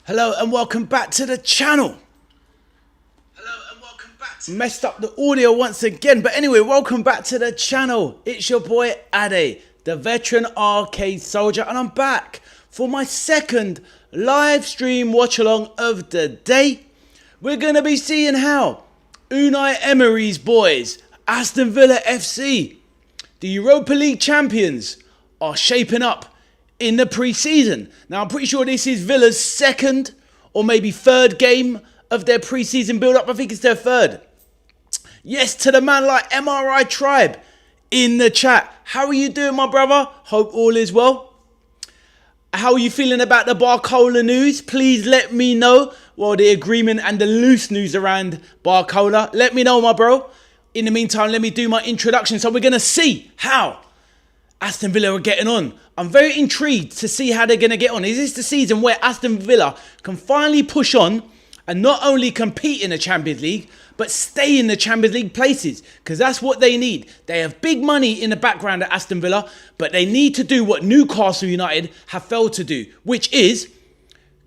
Hello and welcome back to the channel. Messed up the audio once again, but anyway, welcome back to the channel. It's your boy Ade, the veteran arcade soldier, and I'm back for my second live stream watch along of the day. We're going to be seeing how Unai Emery's boys, Aston Villa FC, the Europa League champions, are shaping up in the pre-season. Now, I'm pretty sure this is Villa's second or maybe third game of their pre-season build-up. I think it's their third. Yes, to the man like MRI Tribe in the chat. How are you doing, my brother? Hope all is well. How are you feeling about the Barcola news? Please let me know. Well, the agreement and the loose news around Barcola. Let me know, my bro. In the meantime, let me do my introduction. So we're going to see how Aston Villa are getting on. I'm very intrigued to see how they're going to get on. Is this the season where Aston Villa can finally push on and not only compete in the Champions League, but stay in the Champions League places? Because that's what they need. They have big money in the background at Aston Villa, but they need to do what Newcastle United have failed to do, which is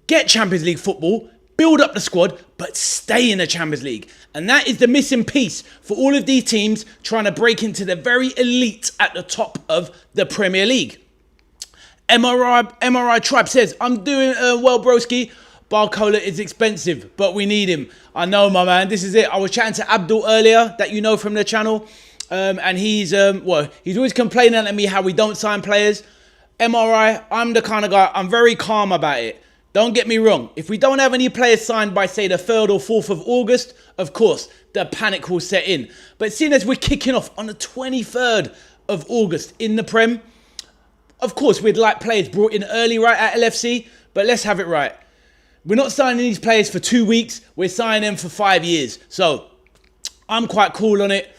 get Champions League football, build up the squad, but stay in the Champions League. And that is the missing piece for all of these teams trying to break into the very elite at the top of the Premier League. MRI Tribe says, I'm doing well, broski. Barcola is expensive, but we need him. I know, my man. This is it. I was chatting to Abdul earlier, that you know from the channel. And he's always complaining at me how we don't sign players. MRI, I'm the kind of guy, I'm very calm about it. Don't get me wrong. If we don't have any players signed by, say, the 3rd or 4th of August, of course, the panic will set in. But seeing as we're kicking off on the 23rd of August in the Prem, of course, we'd like players brought in early, right, at LFC. But let's have it right. We're not signing these players for 2 weeks. We're signing them for 5 years. So I'm quite cool on it.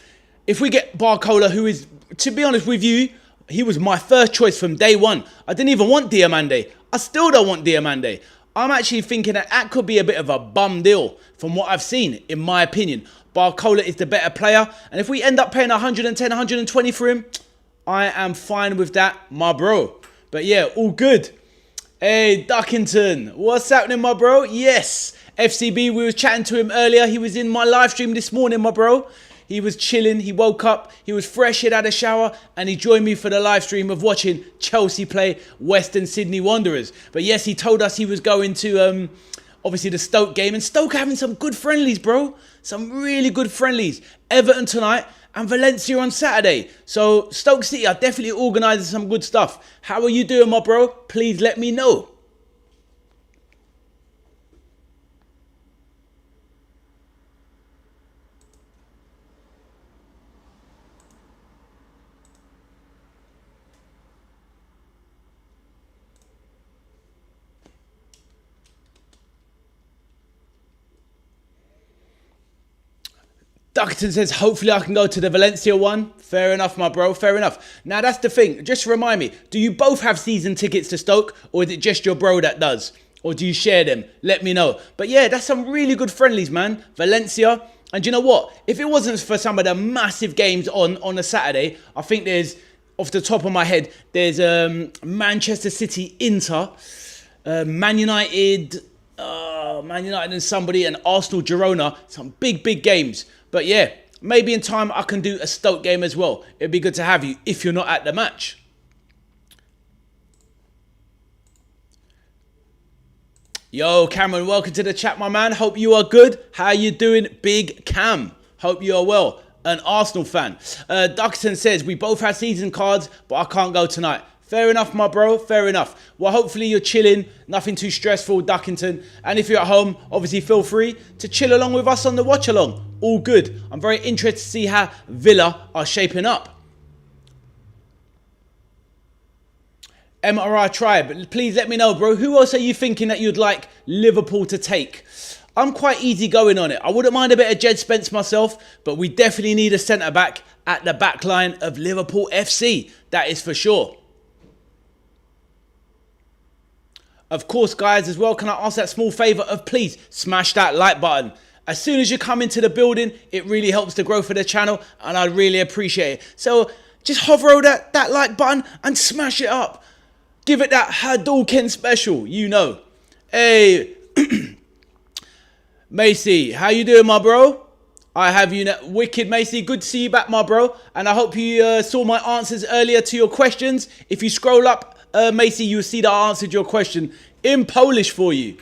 If we get Barcola, who is, to be honest with you, he was my first choice from day one. I didn't even want Diamande. I still don't want Diamande. I'm actually thinking that could be a bit of a bum deal from what I've seen, in my opinion. Barcola is the better player. And if we end up paying 110, 120 for him, I am fine with that, my bro. But yeah, all good. Hey, Duckington. What's happening, my bro? Yes. FCB, we was chatting to him earlier. He was in my live stream this morning, my bro. He was chilling. He woke up. He was fresh. He'd had a shower. And he joined me for the live stream of watching Chelsea play Western Sydney Wanderers. But yes, he told us he was going to, obviously, the Stoke game. And Stoke are having some good friendlies, bro. Some really good friendlies. Everton tonight and Valencia on Saturday. So Stoke City are definitely organising some good stuff. How are you doing, my bro? Please let me know. Duckington says, hopefully I can go to the Valencia one. Fair enough, my bro. Fair enough. Now, that's the thing. Just remind me, do you both have season tickets to Stoke? Or is it just your bro that does? Or do you share them? Let me know. But yeah, that's some really good friendlies, man. Valencia. And you know what? If it wasn't for some of the massive games on a Saturday, I think there's, off the top of my head, there's Manchester City Inter, Man United and somebody, and Arsenal Girona. Some big games. But yeah, maybe in time I can do a Stoke game as well. It'd be good to have you if you're not at the match. Yo, Cameron, welcome to the chat, my man. Hope you are good. How you doing, Big Cam? Hope you are well. An Arsenal fan. Duckington says, we both have season cards, but I can't go tonight. Fair enough, my bro. Fair enough. Well, hopefully you're chilling. Nothing too stressful, Duckington. And if you're at home, obviously feel free to chill along with us on the watch along. All good. I'm very interested to see how Villa are shaping up. MRI Tribe, please let me know, bro. Who else are you thinking that you'd like Liverpool to take? I'm quite easy going on it. I wouldn't mind a bit of Jed Spence myself, but we definitely need a centre-back at the back line of Liverpool FC. That is for sure. Of course, guys, as well, can I ask that small favour of please smash that like button. As soon as you come into the building, it really helps the growth of the channel, and I really appreciate it. So just hover over that like button and smash it up. Give it that Hadouken special, you know. Hey, Macy, how you doing, my bro? I have you now. Wicked, Macy. Good to see you back, my bro. And I hope you saw my answers earlier to your questions. If you scroll up, Macy, you'll see that I answered your question in Polish for you.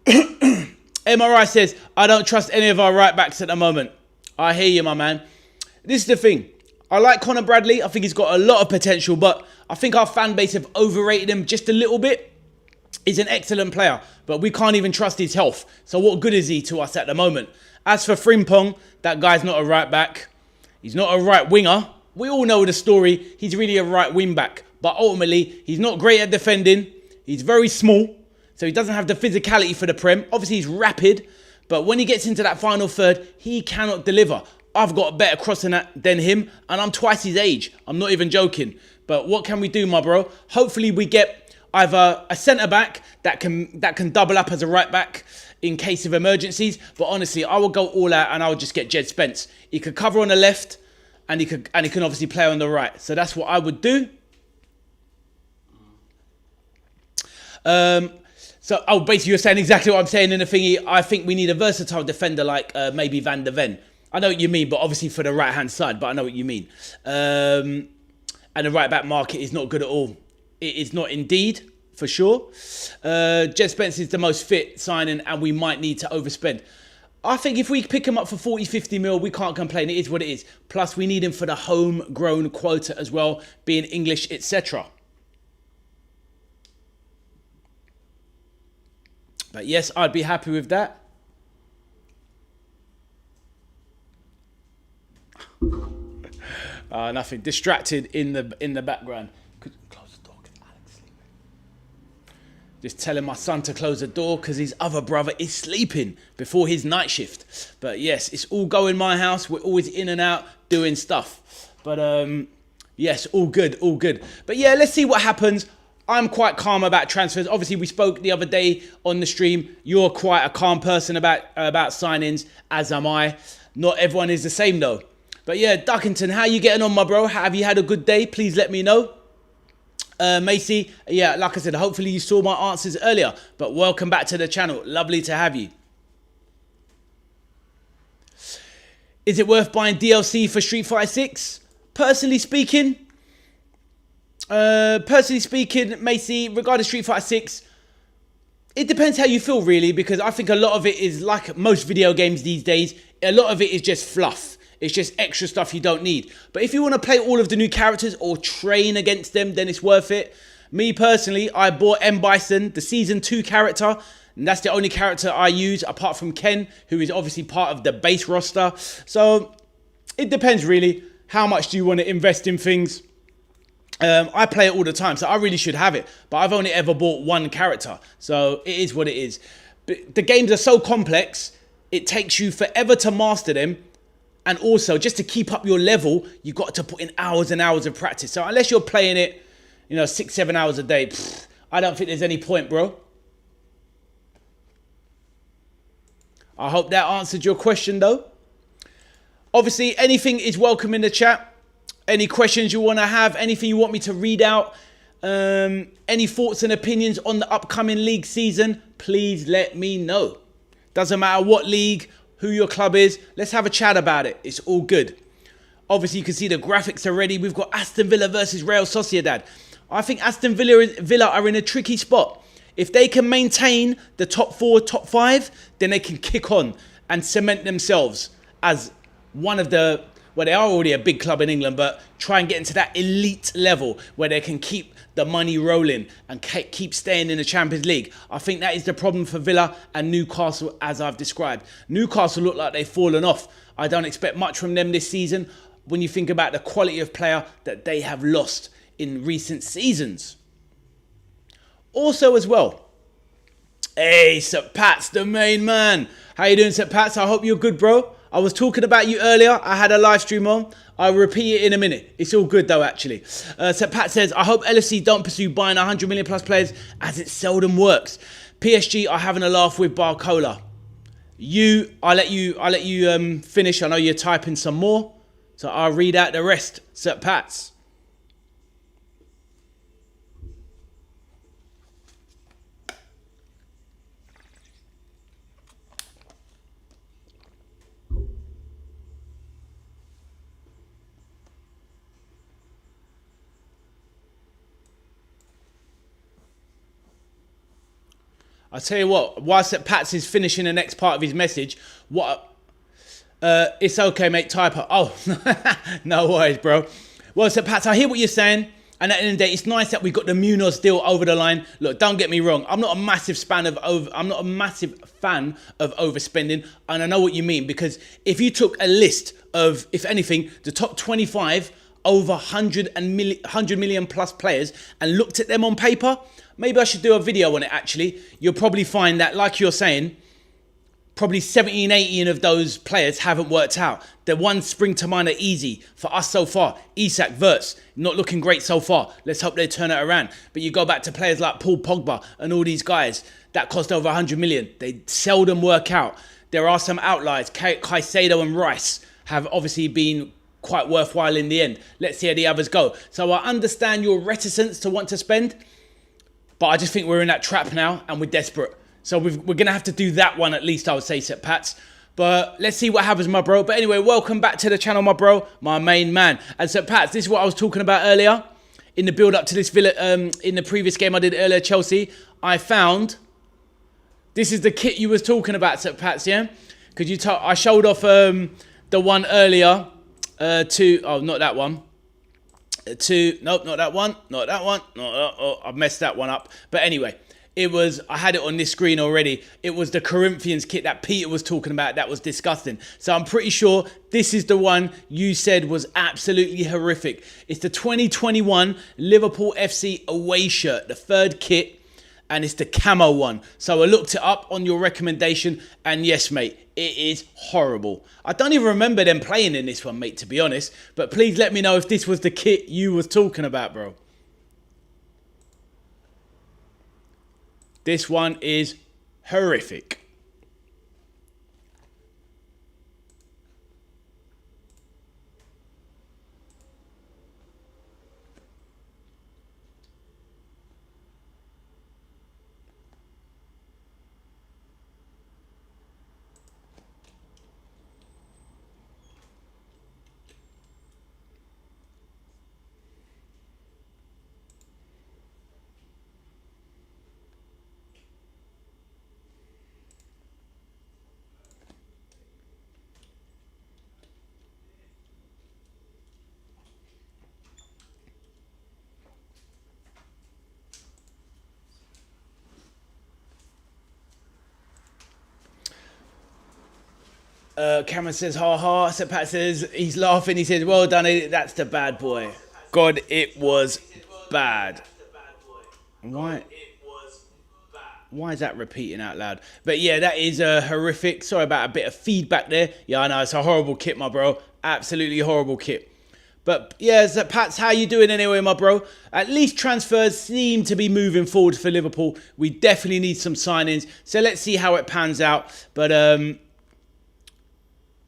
MRI says, I don't trust any of our right backs at the moment. I hear you, my man. This is the thing. I like Conor Bradley. I think he's got a lot of potential, but I think our fan base have overrated him just a little bit. He's an excellent player, but we can't even trust his health. So what good is he to us at the moment? As for Frimpong, that guy's not a right back. He's not a right winger. We all know the story. He's really a right wing back. But ultimately, he's not great at defending. He's very small. So he doesn't have the physicality for the Prem. Obviously, he's rapid. But when he gets into that final third, he cannot deliver. I've got a better crossing than him. And I'm twice his age. I'm not even joking. But what can we do, my bro? Hopefully, we get either a centre-back that can double up as a right-back in case of emergencies. But honestly, I would go all out and I would just get Jed Spence. He could cover on the left and he can obviously play on the right. So that's what I would do. Basically you're saying exactly what I'm saying in the thingy. I think we need a versatile defender like maybe Van der Ven. I know what you mean, but obviously for the right-hand side, but I know what you mean. And the right-back market is not good at all. It is not indeed. For sure. Jed Spence is the most fit signing and we might need to overspend. I think if we pick him up for 40, 50 mil, we can't complain. It is what it is. Plus, we need him for the homegrown quota as well, being English, etc. But yes, I'd be happy with that. Nothing. Distracted in the background. Just telling my son to close the door because his other brother is sleeping before his night shift. But yes, it's all go in my house. We're always in and out doing stuff. But yes, all good, all good. But yeah, let's see what happens. I'm quite calm about transfers. Obviously, we spoke the other day on the stream. You're quite a calm person about signings, as am I. Not everyone is the same though. But yeah, Duckington, how you getting on, my bro? Have you had a good day? Please let me know. Macy, yeah, like I said, hopefully you saw my answers earlier, but welcome back to the channel. Lovely to have you. Is it worth buying DLC for Street Fighter 6? Personally speaking, Macy, regarding Street Fighter 6, it depends how you feel really, because I think a lot of it is like most video games these days, a lot of it is just fluff. It's just extra stuff you don't need. But if you want to play all of the new characters or train against them, then it's worth it. Me personally, I bought M. Bison, the Season 2 character. And that's the only character I use apart from Ken, who is obviously part of the base roster. So it depends really. How much do you want to invest in things? I play it all the time, so I really should have it. But I've only ever bought one character. So it is what it is. But the games are so complex, it takes you forever to master them. And also, just to keep up your level, you've got to put in hours and hours of practice. So unless you're playing it, 6-7 hours a day, I don't think there's any point, bro. I hope that answered your question, though. Obviously, anything is welcome in the chat. Any questions you want to have, anything you want me to read out, any thoughts and opinions on the upcoming league season, please let me know. Doesn't matter what league, who your club is, let's have a chat about it. It's all good. Obviously, you can see the graphics already. We've got Aston Villa versus Real Sociedad. I think Aston Villa are in a tricky spot. If they can maintain the top 4, top 5, then they can kick on and cement themselves as one of the, well, they are already a big club in England, but try and get into that elite level where they can keep the money rolling and keep staying in the Champions League. I think that is the problem for Villa and Newcastle, as I've described. Newcastle look like they've fallen off. I don't expect much from them this season when you think about the quality of player that they have lost in recent seasons. Also as well, hey, Sir Pat's the main man. How you doing, Sir Pats? I hope you're good, bro. I was talking about you earlier. I had a live stream on. I'll repeat it in a minute. It's all good though, actually. So Pat says, I hope LFC don't pursue buying 100 million plus players as it seldom works. PSG are having a laugh with Barcola. I'll let you finish. I know you're typing some more. So I'll read out the rest. So Pats. I'll tell you what, whilst Pats is finishing the next part of his message, it's okay, mate, type it. Oh, no worries, bro. Well, Sir Pats, I hear what you're saying. And at the end of the day, it's nice that we got the Munoz deal over the line. Look, don't get me wrong. I'm not a massive fan of overspending. And I know what you mean. Because if you took a list of, if anything, the top 25 over 100 million plus players and looked at them on paper, maybe I should do a video on it, actually. You'll probably find that, like you're saying, probably 17, 18 of those players haven't worked out. The ones spring to mind are easy for us so far. Isak, V.A.S, not looking great so far. Let's hope they turn it around. But you go back to players like Paul Pogba and all these guys that cost over 100 million. They seldom work out. There are some outliers. Caicedo and Rice have obviously been quite worthwhile in the end. Let's see how the others go. So I understand your reticence to want to spend, but I just think we're in that trap now and we're desperate. So we're going to have to do that one at least, I would say, Sir Pats. But let's see what happens, my bro. But anyway, welcome back to the channel, my bro, my main man. And Sir Pats, this is what I was talking about earlier in the build-up to this Villa, in the previous game I did earlier, Chelsea. I found, this is the kit you was talking about, Sir Pats, yeah? Because I showed off the one earlier not that one. Nope, not that one, not that one. I've messed that one up. But anyway. I had it on this screen already. It was the Corinthians kit that Peter was talking about that was disgusting. So I'm pretty sure this is the one you said was absolutely horrific. It's the 2021 Liverpool FC away shirt, the third kit, and it's the camo one. So I looked it up on your recommendation, and yes, mate, it is horrible. I don't even remember them playing in this one, mate, to be honest. But please let me know if this was the kit you was talking about, bro. This one is horrific. Cameron says, ha ha. So Pat says, he's laughing. He says, well done. That's the bad boy. God, it was bad. Why is that repeating out loud? But yeah, that is horrific. Sorry about a bit of feedback there. Yeah, I know. It's a horrible kit, my bro. Absolutely horrible kit. But yeah, so Pats, how you doing anyway, my bro? At least transfers seem to be moving forward for Liverpool. We definitely need some signings. So let's see how it pans out.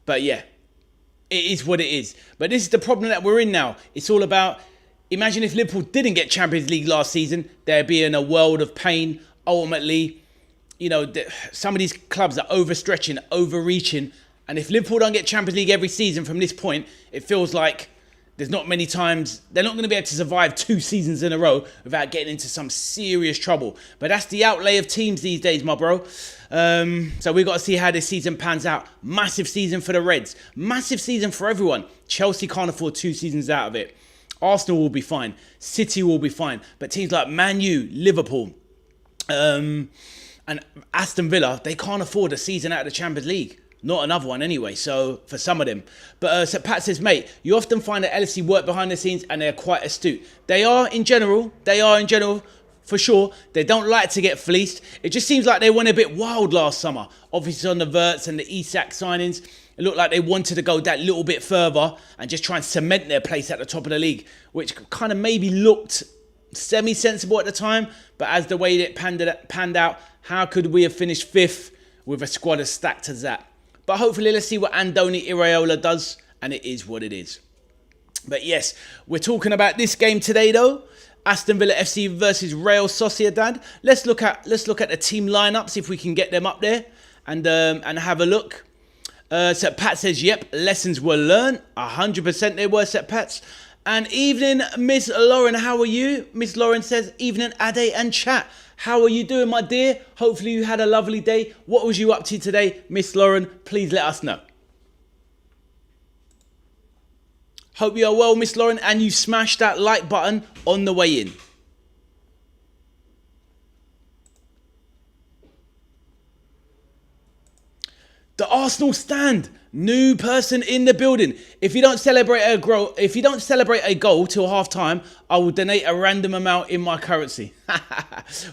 But yeah, it is what it is. But this is the problem that we're in now. It's all about, imagine if Liverpool didn't get Champions League last season, they'd be in a world of pain. Ultimately, you know, some of these clubs are overstretching, overreaching. And if Liverpool don't get Champions League every season from this point, it feels like there's not many times, they're not going to be able to survive 2 seasons in a row without getting into some serious trouble. But that's the outlay of teams these days, my bro. So we've got to see how this season pans out. Massive season for the Reds. Massive season for everyone. Chelsea can't afford 2 seasons out of it. Arsenal will be fine. City will be fine. But teams like Man U, Liverpool, and Aston Villa, they can't afford a season out of the Champions League. Not another one anyway, so for some of them. But so Pat says, mate, you often find that LFC work behind the scenes and they're quite astute. They are in general, for sure. They don't like to get fleeced. It just seems like they went a bit wild last summer. Obviously on the V.A.S and the Isak signings, it looked like they wanted to go that little bit further and just try and cement their place at the top of the league, which kind of maybe looked semi-sensible at the time. But as the way it panned out, how could we have finished 5th with a squad as stacked as that? But hopefully, let's see what Andoni Iraola does, and it is what it is. But yes, we're talking about this game today, though. Aston Villa FC versus Real Sociedad. Let's look at the team lineup, see if we can get them up there, and have a look. So Pat says, yep, lessons were learned. 100% they were, Set Pats. And evening, Miss Lauren, how are you? Miss Lauren says, evening, Ade and chat. How are you doing, my dear? Hopefully you had a lovely day. What was you up to today, Miss Lauren? Please let us know. Hope you are well, Miss Lauren, and you smashed that like button on the way in. The Arsenal stand. New person in the building. If you don't celebrate a goal till half time, I will donate a random amount in my currency.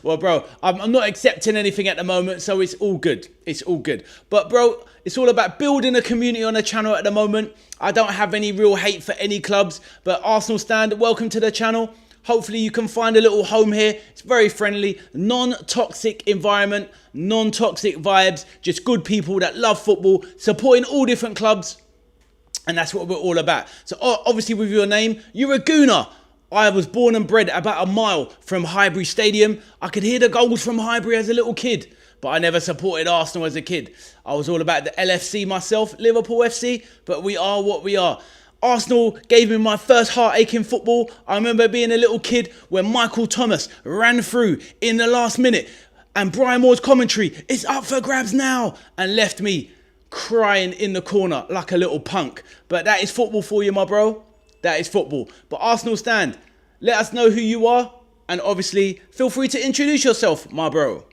Well, bro, I'm not accepting anything at the moment, so it's all good. It's all good. But, bro, it's all about building a community on the channel at the moment. I don't have any real hate for any clubs, but Arsenal stand, welcome to the channel. Hopefully you can find a little home here. It's very friendly, non-toxic environment, non-toxic vibes, just good people that love football, supporting all different clubs. And that's what we're all about. So obviously with your name, you're a Gooner. I was born and bred about a mile from Highbury Stadium. I could hear the goals from Highbury as a little kid, but I never supported Arsenal as a kid. I was all about the LFC myself, Liverpool FC, but we are what we are. Arsenal gave me my first heartache in football. I remember being a little kid when Michael Thomas ran through in the last minute and Brian Moore's commentary, it's up for grabs now, and left me crying in the corner like a little punk. But that is football for you, my bro. That is football. But Arsenal stand, let us know who you are, and obviously feel free to introduce yourself, my bro.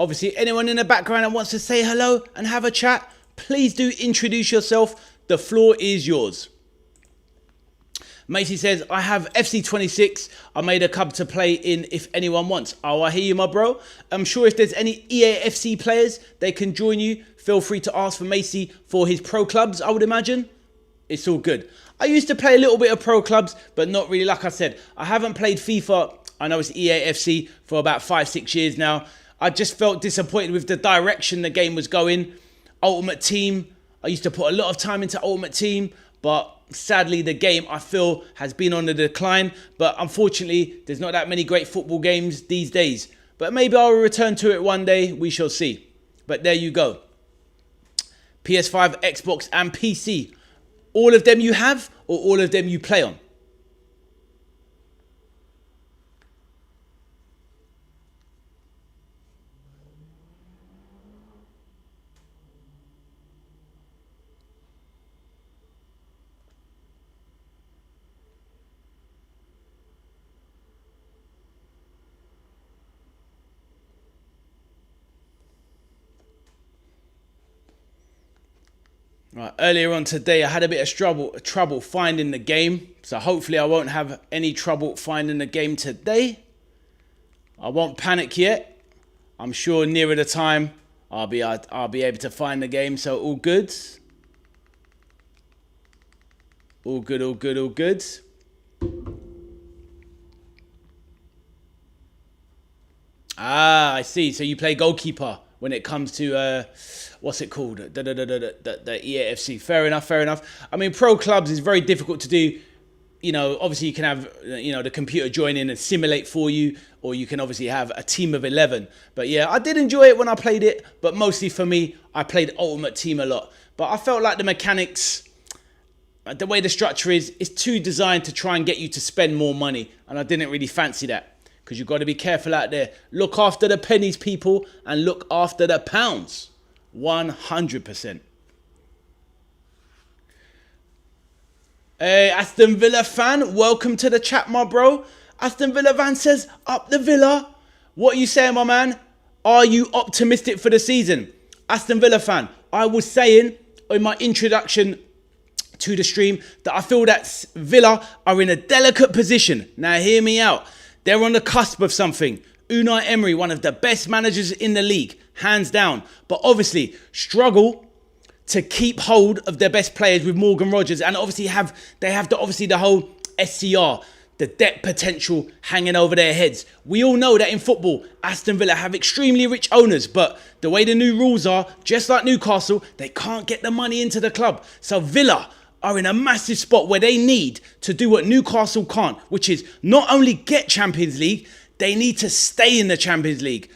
Obviously, anyone in the background that wants to say hello and have a chat, please do introduce yourself. The floor is yours. Macy says, I have FC26. I made a club to play in if anyone wants. Oh, I hear you, my bro. I'm sure if there's any EAFC players, they can join you. Feel free to ask for Macy for his pro clubs, I would imagine. It's all good. I used to play a little bit of pro clubs, but not really. Like I said, I haven't played FIFA. I know it's EAFC for about 5-6 years now. I just felt disappointed with the direction the game was going. Ultimate Team. I used to put a lot of time into Ultimate Team, but sadly the game I feel has been on the decline. But unfortunately, there's not that many great football games these days. But maybe I'll return to it one day. We shall see. But there you go. PS5, Xbox and PC. All of them you have or all of them you play on? Right, earlier on today, I had a bit of trouble finding the game. So hopefully I won't have any trouble finding the game today. I won't panic yet. I'm sure nearer the time, I'll be able to find the game. So all good. All good, all good, all good. Ah, I see. So you play goalkeeper when it comes to, what's it called? The EAFC. Fair enough, fair enough. I mean, pro clubs is very difficult to do. You know, obviously you can have, you know, the computer join in and simulate for you, or you can obviously have a team of 11. But yeah, I did enjoy it when I played it, but mostly for me, I played Ultimate Team a lot. But I felt like the mechanics, the way the structure is, it's too designed to try and get you to spend more money. And I didn't really fancy that. Because you've got to be careful out there. Look after the pennies, people, and look after the pounds. 100%. Hey, Aston Villa fan, welcome to the chat, my bro. Aston Villa fan says, up the Villa. What are you saying, my man? Are you optimistic for the season? Aston Villa fan, I was saying in my introduction to the stream that I feel that Villa are in a delicate position. Now, hear me out. They're on the cusp of something. Unai Emery, one of the best managers in the league, hands down. But obviously, struggle to keep hold of their best players with Morgan Rogers. And obviously, they have the whole SCR, the debt potential hanging over their heads. We all know that in football, Aston Villa have extremely rich owners, but the way the new rules are, just like Newcastle, they can't get the money into the club. So Villa are in a massive spot where they need to do what Newcastle can't, which is not only get Champions League, they need to stay in the Champions League.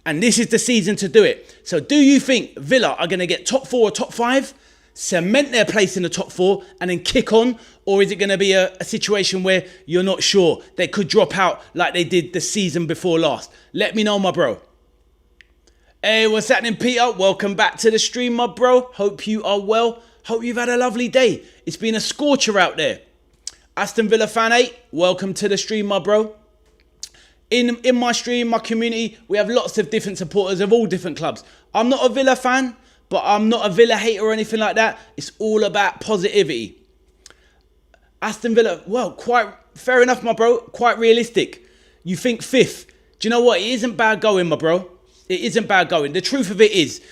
And this is the season to do it. So do you think Villa are going to get top 4 or top 5, cement their place in the top 4 and then kick on? Or is it going to be a situation where you're not sure? They could drop out like they did the season before last. Let me know, my bro. Hey, what's happening, Peter? Welcome back to the stream, my bro. Hope you are well. Hope you've had a lovely day. It's been a scorcher out there. Aston Villa fan 8, welcome to the stream, my bro. In my stream, my community, we have lots of different supporters of all different clubs. I'm not a Villa fan, but I'm not a Villa hater or anything like that. It's all about positivity. Aston Villa, well, quite fair enough, my bro. Quite realistic. You think 5th. Do you know what? It isn't bad going, my bro. It isn't bad going. The truth of it is,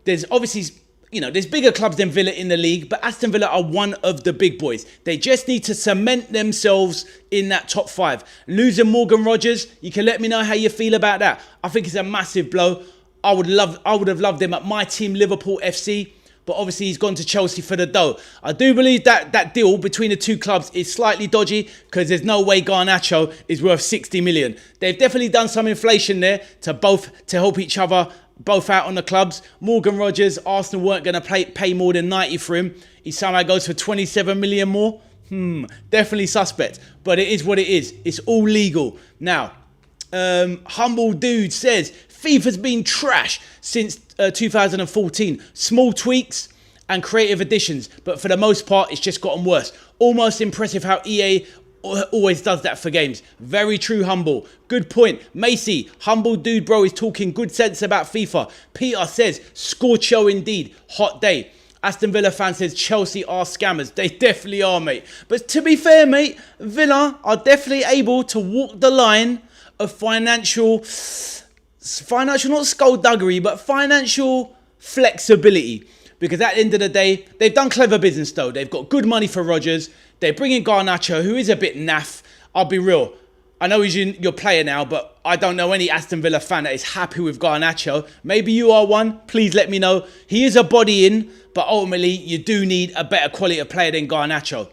there's obviously, there's bigger clubs than Villa in the league, but Aston Villa are one of the big boys. They just need to cement themselves in that top 5. Losing Morgan Rogers, you can let me know how you feel about that. I think it's a massive blow. I would have loved him at my team, Liverpool FC, but obviously he's gone to Chelsea for the dough. I do believe that deal between the two clubs is slightly dodgy because there's no way Garnacho is worth 60 million. They've definitely done some inflation there to help each other both out on the clubs. Morgan Rogers, Arsenal weren't going to pay more than 90 for him. He somehow goes for 27 million more. Definitely suspect, but it is what it is. It's all legal. Now, Humble Dude says, FIFA's been trash since 2014. Small tweaks and creative additions, but for the most part, it's just gotten worse. Almost impressive how EA always does that for games. Very true, Humble. Good point. Macy, Humble Dude, bro, is talking good sense about FIFA. Peter says, scorch show indeed. Hot day. Aston Villa fan says, Chelsea are scammers. They definitely are, mate. But to be fair, mate, Villa are definitely able to walk the line of financial, not skullduggery, but financial flexibility. Because at the end of the day, they've done clever business though. They've got good money for Rodgers. They bring in Garnacho, who is a bit naff. I'll be real. I know he's your player now, but I don't know any Aston Villa fan that is happy with Garnacho. Maybe you are one. Please let me know. He is a body in, but ultimately you do need a better quality of player than Garnacho.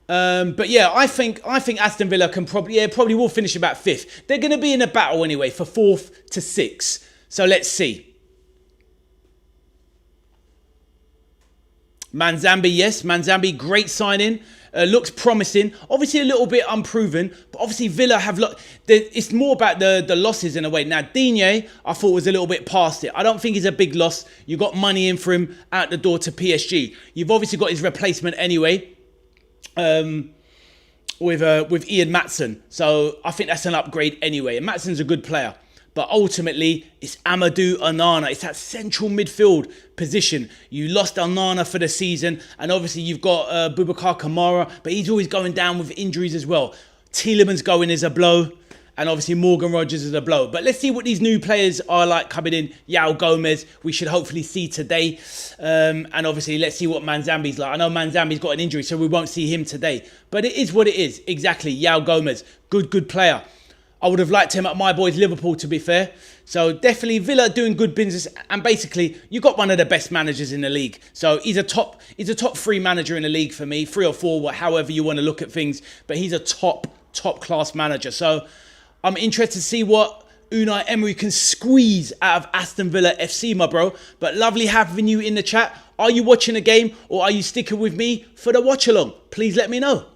But yeah, I think Aston Villa can probably will finish about 5th. They're going to be in a battle anyway for 4th to 6th. So let's see. Manzambi, yes. Manzambi, great signing. Looks promising. Obviously a little bit unproven. But obviously Villa have... It's more about the losses in a way. Now, Digne, I thought was a little bit past it. I don't think he's a big loss. You got money in for him out the door to PSG. You've obviously got his replacement anyway. With Ian Maatsen. So I think that's an upgrade anyway. And Maatsen's a good player. But ultimately, it's Amadou Onana. It's that central midfield position. You lost Onana for the season. And obviously, you've got Boubacar Kamara. But he's always going down with injuries as well. Tielemans going is a blow. And obviously, Morgan Rogers is a blow. But let's see what these new players are like coming in. Yao Gomez, we should hopefully see today. And obviously, let's see what Manzambi's like. I know Manzambi's got an injury, so we won't see him today. But it is what it is. Exactly. Yao Gomez, good player. I would have liked him at my boys Liverpool, to be fair. So definitely Villa doing good business. And basically, you got one of the best managers in the league. So he's a top 3 manager in the league for me. 3 or 4, however you want to look at things. But he's a top class manager. So I'm interested to see what Unai Emery can squeeze out of Aston Villa FC, my bro. But lovely having you in the chat. Are you watching the game or are you sticking with me for the watch-along? Please let me know.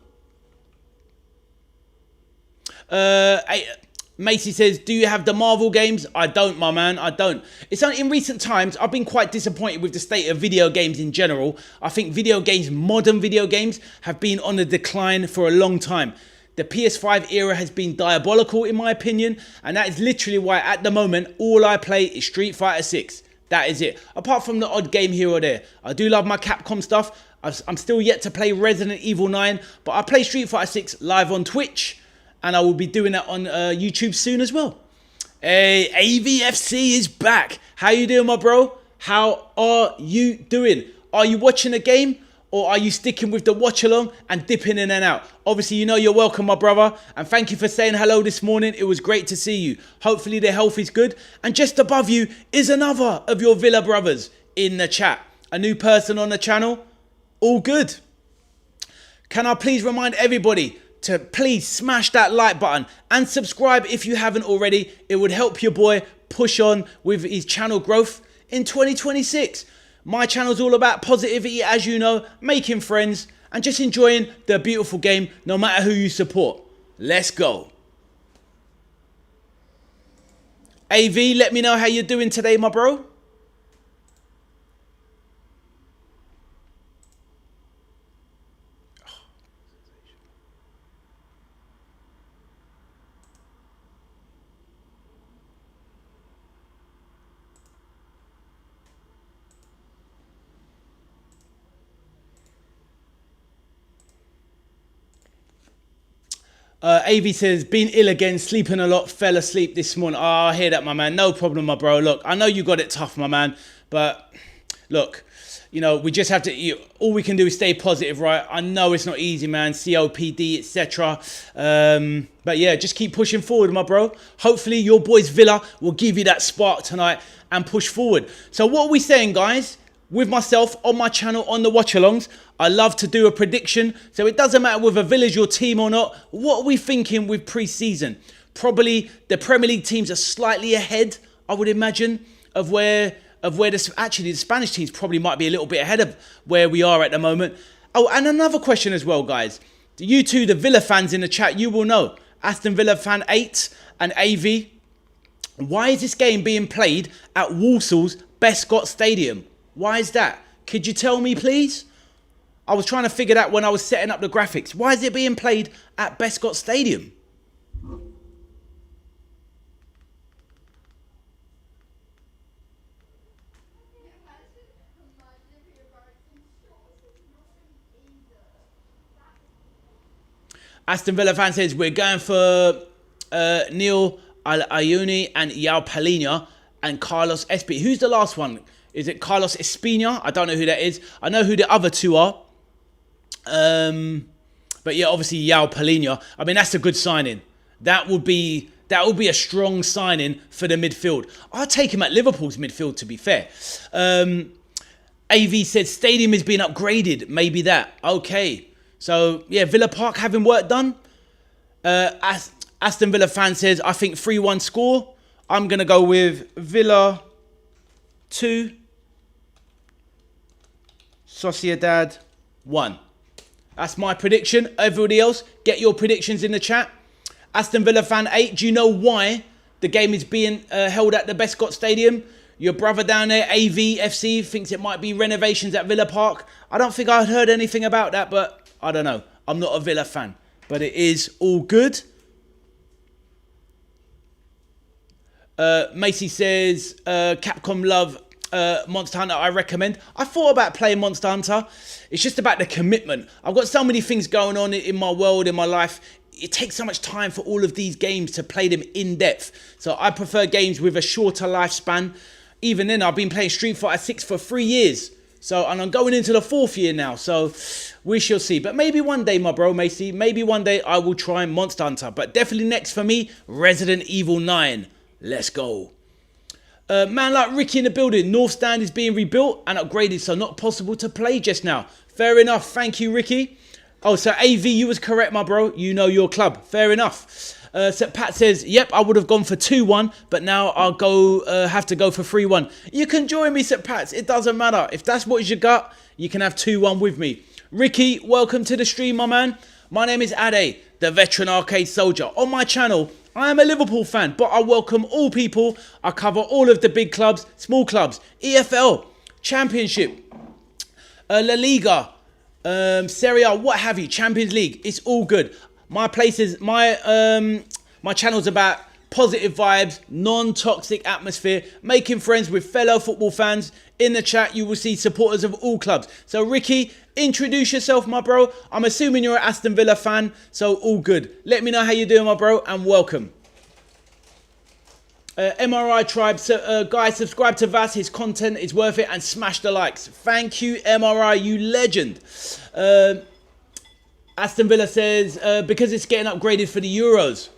Macy says, do you have the Marvel games? I don't, my man. I don't. It's only in recent times, I've been quite disappointed with the state of video games in general. I think video games, modern video games, have been on the decline for a long time. The PS5 era has been diabolical, in my opinion. And that is literally why, at the moment, all I play is Street Fighter 6. That is it. Apart from the odd game here or there. I do love my Capcom stuff. I'm still yet to play Resident Evil 9. But I play Street Fighter 6 live on Twitch. and I will be doing that on YouTube soon as well. Hey, AVFC is back. How you doing, my bro? How are you doing? Are you watching a game? Or are you sticking with the watch along and dipping in and out? Obviously, you know you're welcome, my brother. And thank you for saying hello this morning. It was great to see you. Hopefully their health is good. And just above you is another of your Villa brothers in the chat. A new person on the channel. All good. Can I please remind everybody to please smash that like button and subscribe if you haven't already. It would help your boy push on with his channel growth in 2026. My channel's all about positivity, as you know, making friends, and just enjoying the beautiful game, no matter who you support. Let's go. AV, let me know how you're doing today, my bro. AV says, been ill again, sleeping a lot, fell asleep this morning. Oh, I hear that, my man. No problem, my bro. Look, I know you got it tough, my man. But look, you know, we just have to, all we can do is stay positive, right? I know it's not easy, man. COPD, etc. But yeah, just keep pushing forward, my bro. Hopefully your boys Villa will give you that spark tonight and push forward. So what are we saying, guys? With myself on my channel on the watch-alongs, I love to do a prediction. So it doesn't matter whether Villa's your team or not. What are we thinking with pre-season? Probably the Premier League teams are slightly ahead, I would imagine, of where the Spanish teams probably might be a little bit ahead of where we are at the moment. Oh, and another question as well, guys. You two, the Villa fans in the chat, you will know. Aston Villa fan 8 and AV. Why is this game being played at Walsall's Bescot Stadium? Why is that? Could you tell me, please? I was trying to figure that when I was setting up the graphics. Why is it being played at Bescot Stadium? Aston Villa fan says, we're going for Neil Ayuni and Yao Palhinha and Carlos Espina. Who's the last one? Is it Carlos Espina? I don't know who that is. I know who the other two are. But yeah, obviously Yao Palhinha. I mean, that's a good signing. That would be a strong signing for the midfield. I'll take him at Liverpool's midfield, to be fair. AV said stadium is being upgraded. Maybe that. Okay. So yeah, Villa Park having work done. Aston Villa fan says, I think 3-1 score. I'm going to go with Villa 2. Sociedad 1. That's my prediction. Everybody else, get your predictions in the chat. Aston Villa fan 8, do you know why the game is being held at the Bescot Stadium? Your brother down there, AVFC, thinks it might be renovations at Villa Park. I don't think I heard anything about that, but I don't know. I'm not a Villa fan, but it is all good. Macy says, Capcom love Monster Hunter, I recommend. I thought about playing Monster Hunter. It's just about the commitment. I've got so many things going on in my world, in my life. It takes so much time for all of these games to play them in depth. So I prefer games with a shorter lifespan. Even then, I've been playing Street Fighter 6 for 3 years. And I'm going into the 4th year now. So we shall see. But maybe one day, my bro, Macy, maybe one day I will try Monster Hunter. But definitely next for me, Resident Evil 9. Let's go. Man like Ricky in the building. North Stand is being rebuilt and upgraded, so not possible to play just now. Fair enough. Thank you, Ricky. Oh, so AV, you was correct, my bro. You know your club. Fair enough. So Pat says, yep, I would have gone for 2-1, but now I'll have to go for 3-1. You can join me, Sir Pat. It doesn't matter. If that's what you got, you can have 2-1 with me. Ricky, welcome to the stream, my man. My name is Ade, the veteran arcade soldier. On my channel, I am a Liverpool fan, but I welcome all people. I cover all of the big clubs, small clubs, EFL, Championship, La Liga, Serie A, what have you, Champions League. It's all good. My channel's about positive vibes, non-toxic atmosphere, making friends with fellow football fans. In the chat, you will see supporters of all clubs. So, Ricky, introduce yourself, my bro. I'm assuming you're an Aston Villa fan, so all good. Let me know how you're doing, my bro, and welcome. MRI Tribe, guys, subscribe to V.A.S. His content is worth it, and smash the likes. Thank you, MRI, you legend. Aston Villa says, because it's getting upgraded for the Euros.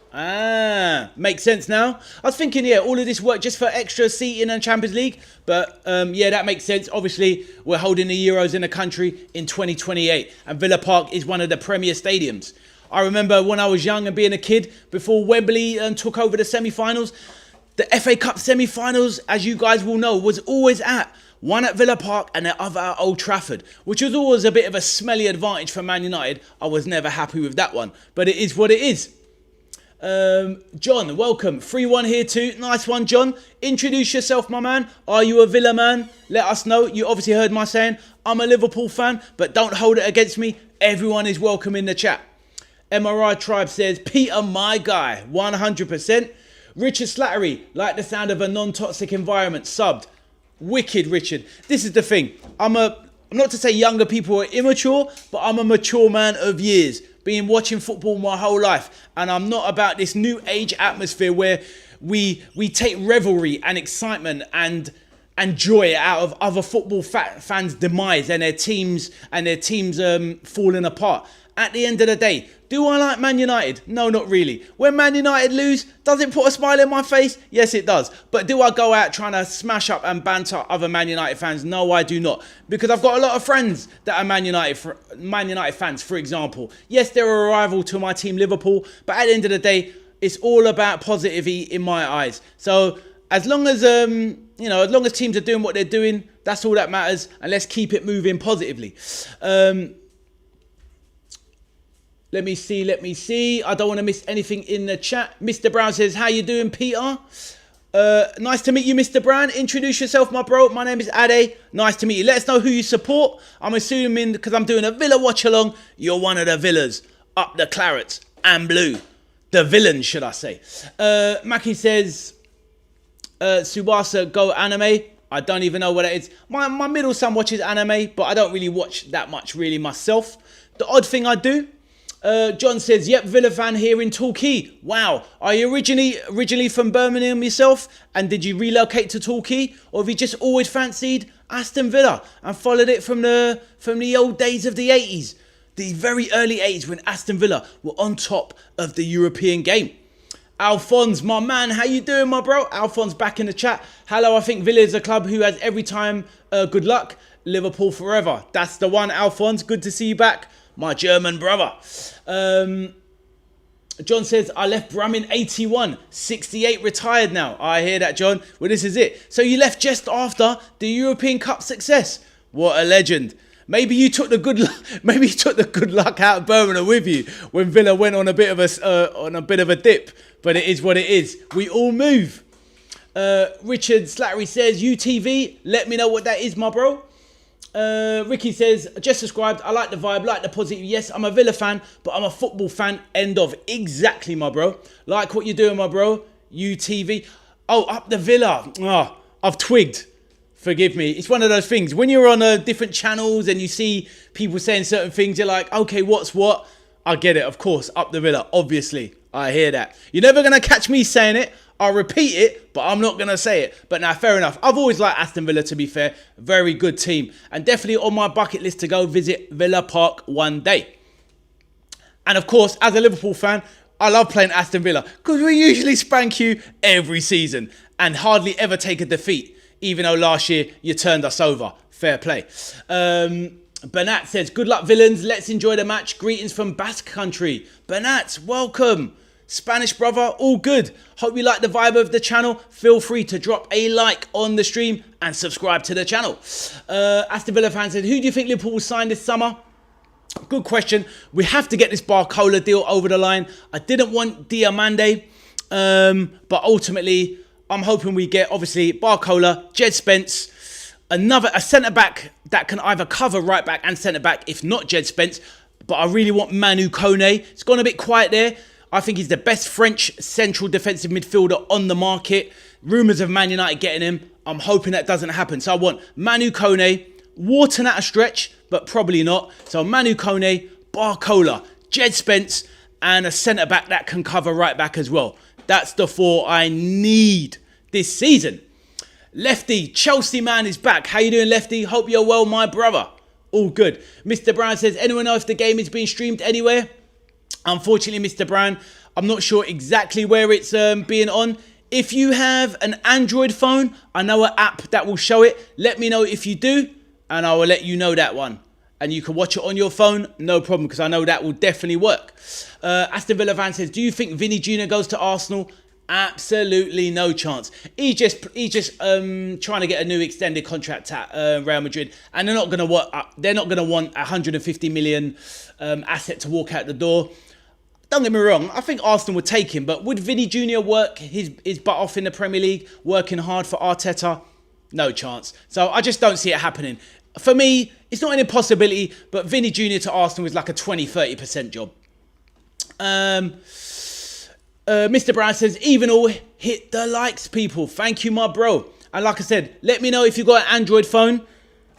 Makes sense now. I was thinking, yeah, all of this work just for extra seating and Champions League. But yeah, that makes sense. Obviously, we're holding the Euros in the country in 2028. And Villa Park is one of the premier stadiums. I remember when I was young and being a kid, before Wembley took over the semi-finals, the FA Cup semi-finals, as you guys will know, was always one at Villa Park and the other at Old Trafford, which was always a bit of a smelly advantage for Man United. I was never happy with that one, but it is what it is. John, welcome. 3-1 here too. Nice one, John. Introduce yourself, my man. Are you a Villa man? Let us know. You obviously heard my saying. I'm a Liverpool fan, but don't hold it against me. Everyone is welcome in the chat. MRI Tribe says, Peter, my guy, 100%. Richard Slattery, like the sound of a non-toxic environment, subbed. Wicked, Richard. This is the thing. I'm not to say younger people are immature, but I'm a mature man of years. Been watching football my whole life. And I'm not about this new age atmosphere where we take revelry and excitement and joy out of other football fans' demise and their teams falling apart. At the end of the day, do I like Man United? No, not really. When Man United lose, does it put a smile in my face? Yes, it does. But do I go out trying to smash up and banter other Man United fans? No, I do not. Because I've got a lot of friends that are Man United fans, for example. Yes, they're a rival to my team, Liverpool. But at the end of the day, it's all about positivity in my eyes. So as long as as long as teams are doing what they're doing, that's all that matters. And let's keep it moving positively. Let me see. I don't want to miss anything in the chat. Mr. Brown says, how you doing, Peter? Nice to meet you, Mr. Brown. Introduce yourself, my bro. My name is Ade. Nice to meet you. Let us know who you support. I'm assuming, because I'm doing a Villa watch-along, you're one of the Villas. Up the Clarets and Blue. The villains, should I say. Mackie says, Tsubasa Go Anime. I don't even know what that is. My middle son watches anime, but I don't really watch that much, really, myself. The odd thing I do, John says, yep, Villa fan here in Torquay. Wow. Are you originally from Birmingham yourself? And did you relocate to Torquay? Or have you just always fancied Aston Villa and followed it from the old days of the 80s? The very early 80s when Aston Villa were on top of the European game. Alphonse, my man, how you doing, my bro? Alphonse back in the chat. Hello, I think Villa is a club who has every time good luck. Liverpool forever. That's the one, Alphonse. Good to see you back. My German brother. John says, I left Brum in 81. 68 retired now. I hear that, John. Well, this is it. So you left just after the European Cup success. What a legend. Maybe you took the good luck. Maybe you took the good luck out of Birmingham with you when Villa went on a bit of a dip. But it is what it is. We all move. Richard Slattery says, UTV. Let me know what that is, my bro. Ricky says, just subscribed. I like the vibe, like the positive. Yes, I'm a Villa fan, but I'm a football fan. End of. Exactly, my bro. Like what you're doing, my bro. UTV. Oh, up the Villa. Oh, I've twigged. Forgive me. It's one of those things. When you're on different channels and you see people saying certain things, you're like, okay, what's what? I get it, of course. Up the Villa, obviously. I hear that. You're never going to catch me saying it. I'll repeat it, but I'm not going to say it. But now, fair enough. I've always liked Aston Villa, to be fair. Very good team. And definitely on my bucket list to go visit Villa Park one day. And of course, as a Liverpool fan, I love playing Aston Villa because we usually spank you every season and hardly ever take a defeat. Even though last year you turned us over. Fair play. Bernat says, good luck, villains. Let's enjoy the match. Greetings from Basque Country. Bernat, welcome. Spanish brother, all good. Hope you like the vibe of the channel. Feel free to drop a like on the stream and subscribe to the channel. Aston Villa fan said, who do you think Liverpool will sign this summer? Good question. We have to get this Barcola deal over the line. I didn't want Diamande, but ultimately, I'm hoping we get, obviously, Barcola, Jed Spence, a centre-back that can either cover right-back and centre-back, if not Jed Spence. But I really want Manu Kone. It's gone a bit quiet there. I think he's the best French central defensive midfielder on the market. Rumours of Man United getting him. I'm hoping that doesn't happen. So I want Manu Kone, Wharton at a stretch, but probably not. So Manu Kone, Barcola, Jed Spence, and a centre-back that can cover right-back as well. That's the 4 I need this season. Lefty, Chelsea man is back. How you doing, Lefty? Hope you're well, my brother. All good. Mr. Brown says, anyone know if the game is being streamed anywhere? Unfortunately, Mr. Brown, I'm not sure exactly where it's being on. If you have an Android phone, I know an app that will show it. Let me know if you do, and I will let you know that one. And you can watch it on your phone, no problem, because I know that will definitely work. Aston Villa fan says, do you think Vinny Jr. goes to Arsenal? Absolutely no chance. He's just trying to get a new extended contract at Real Madrid, and they're not going to want 150 million asset to walk out the door. Don't get me wrong, I think Arsenal would take him, but would Vinny Jr. work his butt off in the Premier League, working hard for Arteta? No chance. So I just don't see it happening. For me, it's not an impossibility, but Vinny Jr. to Arsenal is like a 20-30% job. Mr. Brown says, even all, hit the likes, people. Thank you, my bro. And like I said, let me know if you've got an Android phone.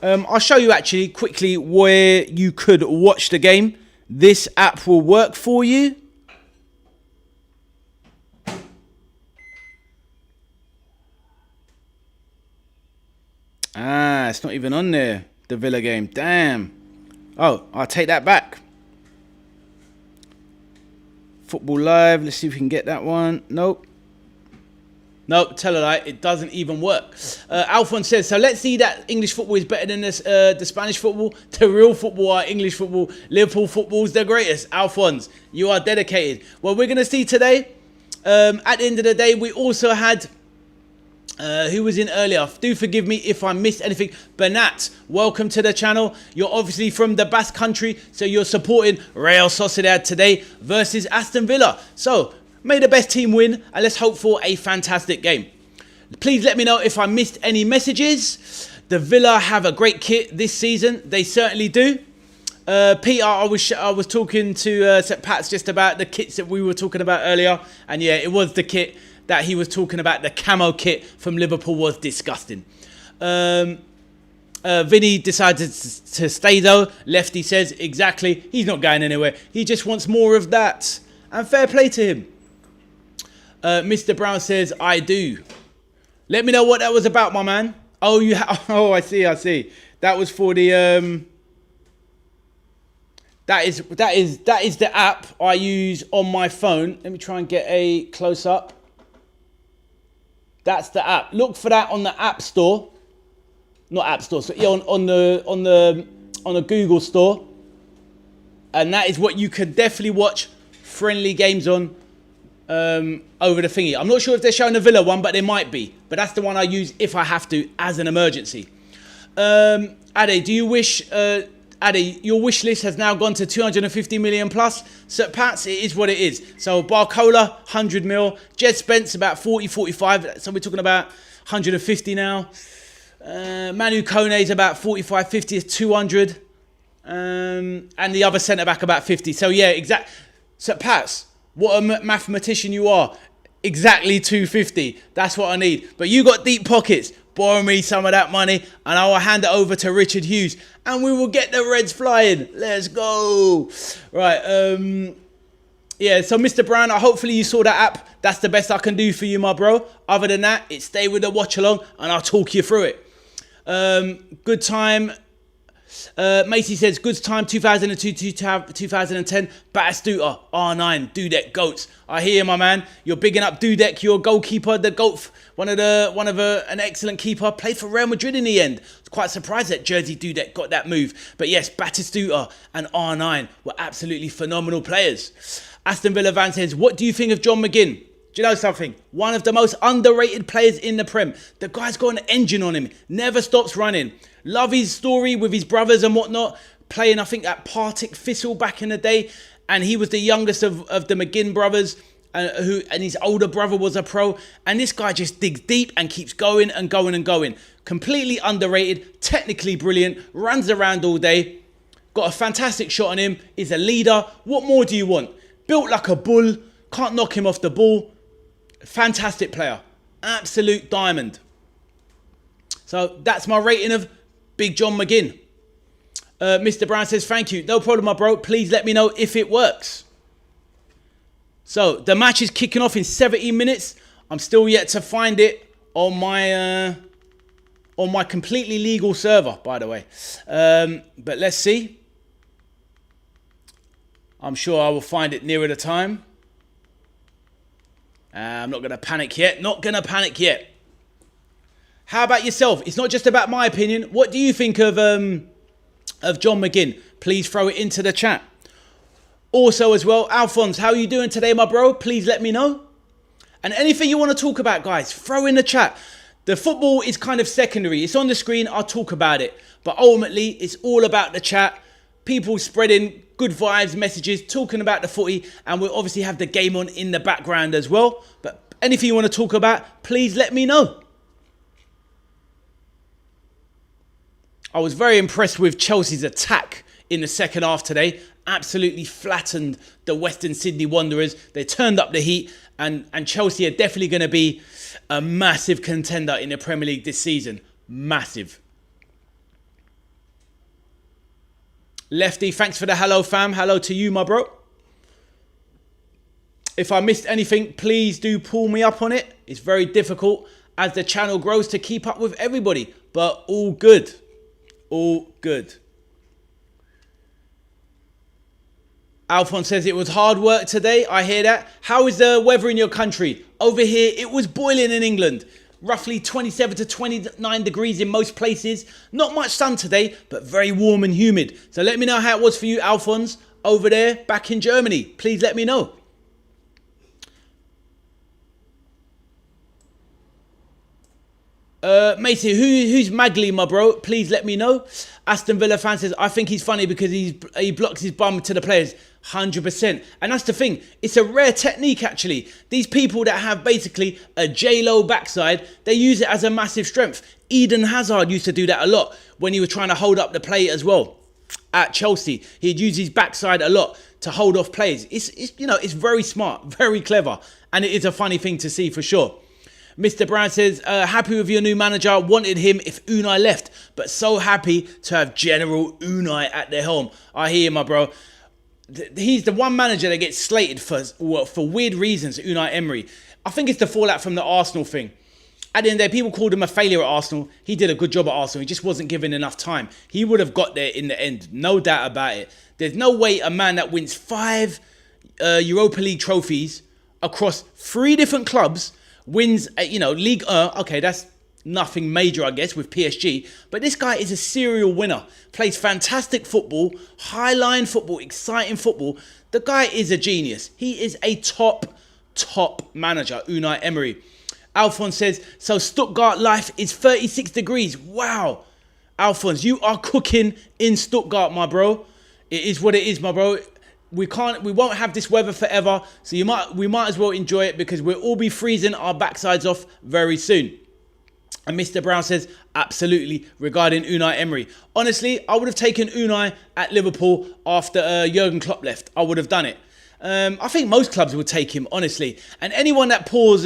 I'll show you actually quickly where you could watch the game. This app will work for you. Ah, it's not even on there, the Villa game. Damn. Oh, I'll take that back. Football Live. Let's see if we can get that one. Nope. Nope, tell a lie. It doesn't even work. Alphonse says, so let's see that English football is better than this, the Spanish football. The real football are English football. Liverpool football is the greatest. Alphonse, you are dedicated. Well, we're going to see today. At the end of the day, we also had... who was in earlier? Do forgive me if I missed anything. Bernat, welcome to the channel. You're obviously from the Basque country, so you're supporting Real Sociedad today versus Aston Villa. So, may the best team win, and let's hope for a fantastic game. Please let me know if I missed any messages. The Villa have a great kit this season. They certainly do. Peter, I was talking to Pat's just about the kits that we were talking about earlier. And yeah, it was the kit that he was talking about. The camo kit from Liverpool was disgusting. Vinny decided to stay though. Lefty says, exactly. He's not going anywhere. He just wants more of that. And fair play to him. Mr. Brown says, I do. Let me know what that was about, my man. Oh, oh, I see. That was for the that is the app I use on my phone. Let me try and get a close up. That's the app. Look for that on the App Store. Not App Store, so yeah, on the Google Store. And that is what you can definitely watch friendly games on. Over the thingy. I'm not sure if they're showing the Villa one, but they might be. But that's the one I use if I have to as an emergency. Ade, do you wish... Ade, your wish list has now gone to 250 million plus. So, Pats, it is what it is. So, Barcola, 100 mil. Jed Spence, about 40, 45. So, we're talking about 150 now. Manu Kone is about 45, 50 is 200. And the other centre-back about 50. So, yeah, exact. So, Pats... What a mathematician you are. Exactly 250. That's what I need. But you got deep pockets. Borrow me some of that money and I will hand it over to Richard Hughes. And we will get the Reds flying. Let's go. Right. Yeah, so Mr. Brown, hopefully you saw that app. That's the best I can do for you, my bro. Other than that, it's stay with the watch along and I'll talk you through it. Good time. Macy says, good time, 2002 to 2010. Batistuta, R9, Dudek, goats. I hear you, my man. You're bigging up Dudek, your goalkeeper, the GOAT, an excellent keeper. Played for Real Madrid in the end. I was quite surprised that Jersey Dudek got that move. But yes, Batistuta and R9 were absolutely phenomenal players. Aston Villa Van says, what do you think of John McGinn? Do you know something? One of the most underrated players in the Prem. The guy's got an engine on him. Never stops running. Love his story with his brothers and whatnot. Playing, I think, at Partick Thistle back in the day. And he was the youngest of the McGinn brothers. And his older brother was a pro. And this guy just digs deep and keeps going and going and going. Completely underrated. Technically brilliant. Runs around all day. Got a fantastic shot on him. Is a leader. What more do you want? Built like a bull. Can't knock him off the ball. Fantastic player. Absolute diamond. So that's my rating of Big John McGinn. Mr. Brown says, thank you. No problem, my bro. Please let me know if it works. So the match is kicking off in 17 minutes. I'm still yet to find it on my completely legal server, by the way. But let's see. I'm sure I will find it nearer the time. I'm not going to panic yet. Not going to panic yet. How about yourself? It's not just about my opinion. What do you think of John McGinn? Please throw it into the chat. Also as well, Alphonse, how are you doing today, my bro? Please let me know. And anything you want to talk about, guys, throw in the chat. The football is kind of secondary. It's on the screen. I'll talk about it. But ultimately, it's all about the chat. People spreading good vibes, messages, talking about the footy. And we'll obviously have the game on in the background as well. But anything you want to talk about, please let me know. I was very impressed with Chelsea's attack in the second half today. Absolutely flattened the Western Sydney Wanderers. They turned up the heat, and Chelsea are definitely going to be a massive contender in the Premier League this season. Massive. Lefty, thanks for the hello, fam. Hello to you, my bro. If I missed anything, please do pull me up on it. It's very difficult as the channel grows to keep up with everybody, but all good. All good. Alphonse says it was hard work today. I hear that. How is the weather in your country? Over here, it was boiling in England. Roughly 27 to 29 degrees in most places. Not much sun today, but very warm and humid. So let me know how it was for you, Alphonse, over there back in Germany. Please let me know. Macy, who's Magley, my bro? Please let me know. Aston Villa fan says, I think he's funny because he blocks his bum to the players. 100%. And that's the thing. It's a rare technique, actually. These people that have basically a J-Lo backside, they use it as a massive strength. Eden Hazard used to do that a lot when he was trying to hold up the play as well. At Chelsea, he'd use his backside a lot to hold off plays. It's very smart, very clever. And it is a funny thing to see for sure. Mr. Brown says, happy with your new manager. Wanted him if Unai left, but so happy to have General Unai at the helm. I hear you, my bro. He's the one manager that gets slated for weird reasons, Unai Emery. I think it's the fallout from the Arsenal thing. At the end of the day, people called him a failure at Arsenal. He did a good job at Arsenal. He just wasn't given enough time. He would have got there in the end. No doubt about it. There's no way a man that wins 5 Europa League trophies across 3 different clubs wins, League 1. Okay, that's nothing major, I guess, with PSG. But this guy is a serial winner. Plays fantastic football, high-line football, exciting football. The guy is a genius. He is a top manager, Unai Emery. Alphonse says, so Stuttgart life is 36 degrees. Wow. Alphonse, you are cooking in Stuttgart, my bro. It is what it is, my bro. We won't have this weather forever, so we might as well enjoy it because we'll all be freezing our backsides off very soon. And Mr. Brown says, absolutely, regarding Unai Emery. Honestly, I would have taken Unai at Liverpool after Jurgen Klopp left. I would have done it. I think most clubs would take him, honestly. And anyone that pours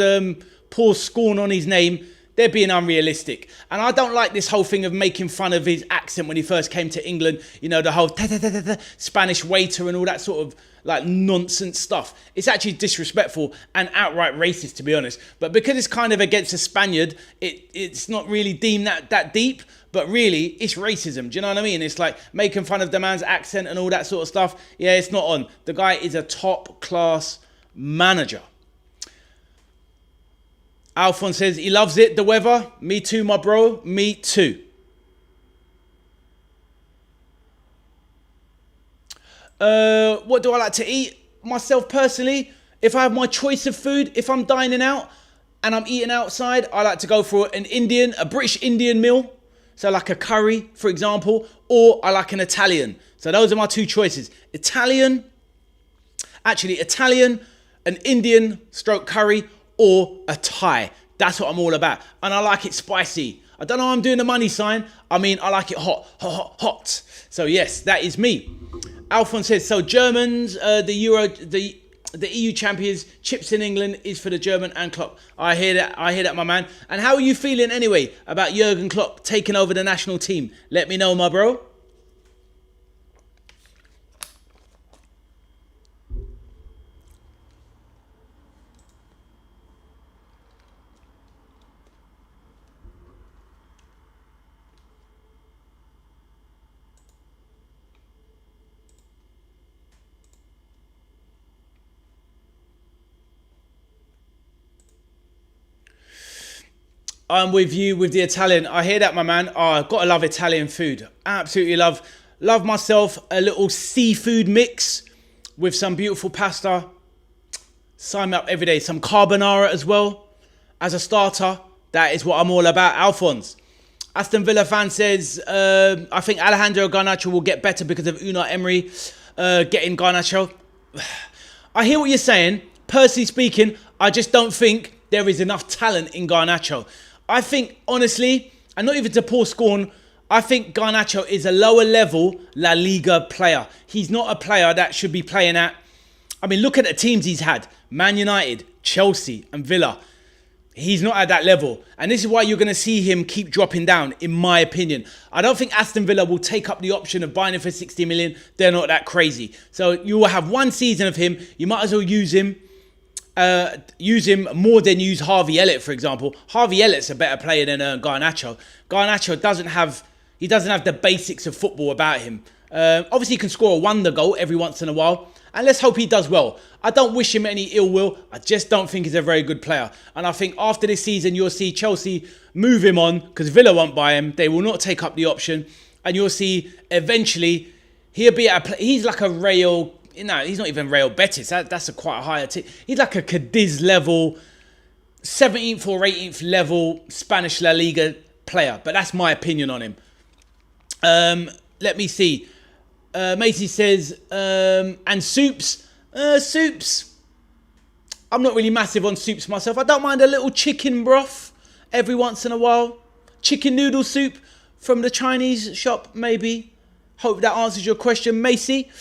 scorn on his name, they're being unrealistic. And I don't like this whole thing of making fun of his accent when he first came to England. You know, the whole Spanish waiter and all that sort of like nonsense stuff. It's actually disrespectful and outright racist, to be honest. But because it's kind of against a Spaniard, it's not really deemed that deep. But really, it's racism. Do you know what I mean? It's like making fun of the man's accent and all that sort of stuff. Yeah, it's not on. The guy is a top-class manager. Alphonse says he loves it, the weather. Me too, my bro. Me too. What do I like to eat? Myself personally, if I have my choice of food, if I'm dining out and I'm eating outside, I like to go for a British Indian meal. So like a curry, for example, or I like an Italian. So those are my 2 choices. Italian, an Indian stroke curry, or a Thai. That's what I'm all about. And I like it spicy. I don't know how I'm doing the money sign. I mean, I like it hot. So yes, that is me. Alphonse says, so Germans, the the EU champions, chips in England is for the German and Klopp. I hear that, my man. And how are you feeling anyway about Jurgen Klopp taking over the national team? Let me know, my bro. I'm with you with the Italian. I hear that, my man. Oh, I've got to love Italian food. Absolutely love myself a little seafood mix with some beautiful pasta. Sign me up every day. Some carbonara as well as a starter. That is what I'm all about. Alphonse. Aston Villa fan says, I think Alejandro Garnacho will get better because of Unai Emery getting Garnacho. I hear what you're saying. Personally speaking, I just don't think there is enough talent in Garnacho. I think, honestly, and not even to pour scorn, I think Garnacho is a lower level La Liga player. He's not a player that should be playing at... I mean, look at the teams he's had. Man United, Chelsea and Villa. He's not at that level. And this is why you're going to see him keep dropping down, in my opinion. I don't think Aston Villa will take up the option of buying him for 60 million. They're not that crazy. So you will have one season of him. You might as well use him more than use Harvey Elliott, for example. Harvey Elliott's a better player than Garnacho. Garnacho doesn't have the basics of football about him. Obviously, he can score a wonder goal every once in a while, and let's hope he does well. I don't wish him any ill will. I just don't think he's a very good player. And I think after this season, you'll see Chelsea move him on because Villa won't buy him. They will not take up the option, and you'll see eventually he'll be he's like a Real. No, he's not even Real Betis. That's quite a higher team. He's like a Cadiz level, 17th or 18th level Spanish La Liga player. But that's my opinion on him. Let me see. Macy says, and soups. Soups. I'm not really massive on soups myself. I don't mind a little chicken broth every once in a while. Chicken noodle soup from the Chinese shop, maybe. Hope that answers your question, Macy.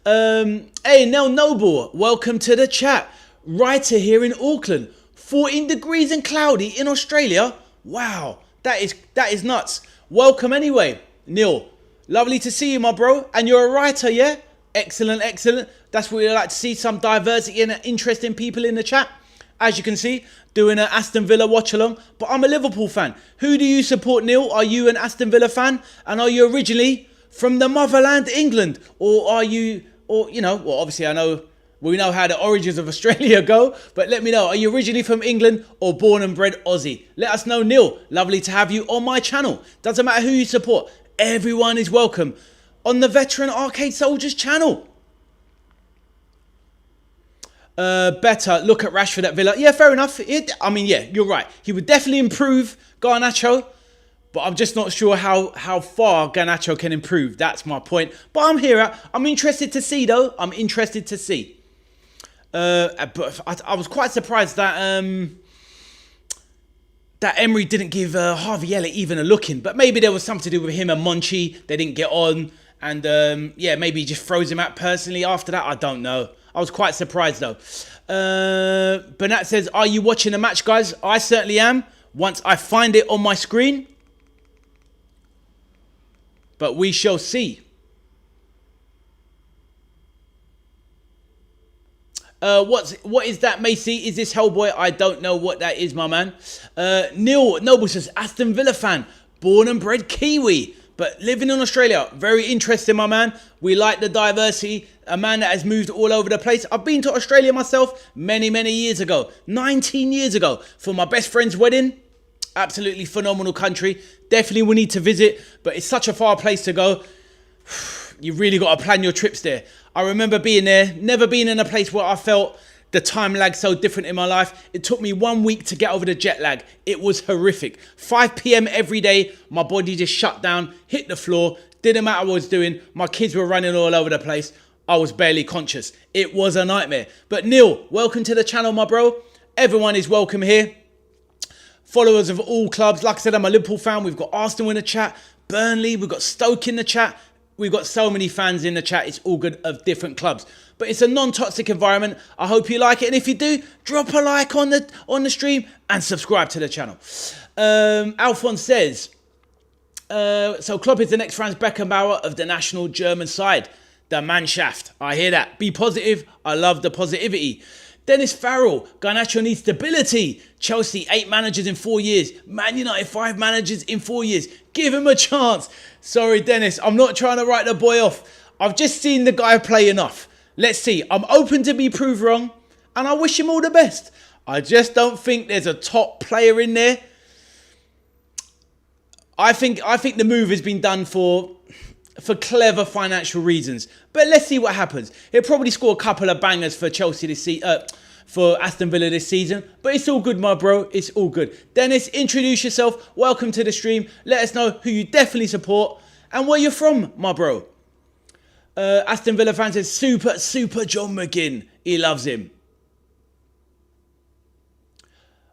Hey, Nell Noble, welcome to the chat. Writer here in Auckland. 14 degrees and cloudy in Australia. Wow, that is nuts. Welcome anyway, Neil. Lovely to see you, my bro. And you're a writer, yeah? Excellent, excellent. That's what we like to see, some diversity and interesting people in the chat. As you can see, doing an Aston Villa watch-along. But I'm a Liverpool fan. Who do you support, Neil? Are you an Aston Villa fan? And are you originally from the motherland, England? Or are you... Or, you know, well, obviously we know how the origins of Australia go, but let me know, are you originally from England or born and bred Aussie? Let us know, Neil. Lovely to have you on my channel. Doesn't matter who you support. Everyone is welcome on the Veteran Arcade Soldiers channel. Better look at Rashford at Villa. Yeah, fair enough. I mean, yeah, you're right. He would definitely improve Garnacho. But I'm just not sure how far Garnacho can improve. That's my point. But I'm here. I'm interested to see, though. I'm interested to see. But I was quite surprised that that Emery didn't give Harvey Elliott even a look in. But maybe there was something to do with him and Monchi. They didn't get on. And yeah, maybe he just froze him out personally after that. I don't know. I was quite surprised, though. Bernat says, are you watching the match, guys? I certainly am. Once I find it on my screen. But we shall see. What is that, Macy? Is this Hellboy? I don't know what that is, my man. Neil Noble says, Aston Villa fan, born and bred Kiwi, but living in Australia. Very interesting, my man. We like the diversity. A man that has moved all over the place. I've been to Australia myself many, many years ago. 19 years ago for my best friend's wedding. Absolutely phenomenal country. Definitely we need to visit, but it's such a far place to go. You've really got to plan your trips there. I remember being there, never been in a place where I felt the time lag so different in my life. It took me 1 week to get over the jet lag. It was horrific. 5 p.m. every day, my body just shut down, hit the floor, didn't matter what I was doing. My kids were running all over the place. I was barely conscious. It was a nightmare. But Neil, welcome to the channel, my bro. Everyone is welcome here. Followers of all clubs. Like I said, I'm a Liverpool fan. We've got Arsenal in the chat. Burnley. We've got Stoke in the chat. we've got so many fans in the chat. It's all good of different clubs. But it's a non-toxic environment. I hope you like it. And if you do, drop a like on the stream and subscribe to the channel. Alphonse says, so Klopp is the next Franz Beckenbauer of the national German side. The Mannschaft. I hear that. Be positive. I love the positivity. Dennis Farrell. Garnacho needs stability. Chelsea, 8 managers in 4 years. Man United, 5 managers in 4 years. Give him a chance. Sorry, Dennis. I'm not trying to write the boy off. I've just seen the guy play enough. Let's see. I'm open to be proved wrong. And I wish him all the best. I just don't think there's a top player in there. I think the move has been done for clever financial reasons. But let's see what happens. He'll probably score a couple of bangers for Chelsea for Aston Villa this season. But it's all good, my bro. It's all good. Dennis, introduce yourself. Welcome to the stream. Let us know who you definitely support and where you're from, my bro. Aston Villa fan says, super John McGinn. He loves him.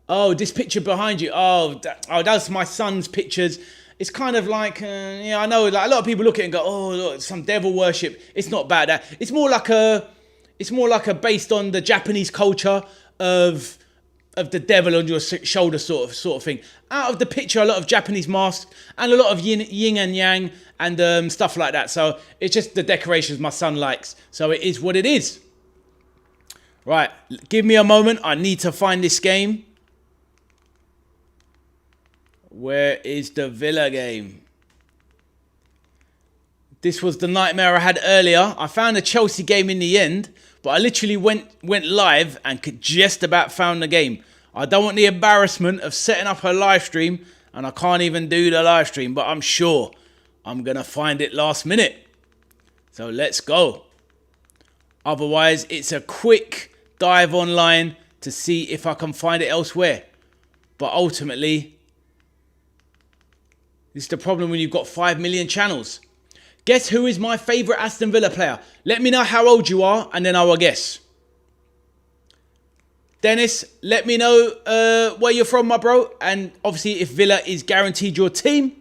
Oh, this picture behind you. Oh, that's my son's pictures. It's kind of like, I know, like a lot of people look at it and go, oh, look, some devil worship. It's not bad. It's more like a based on the Japanese culture of the devil on your shoulder sort of thing. Out of the picture, a lot of Japanese masks and a lot of yin and yang and stuff like that. So it's just the decorations my son likes. So it is what it is. Right, give me a moment. I need to find this game. Where is the Villa game? This was the nightmare I had earlier. I found a Chelsea game in the end, but I literally went live and could just about found the game. I don't want the embarrassment of setting up a live stream and I can't even do the live stream, but I'm sure I'm going to find it last minute. So let's go. Otherwise, it's a quick dive online to see if I can find it elsewhere. But ultimately, this is the problem when you've got 5 million channels. Guess who is my favourite Aston Villa player? Let me know how old you are and then I will guess. Dennis, let me know where you're from, my bro. And obviously if Villa is guaranteed your team.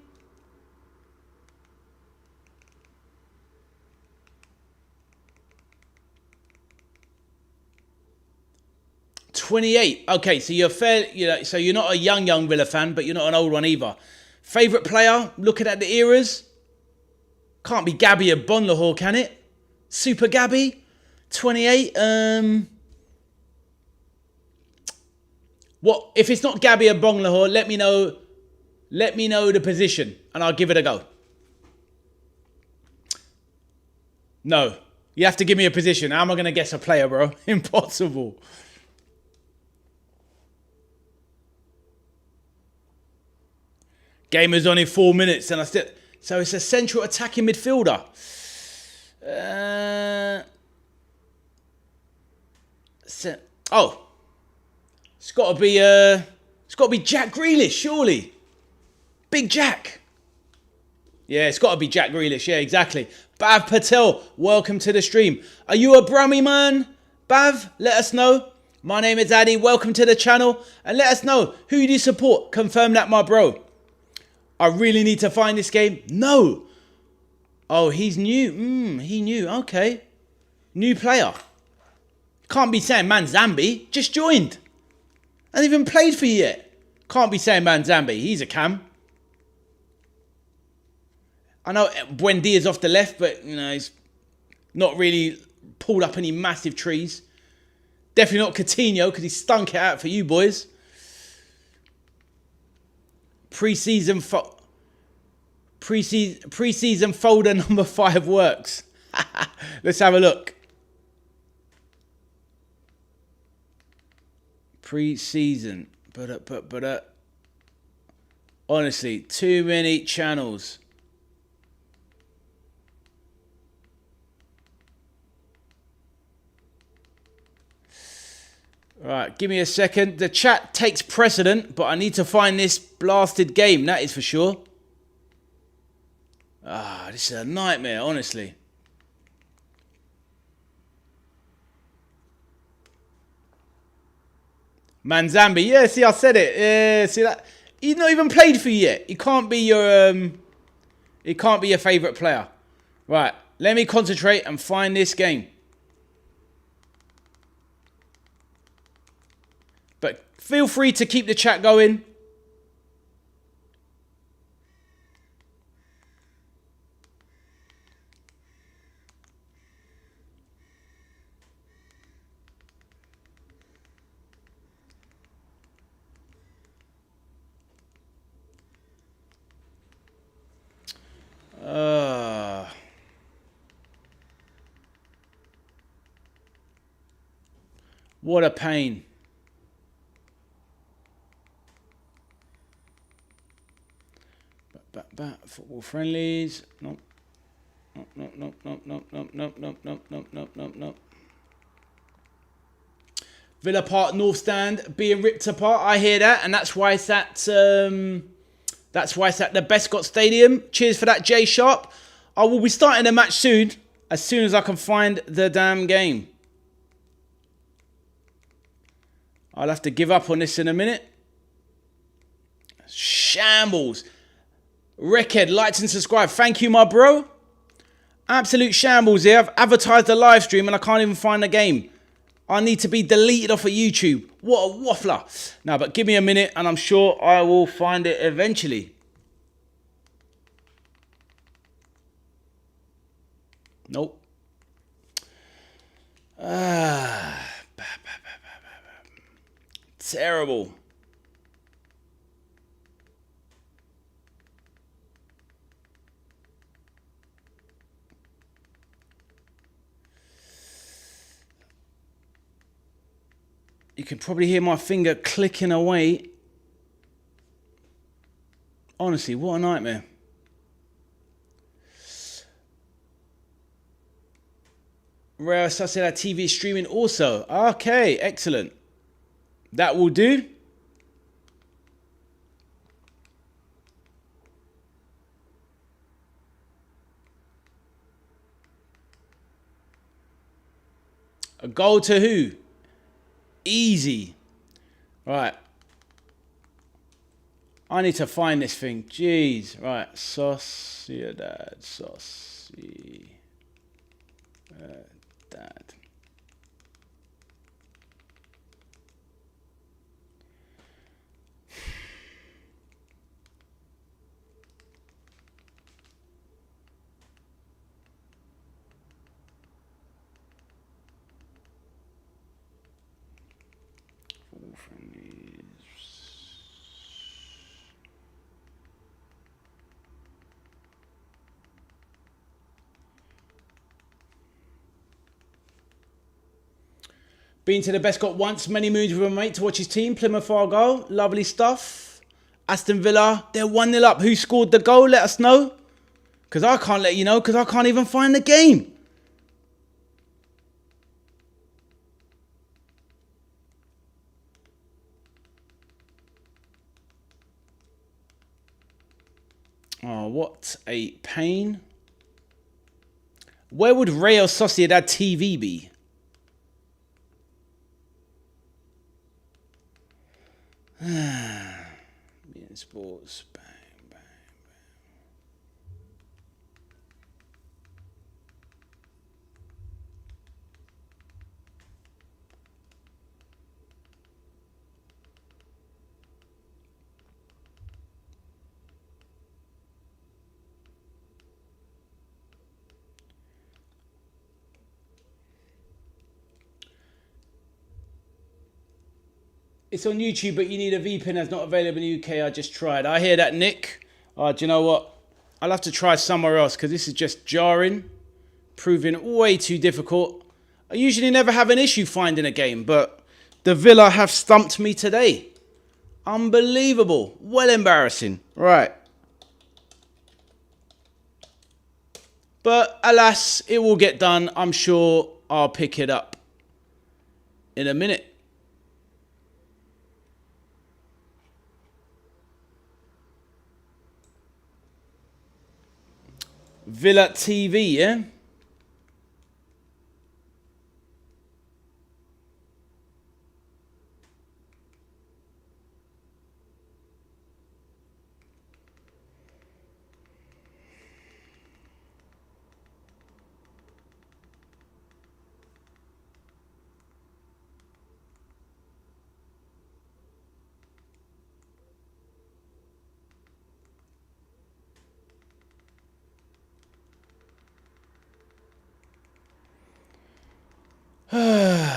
$28. Okay, so so you're not a young Villa fan, but you're not an old one either. Favourite player, looking at the eras. Can't be Gabby Agbonlahor, can it? Super Gabby, 28. What if it's not Gabby Agbonlahor? Let me know the position, and I'll give it a go. No, you have to give me a position. How am I going to guess a player, bro? Impossible. Game is on in 4 minutes, and so it's a central attacking midfielder. It's got to be Jack Grealish, surely. Big Jack. Yeah, it's got to be Jack Grealish. Yeah, exactly. Bav Patel, welcome to the stream. Are you a Brummy man, Bav? Let us know. My name is Addy. Welcome to the channel, and let us know who you support. Confirm that, my bro. I really need to find this game. No. Oh, he's new. He new. Okay. New player. Can't be saying Manzambi. Just joined. Hasn't even played for you yet. Can't be saying Manzambi. He's a cam. I know Buendia's off the left, but, he's not really pulled up any massive trees. Definitely not Coutinho, because he stunk it out for you boys. Pre-season folder number 5 works. Let's have a look. Pre-season. Honestly, too many channels. Right, give me a second. The chat takes precedent, but I need to find this blasted game, that is for sure. This is a nightmare, honestly. Manzambi, yeah, see, I said it. Yeah, see that? He's not even played for you yet. He can't be your favourite player. Right, let me concentrate and find this game. But feel free to keep the chat going. What a pain. Football friendlies. Nope. Nope. Villa Park North Stand being ripped apart. I hear that, and that's why it's at the Bescot Stadium. Cheers for that, Jay Sharp. I will be starting the match soon as I can find the damn game. I'll have to give up on this in a minute. Shambles. Wreckhead, likes and subscribe. Thank you, my bro. Absolute shambles here. I've advertised the live stream and I can't even find the game. I need to be deleted off of YouTube. What a waffler. No, but give me a minute and I'm sure I will find it eventually. Nope. Terrible. You can probably hear my finger clicking away. Honestly, what a nightmare. Real Sociedad TV streaming also. Okay, excellent. That will do. A goal to who? Easy. Right. I need to find this thing. Jeez. Right. Sociedad. Sociedad. Been to the Bescot once, many moons with a mate to watch his team, Plymouth Argyle. Lovely stuff. Aston Villa, they're 1-0 up. Who scored the goal? Let us know. Because I can't let you know because I can't even find the game. Oh, what a pain. Where would Real Sociedad TV be? Sports, bang, bang, bang. It's on YouTube, but you need a VPN that's not available in the UK. I just tried. I hear that, Nick. Do you know what? I'll have to try somewhere else because this is just jarring, proving way too difficult. I usually never have an issue finding a game, but the Villa have stumped me today. Unbelievable. Well embarrassing. Right. But alas, it will get done. I'm sure I'll pick it up in a minute. Villa TV, yeah? Nope.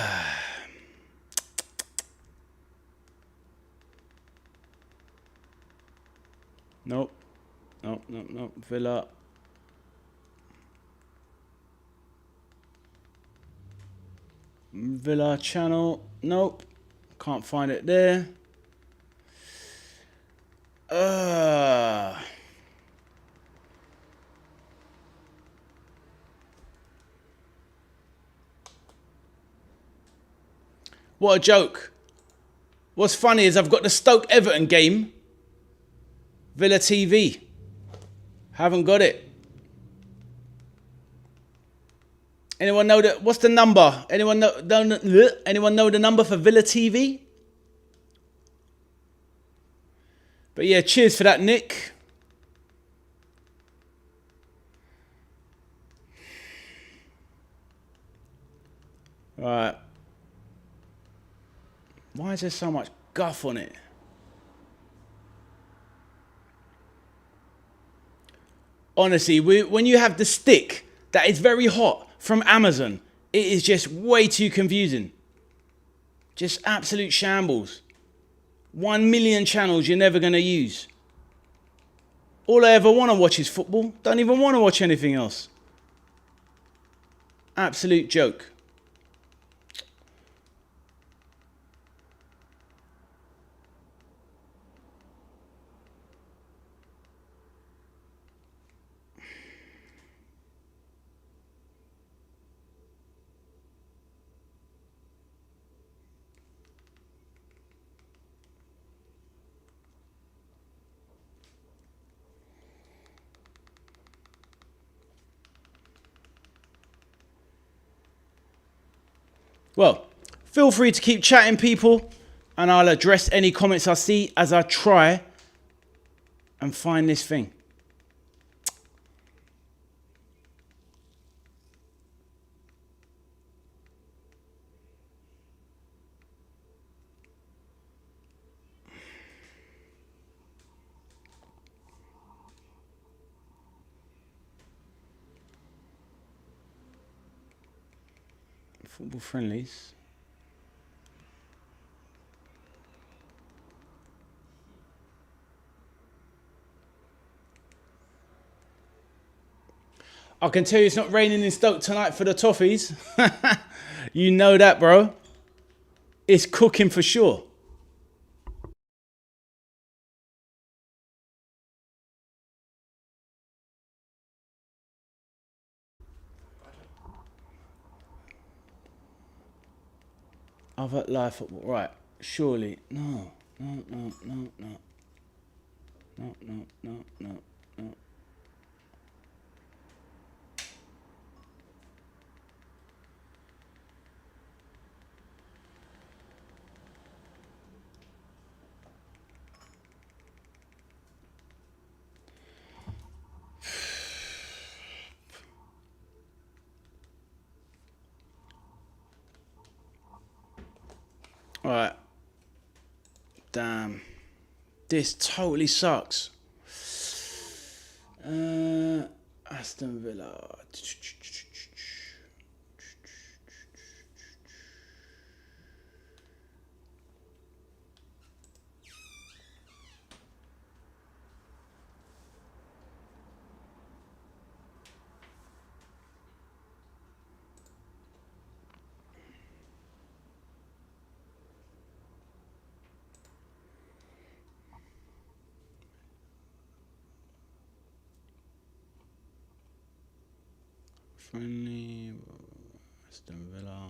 Nope, nope, nope. Villa. Villa channel. Nope. Can't find it there. What a joke. What's funny is I've got the Stoke Everton game. Villa TV. Haven't got it. Anyone know that? What's the number? Anyone know the number for Villa TV? But yeah, cheers for that, Nick. All right. Why is there so much guff on it? Honestly, when you have the stick that is very hot from Amazon, it is just way too confusing. Just absolute shambles. 1 million channels you're never going to use. All I ever want to watch is football. Don't even want to watch anything else. Absolute joke. Well, feel free to keep chatting, people, and I'll address any comments I see as I try and find this thing. Football friendlies. I can tell you it's not raining in Stoke tonight for the Toffees. You know that, bro. It's cooking for sure. Other live football. Right. Surely. No. No, no, no, no. No, no, no, no, no. All right. Damn. This totally sucks. Aston Villa. Friendly. Aston Villa.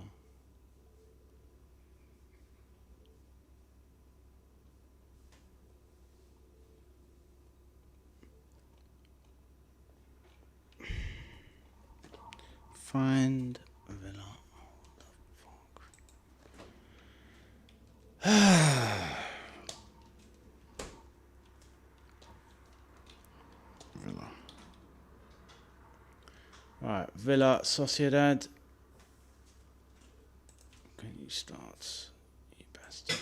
Find Villa. Villa. Alright, Villa Sociedad. Can you start? You bastard.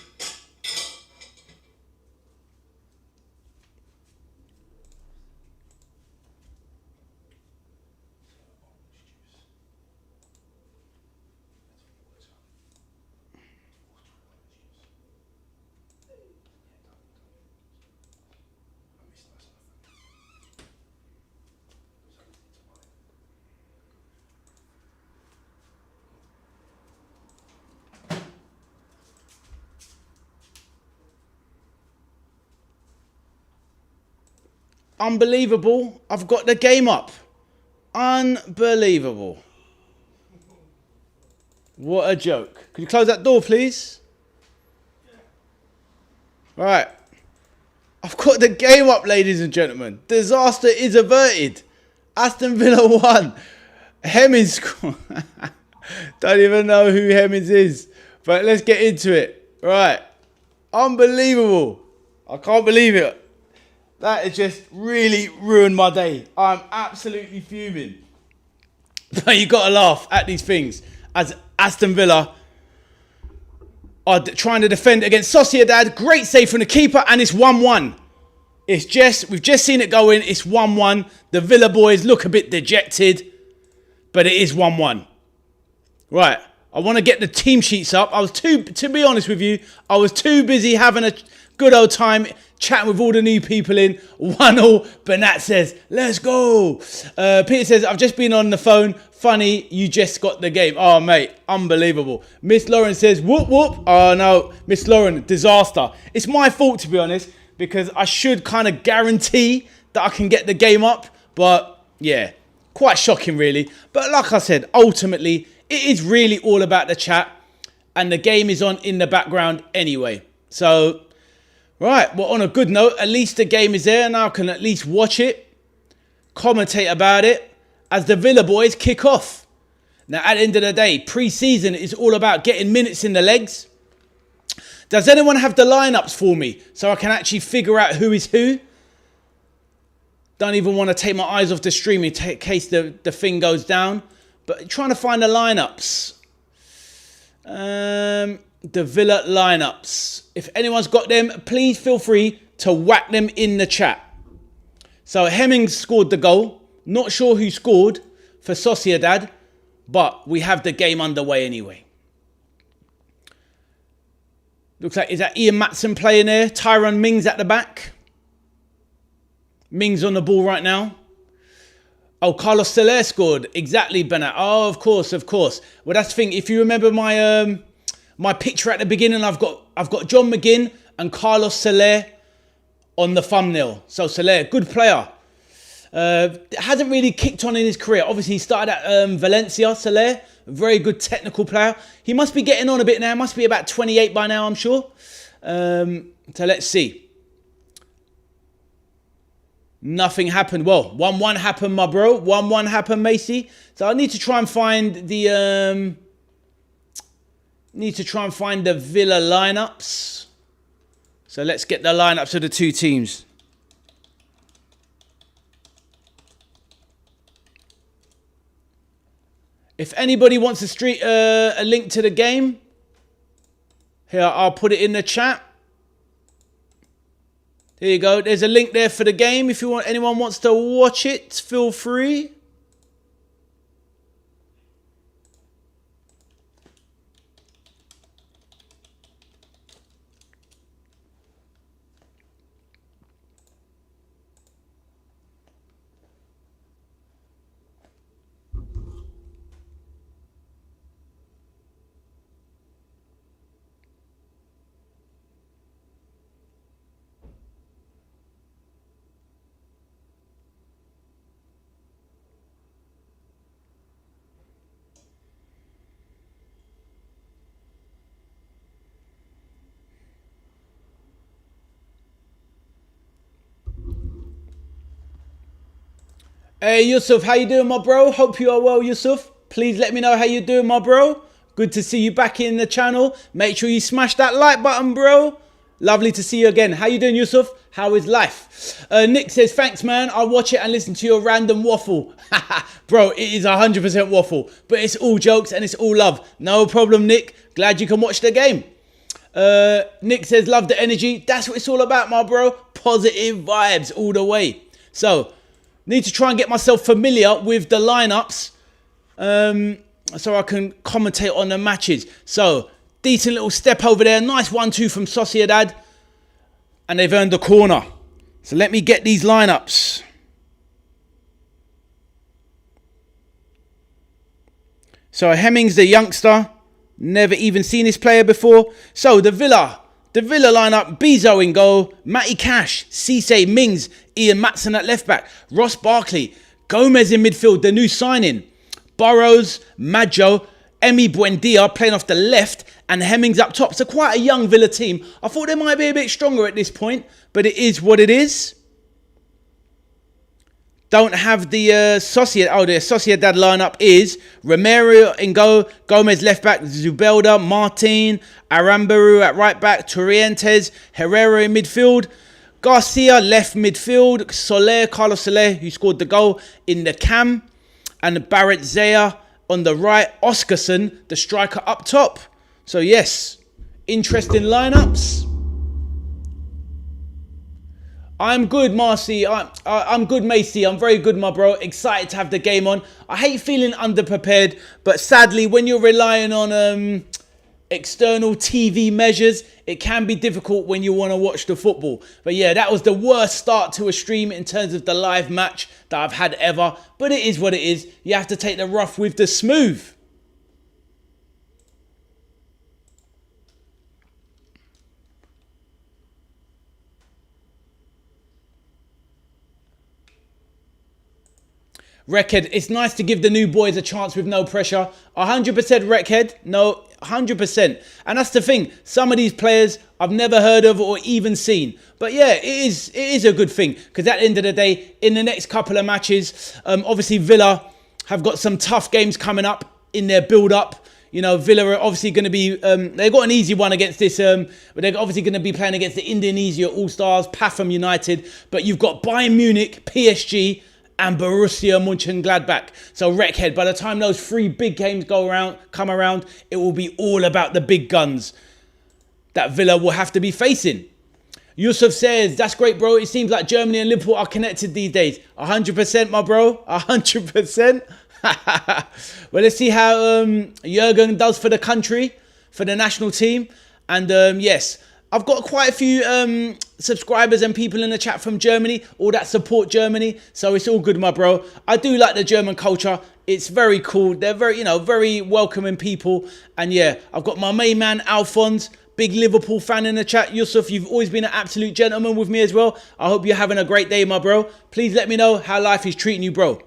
Unbelievable. I've got the game up. Unbelievable. What a joke. Could you close that door, please? Right. I've got the game up, ladies and gentlemen. Disaster is averted. Aston Villa 1. Hemmings scored. Don't even know who Hemmings is. But let's get into it. Right. Unbelievable. I can't believe it. That has just really ruined my day. I'm absolutely fuming. But you got to laugh at these things. As Aston Villa are trying to defend against Sociedad. Great save from the keeper. And it's 1-1. We've just seen it go in. It's 1-1. The Villa boys look a bit dejected. But it is 1-1. Right. I want to get the team sheets up. To be honest with you, I was too busy having a good old time chatting with all the new people in. 1-0. Bernat says, let's go. Peter says, I've just been on the phone. Funny, you just got the game. Oh, mate, unbelievable. Miss Lauren says, whoop, whoop. Oh, no, Miss Lauren, disaster. It's my fault, to be honest, because I should kind of guarantee that I can get the game up. But, yeah, quite shocking, really. But like I said, ultimately, it is really all about the chat. And the game is on in the background anyway. So, right, well, on a good note, at least the game is there. And I can at least watch it, commentate about it, as the Villa boys kick off. Now, at the end of the day, pre-season is all about getting minutes in the legs. Does anyone have the lineups for me so I can actually figure out who is who? Don't even want to take my eyes off the stream in case the thing goes down. But trying to find the lineups. The Villa lineups. If anyone's got them, please feel free to whack them in the chat. So Hemmings scored the goal. Not sure who scored for Sociedad, but we have the game underway anyway. Looks like, is that Ian Matson playing there? Tyrone Mings at the back. Mings on the ball right now. Oh, Carlos Soler scored. Exactly, Bernat. Oh, of course, of course. Well, that's the thing. If you remember my my picture at the beginning, I've got John McGinn and Carlos Soler on the thumbnail. So Soler, good player. Hasn't really kicked on in his career. Obviously, he started at Valencia, Soler. Very good technical player. He must be getting on a bit now. Must be about 28 by now, I'm sure. So let's see. Nothing happened. Well, 1-1 happened, my bro. 1-1 happened, Macy. So I need to try and find the Villa lineups. So let's get the lineups of the two teams. If anybody wants a link to the game, here, I'll put it in the chat. There you go. There's a link there for the game. If anyone wants to watch it, feel free. Hey, Yusuf, how you doing, my bro? Hope you are well, Yusuf. Please let me know how you doing, my bro. Good to see you back in the channel. Make sure you smash that like button, bro. Lovely to see you again. How you doing, Yusuf? How is life? Nick says, thanks, man. I'll watch it and listen to your random waffle. Bro, it is 100% waffle. But it's all jokes and it's all love. No problem, Nick. Glad you can watch the game. Nick says, love the energy. That's what it's all about, my bro. Positive vibes all the way. So, need to try and get myself familiar with the lineups so I can commentate on the matches. So, decent little step over there. Nice 1-2 from Sociedad. And they've earned a corner. So, let me get these lineups. So, Hemmings, the youngster. Never even seen this player before. So, the Villa The Villa lineup, Bezo in goal, Matty Cash, Cisse, Mings, Ian Matson at left back, Ross Barkley, Gomez in midfield, the new signing, Burrows, Maggio, Emi Buendia playing off the left, and Hemmings up top. So quite a young Villa team. I thought they might be a bit stronger at this point, but it is what it is. Don't have the Sociedad. The Sociedad lineup is Romero in goal, Gomez left back, Zubelda, Martin, Arambaru at right back, Torrientes, Herrera in midfield, Garcia left midfield, Soler, Carlos Soler, who scored the goal in the cam, and Barrett Zaya on the right, Oscarson, the striker up top. So yes, interesting lineups. I'm good, Marcy. I'm good, Macy. I'm very good, my bro. Excited to have the game on. I hate feeling underprepared, but sadly, when you're relying on external TV measures, it can be difficult when you want to watch the football. But yeah, that was the worst start to a stream in terms of the live match that I've had ever. But it is what it is. You have to take the rough with the smooth. Wreckhead, it's nice to give the new boys a chance with no pressure. 100% Wreckhead, no, 100%. And that's the thing, some of these players I've never heard of or even seen. But yeah, it is a good thing, because at the end of the day, in the next couple of matches, obviously Villa have got some tough games coming up in their build-up. You know, Villa are obviously going to be, they've got an easy one against this, but they're obviously going to be playing against the Indonesia All-Stars, Pathum United. But you've got Bayern Munich, PSG, and Borussia Mönchengladbach. So Wreckhead, by the time those three big games come around, it will be all about the big guns that Villa will have to be facing. Yusuf says, that's great, bro. It seems like Germany and Liverpool are connected these days. 100%, my bro. 100%. Well, let's see how Jurgen does for the country, for the national team. And yes, I've got quite a few subscribers and people in the chat from Germany, all that support Germany. So it's all good, my bro. I do like the German culture. It's very cool. They're very, very welcoming people. And yeah, I've got my main man, Alphonse, big Liverpool fan in the chat. Yusuf, you've always been an absolute gentleman with me as well. I hope you're having a great day, my bro. Please let me know how life is treating you, bro.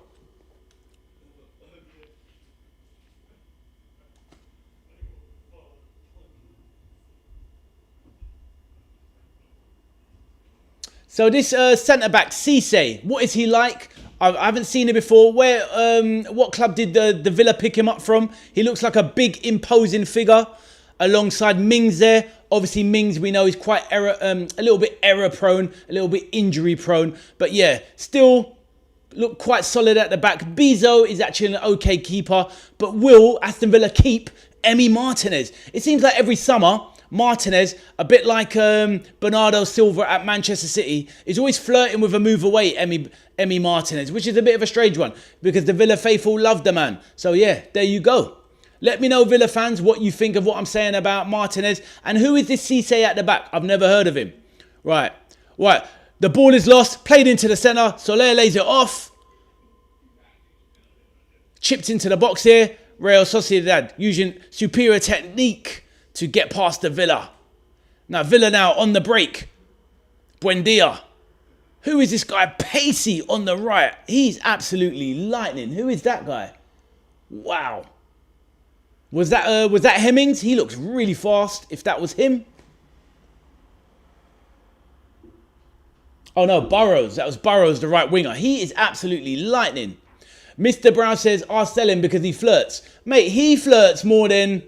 So this centre-back, Cisse, what is he like? I haven't seen it before. What club did the Villa pick him up from? He looks like a big, imposing figure alongside Mings there. Obviously, Mings, we know, is quite a little bit error-prone, a little bit injury-prone. But yeah, still look quite solid at the back. Bezo is actually an okay keeper. But will Aston Villa keep Emi Martinez? It seems like every summer, Martinez, a bit like Bernardo Silva at Manchester City, is always flirting with a move away, Emi Martinez, which is a bit of a strange one because the Villa faithful love the man. So yeah, there you go. Let me know, Villa fans, what you think of what I'm saying about Martinez. And who is this Cisse at the back? I've never heard of him. Right. The ball is lost, played into the centre. Soler lays it off. Chipped into the box here. Real Sociedad using superior technique to get past the Villa. Now Villa now on the break. Buendia. Who is this guy? Pacey on the right. He's absolutely lightning. Who is that guy? Wow. Was that Hemmings? He looks really fast. If that was him. Oh no, Burrows. That was Burrows, the right winger. He is absolutely lightning. Mr. Brown says, I'll sell him because he flirts. Mate, he flirts more than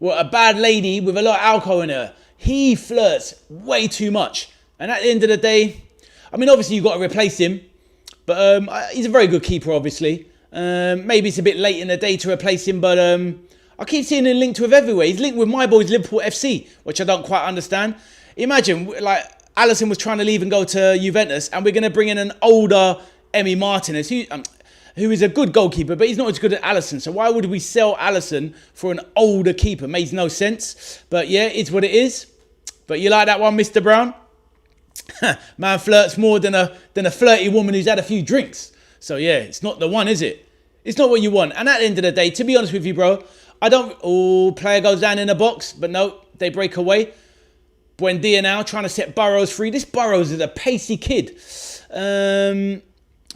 a bad lady with a lot of alcohol in her. He flirts way too much. And at the end of the day, I mean, obviously you've got to replace him. But he's a very good keeper, obviously. Maybe it's a bit late in the day to replace him. But I keep seeing him linked with everywhere. He's linked with my boys, Liverpool FC, which I don't quite understand. Imagine, like, Alisson was trying to leave and go to Juventus. And we're going to bring in an older Emi Martinez, who is a good goalkeeper, but he's not as good as Alisson. So why would we sell Alisson for an older keeper? Makes no sense. But yeah, it's what it is. But you like that one, Mr. Brown? Man flirts more than a flirty woman who's had a few drinks. So yeah, it's not the one, is it? It's not what you want. And at the end of the day, to be honest with you, bro, player goes down in the box, but no, they break away. Buendia now trying to set Burrows free. This Burrows is a pacey kid.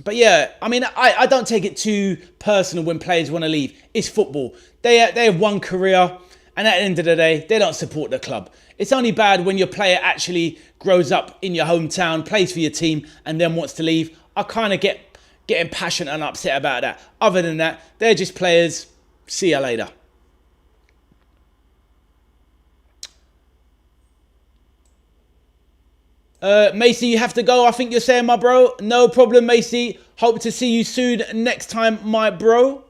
But yeah, I mean, I don't take it too personal when players want to leave. It's football. They have one career, and at the end of the day, they don't support the club. It's only bad when your player actually grows up in your hometown, plays for your team, and then wants to leave. I kind of getting passionate and upset about that. Other than that, they're just players. See you later. Macy, you have to go. I think you're saying, my bro. No problem, Macy. Hope to see you soon next time, my bro.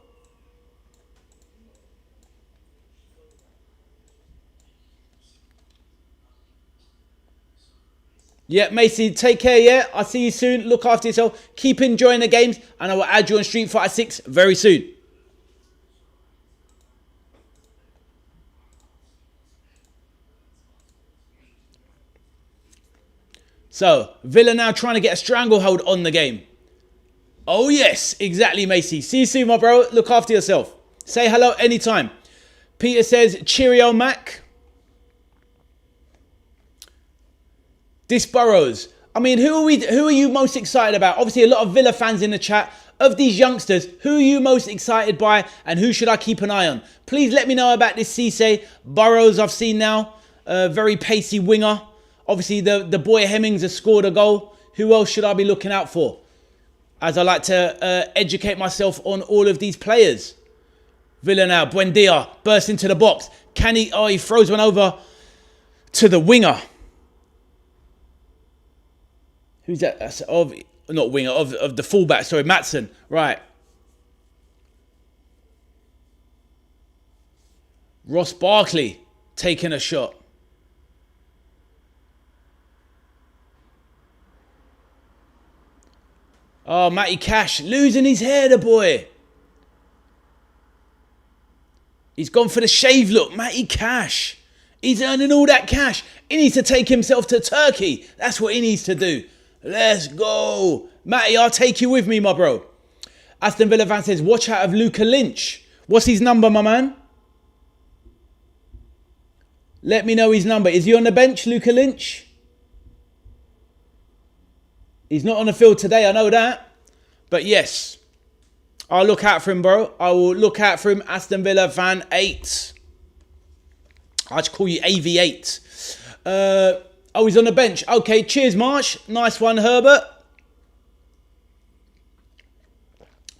Yeah, Macy, take care, yeah? I'll see you soon. Look after yourself. Keep enjoying the games, and I will add you on Street Fighter 6 very soon. So, Villa now trying to get a stranglehold on the game. Oh, yes, exactly, Macy. See you soon, my bro. Look after yourself. Say hello anytime. Peter says, cheerio, Mac. This Burrows. I mean, who are you most excited about? Obviously, a lot of Villa fans in the chat. Of these youngsters, who are you most excited by and who should I keep an eye on? Please let me know about this Cisse. Burrows I've seen now. Very pacey winger. Obviously, the boy Hemmings has scored a goal. Who else should I be looking out for? As I like to educate myself on all of these players. Villa now. Buendia bursts into the box. Can he? Oh, he throws one over to the winger. Who's that? That's not winger, of the fullback. Sorry, Matson. Right. Ross Barkley taking a shot. Oh, Matty Cash losing his hair, the boy. He's gone for the shave look. Matty Cash. He's earning all that cash. He needs to take himself to Turkey. That's what he needs to do. Let's go. Matty, I'll take you with me, my bro. Aston Villa fan says, watch out of Luca Lynch. What's his number, my man? Let me know his number. Is he on the bench, Luca Lynch? He's not on the field today, I know that. But yes, I'll look out for him, bro. I will look out for him. Aston Villa fan 8. I'll just call you AV8. Oh, he's on the bench. Okay, cheers, Marsh. Nice one, Herbert.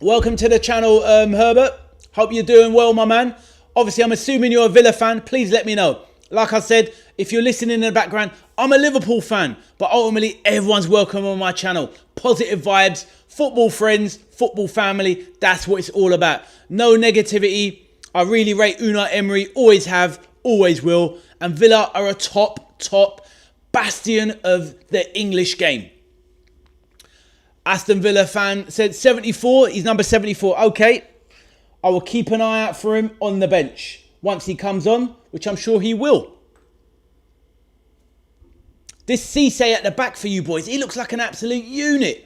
Welcome to the channel, Herbert. Hope you're doing well, my man. Obviously, I'm assuming you're a Villa fan. Please let me know. Like I said, if you're listening in the background, I'm a Liverpool fan. But ultimately, everyone's welcome on my channel. Positive vibes, football friends, football family. That's what it's all about. No negativity. I really rate Unai Emery. Always have, always will. And Villa are a top bastion of the English game. Aston Villa fan said 74. He's number 74. Okay. I will keep an eye out for him on the bench once he comes on, which I'm sure he will. This Cisse at the back for you boys. He looks like an absolute unit.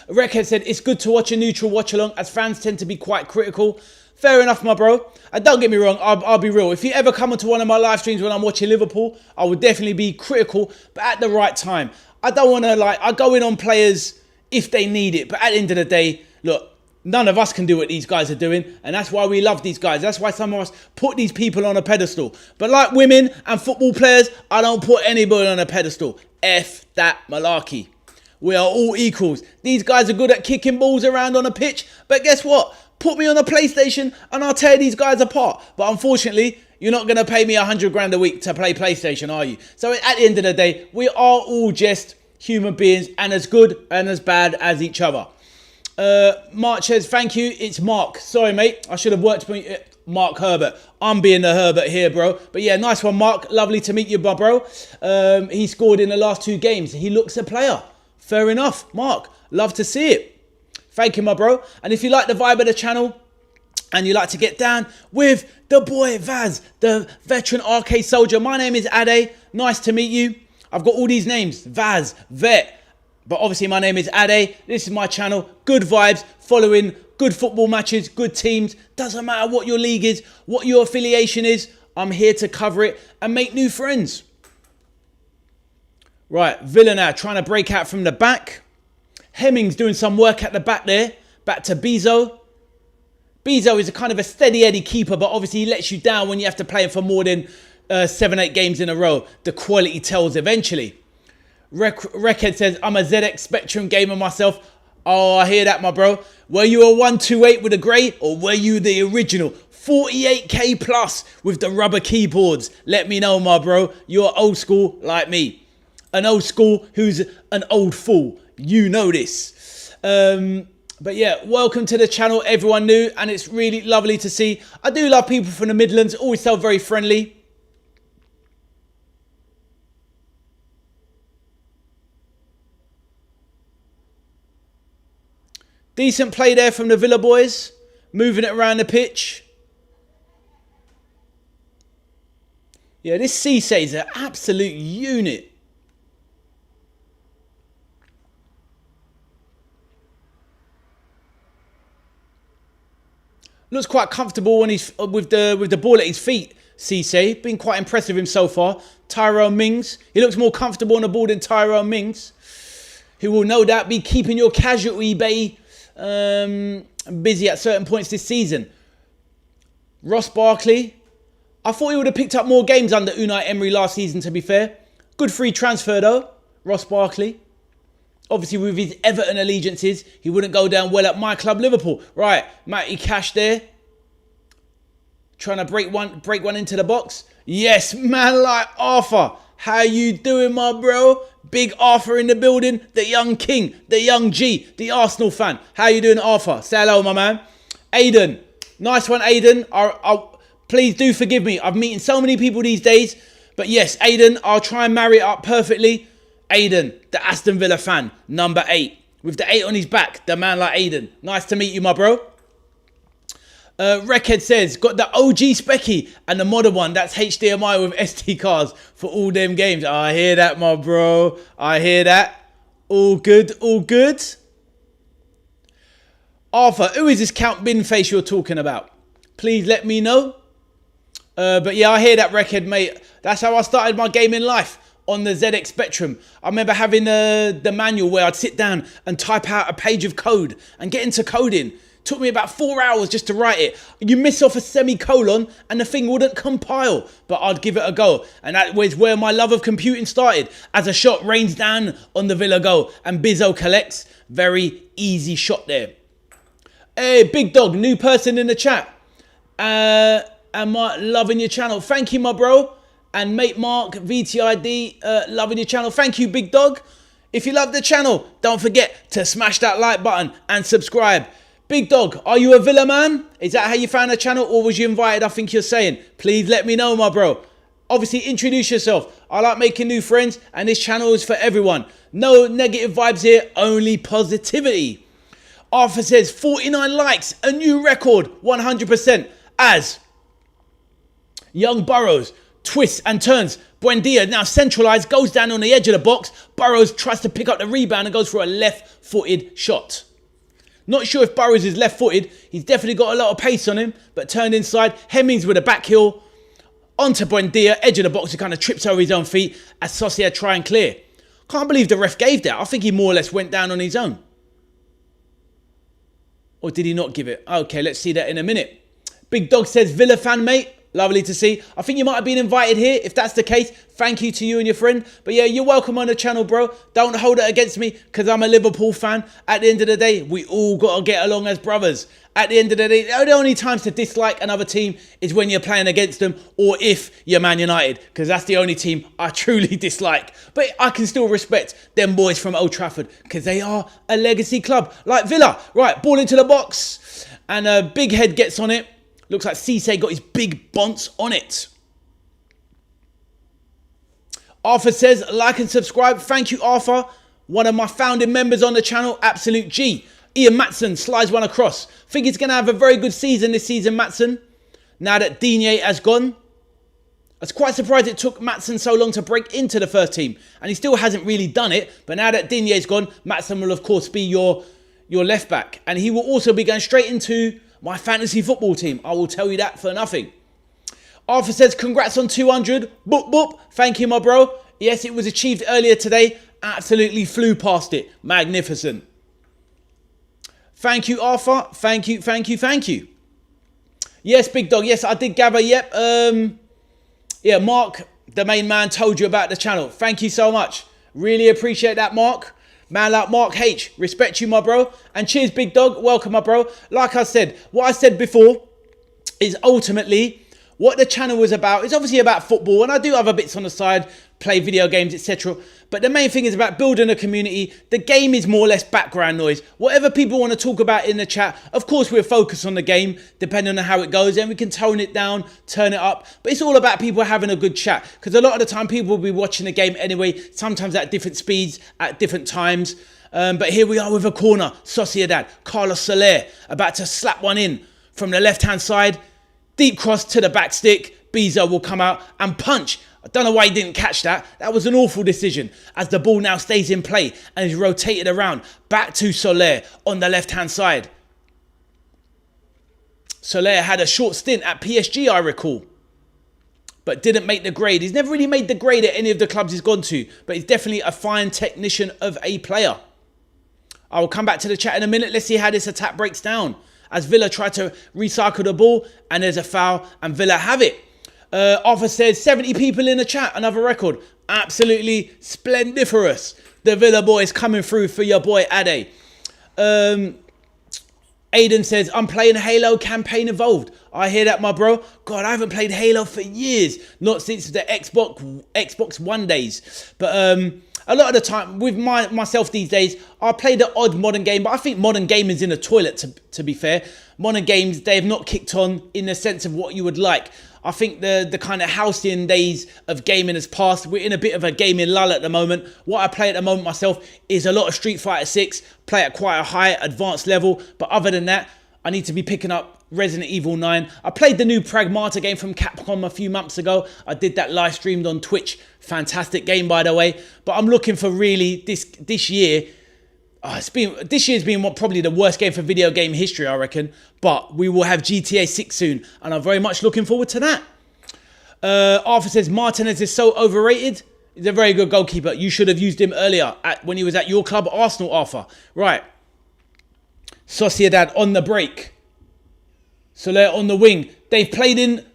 Rekhead said, it's good to watch a neutral watch-along as fans tend to be quite critical. Fair enough, my bro. And don't get me wrong, I'll be real. If you ever come onto one of my live streams when I'm watching Liverpool, I would definitely be critical, but at the right time. I don't want to, I go in on players if they need it. But at the end of the day, look, none of us can do what these guys are doing. And that's why we love these guys. That's why some of us put these people on a pedestal. But like women and football players, I don't put anybody on a pedestal. F that malarkey. We are all equals. These guys are good at kicking balls around on a pitch. But guess what? Put me on a PlayStation and I'll tear these guys apart. But unfortunately, you're not going to pay me 100 grand a week to play PlayStation, are you? So at the end of the day, we are all just human beings and as good and as bad as each other. Mark says, thank you. It's Mark. Sorry, mate. I should have worked with Mark Herbert. I'm being the Herbert here, bro. But yeah, nice one, Mark. Lovely to meet you, bro. He scored in the last 2 games. He looks a player. Fair enough, Mark. Love to see it. Thank you, my bro. And if you like the vibe of the channel and you like to get down with the boy V.A.S, the veteran arcade soldier, my name is Ade. Nice to meet you. I've got all these names. V.A.S, Vet. But obviously my name is Ade. This is my channel. Good vibes, following good football matches, good teams. Doesn't matter what your league is, what your affiliation is. I'm here to cover it and make new friends. Right, Villa now trying to break out from the back. Hemmings doing some work at the back there. Back to Bezo. Bezo is a kind of a steady Eddie keeper, but obviously he lets you down when you have to play him for more than 7-8 games in a row. The quality tells eventually. Rekhead says, I'm a ZX Spectrum gamer myself. Oh, I hear that, my bro. Were you a 128 with a grey, or were you the original 48k plus with the rubber keyboards? Let me know, my bro. You're old school like me. An old school who's an old fool. You know this. But yeah, welcome to the channel, everyone new. And it's really lovely to see. I do love people from the Midlands. Always so very friendly. Decent play there from the Villa boys. Moving it around the pitch. Yeah, this Cisse is an absolute unit. Looks quite comfortable when he's with the ball at his feet. Cisse been quite impressive with him so far. Tyrone Mings, he looks more comfortable on the ball than Tyrone Mings, who will no doubt be keeping your casualty bay busy at certain points this season. Ross Barkley, I thought he would have picked up more games under Unai Emery last season. To be fair, good free transfer though. Ross Barkley. Obviously, with his Everton allegiances, he wouldn't go down well at my club, Liverpool. Right, Matty Cash there. Trying to break one into the box. Yes, man like Arthur. How you doing, my bro? Big Arthur in the building. The young king, the young G, the Arsenal fan. How you doing, Arthur? Say hello, my man. Aiden. Nice one, Aiden. Please do forgive me. I'm meeting so many people these days. But yes, Aiden, I'll try and marry it up perfectly. Aiden, the Aston Villa fan, number 8. With the 8 on his back, the man like Aiden. Nice to meet you, my bro. Rekhead says, got the OG Specky and the modern one. That's HDMI with SD cards for all them games. Oh, I hear that, my bro. I hear that. All good, all good. Arthur, who is this Count Binface you're talking about? Please let me know. But yeah, I hear that, Rekhead, mate. That's how I started my gaming life. On the ZX Spectrum. I remember having the manual where I'd sit down and type out a page of code and get into coding. Took me about 4 hours just to write it. You miss off a semicolon and the thing wouldn't compile, but I'd give it a go. And that was where my love of computing started. As a shot rains down on the Villa goal and Bizzo collects. Very easy shot there. Hey, big dog, new person in the chat. Am I loving your channel? Thank you, my bro. And mate Mark, VTID, loving your channel. Thank you, big dog. If you love the channel, don't forget to smash that like button and subscribe. Big dog, are you a Villa man? Is that how you found the channel, or was you invited, I think you're saying? Please let me know, my bro. Obviously, introduce yourself. I like making new friends, and this channel is for everyone. No negative vibes here, only positivity. Arthur says, 49 likes, a new record, 100%. As Young Burrows twists and turns. Buendia now centralised, goes down on the edge of the box. Burrows tries to pick up the rebound and goes for a left-footed shot. Not sure if Burrows is left-footed. He's definitely got a lot of pace on him, but turned inside. Hemmings with a back heel. Onto Buendia, edge of the box, who kind of trips over his own feet as Sociedad try and clear. Can't believe the ref gave that. I think he more or less went down on his own. Or did he not give it? Okay, let's see that in a minute. Big Dog says, Villa fan, mate. Lovely to see. I think you might have been invited here. If that's the case, thank you to you and your friend. But yeah, you're welcome on the channel, bro. Don't hold it against me because I'm a Liverpool fan. At the end of the day, we all got to get along as brothers. At the end of the day, the only times to dislike another team is when you're playing against them or if you're Man United, because that's the only team I truly dislike. But I can still respect them boys from Old Trafford because they are a legacy club like Villa. Right, ball into the box and Big Head gets on it. Looks like Cisse got his big bonce on it. Arthur says, like and subscribe. Thank you, Arthur. One of my founding members on the channel, Absolute G. Ian Matson slides one across. Think he's going to have a very good season this season, Matson. Now that Digne has gone. I was quite surprised it took Matson so long to break into the first team. And he still hasn't really done it. But now that Digne's gone, Matson will, of course, be your left back. And he will also be going straight into my fantasy football team. I will tell you that for nothing. Arthur says, congrats on 200. Boop, boop. Thank you, my bro. Yes, it was achieved earlier today. Absolutely flew past it. Magnificent. Thank you, Arthur. Thank you, thank you, thank you. Yes, big dog. Yes, I did gather. Yep. Yeah, Mark, the main man, told you about the channel. Thank you so much. Really appreciate that, Mark. Man like Mark H. Respect you, my bro. And cheers, big dog. Welcome, my bro. Like I said, what I said before is ultimately what the channel was about. It's obviously about football, and I do other bits on the side, play video games, etc. But the main thing is about building a community. The game is more or less background noise. Whatever people want to talk about in the chat, of course we'll focus on the game, depending on how it goes, and we can tone it down, turn it up. But it's all about people having a good chat, because a lot of the time people will be watching the game anyway, sometimes at different speeds, at different times. But here we are with a corner. Sociedad, Carlos Soler, about to slap one in from the left-hand side. Deep cross to the back stick. Bezo will come out and punch. I don't know why he didn't catch that. That was an awful decision, as the ball now stays in play and is rotated around. Back to Soler on the left-hand side. Soler had a short stint at PSG, I recall, but didn't make the grade. He's never really made the grade at any of the clubs he's gone to, but he's definitely a fine technician of a player. I will come back to the chat in a minute. Let's see how this attack breaks down, as Villa try to recycle the ball, and there's a foul, and Villa have it. Arthur says 70 people in the chat, another record. Absolutely splendiferous. The Villa boys coming through for your boy Ade. Aiden says, I'm playing Halo campaign involved. I hear that, my bro. God, I haven't played Halo for years. Not since the Xbox One days. But a lot of the time, with myself these days, I play the odd modern game, but I think modern gaming's in the toilet, to be fair. Modern games, they have not kicked on in the sense of what you would like. I think the kind of halcyon days of gaming has passed. We're in a bit of a gaming lull at the moment. What I play at the moment myself is a lot of Street Fighter 6, play at quite a high advanced level. But other than that, I need to be picking up Resident Evil 9. I played the new Pragmata game from Capcom a few months ago. I did that live streamed on Twitch. Fantastic game, by the way. But I'm looking for really this year. This year's been probably the worst game for video game history, I reckon. But we will have GTA 6 soon, and I'm very much looking forward to that. Arthur says Martinez is so overrated. He's a very good goalkeeper. You should have used him earlier when he was at your club, Arsenal, Arthur. Right. Sociedad on the break. Soler on the wing. They've played in...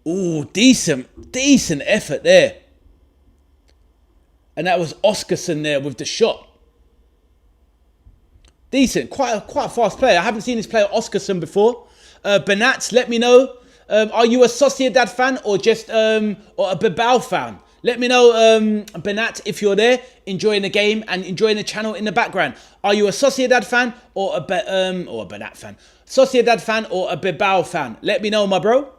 Ooh, decent effort there. And that was Oscarson there with the shot. Decent, quite a fast player. I haven't seen this player Oscarson before. Benat, let me know. Are you a Sociedad fan or just or a Bilbao fan? Let me know, Benat, if you're there, enjoying the game and enjoying the channel in the background. Are you a Sociedad fan or a Benat fan? Sociedad fan or a Bilbao fan? Let me know, my bro.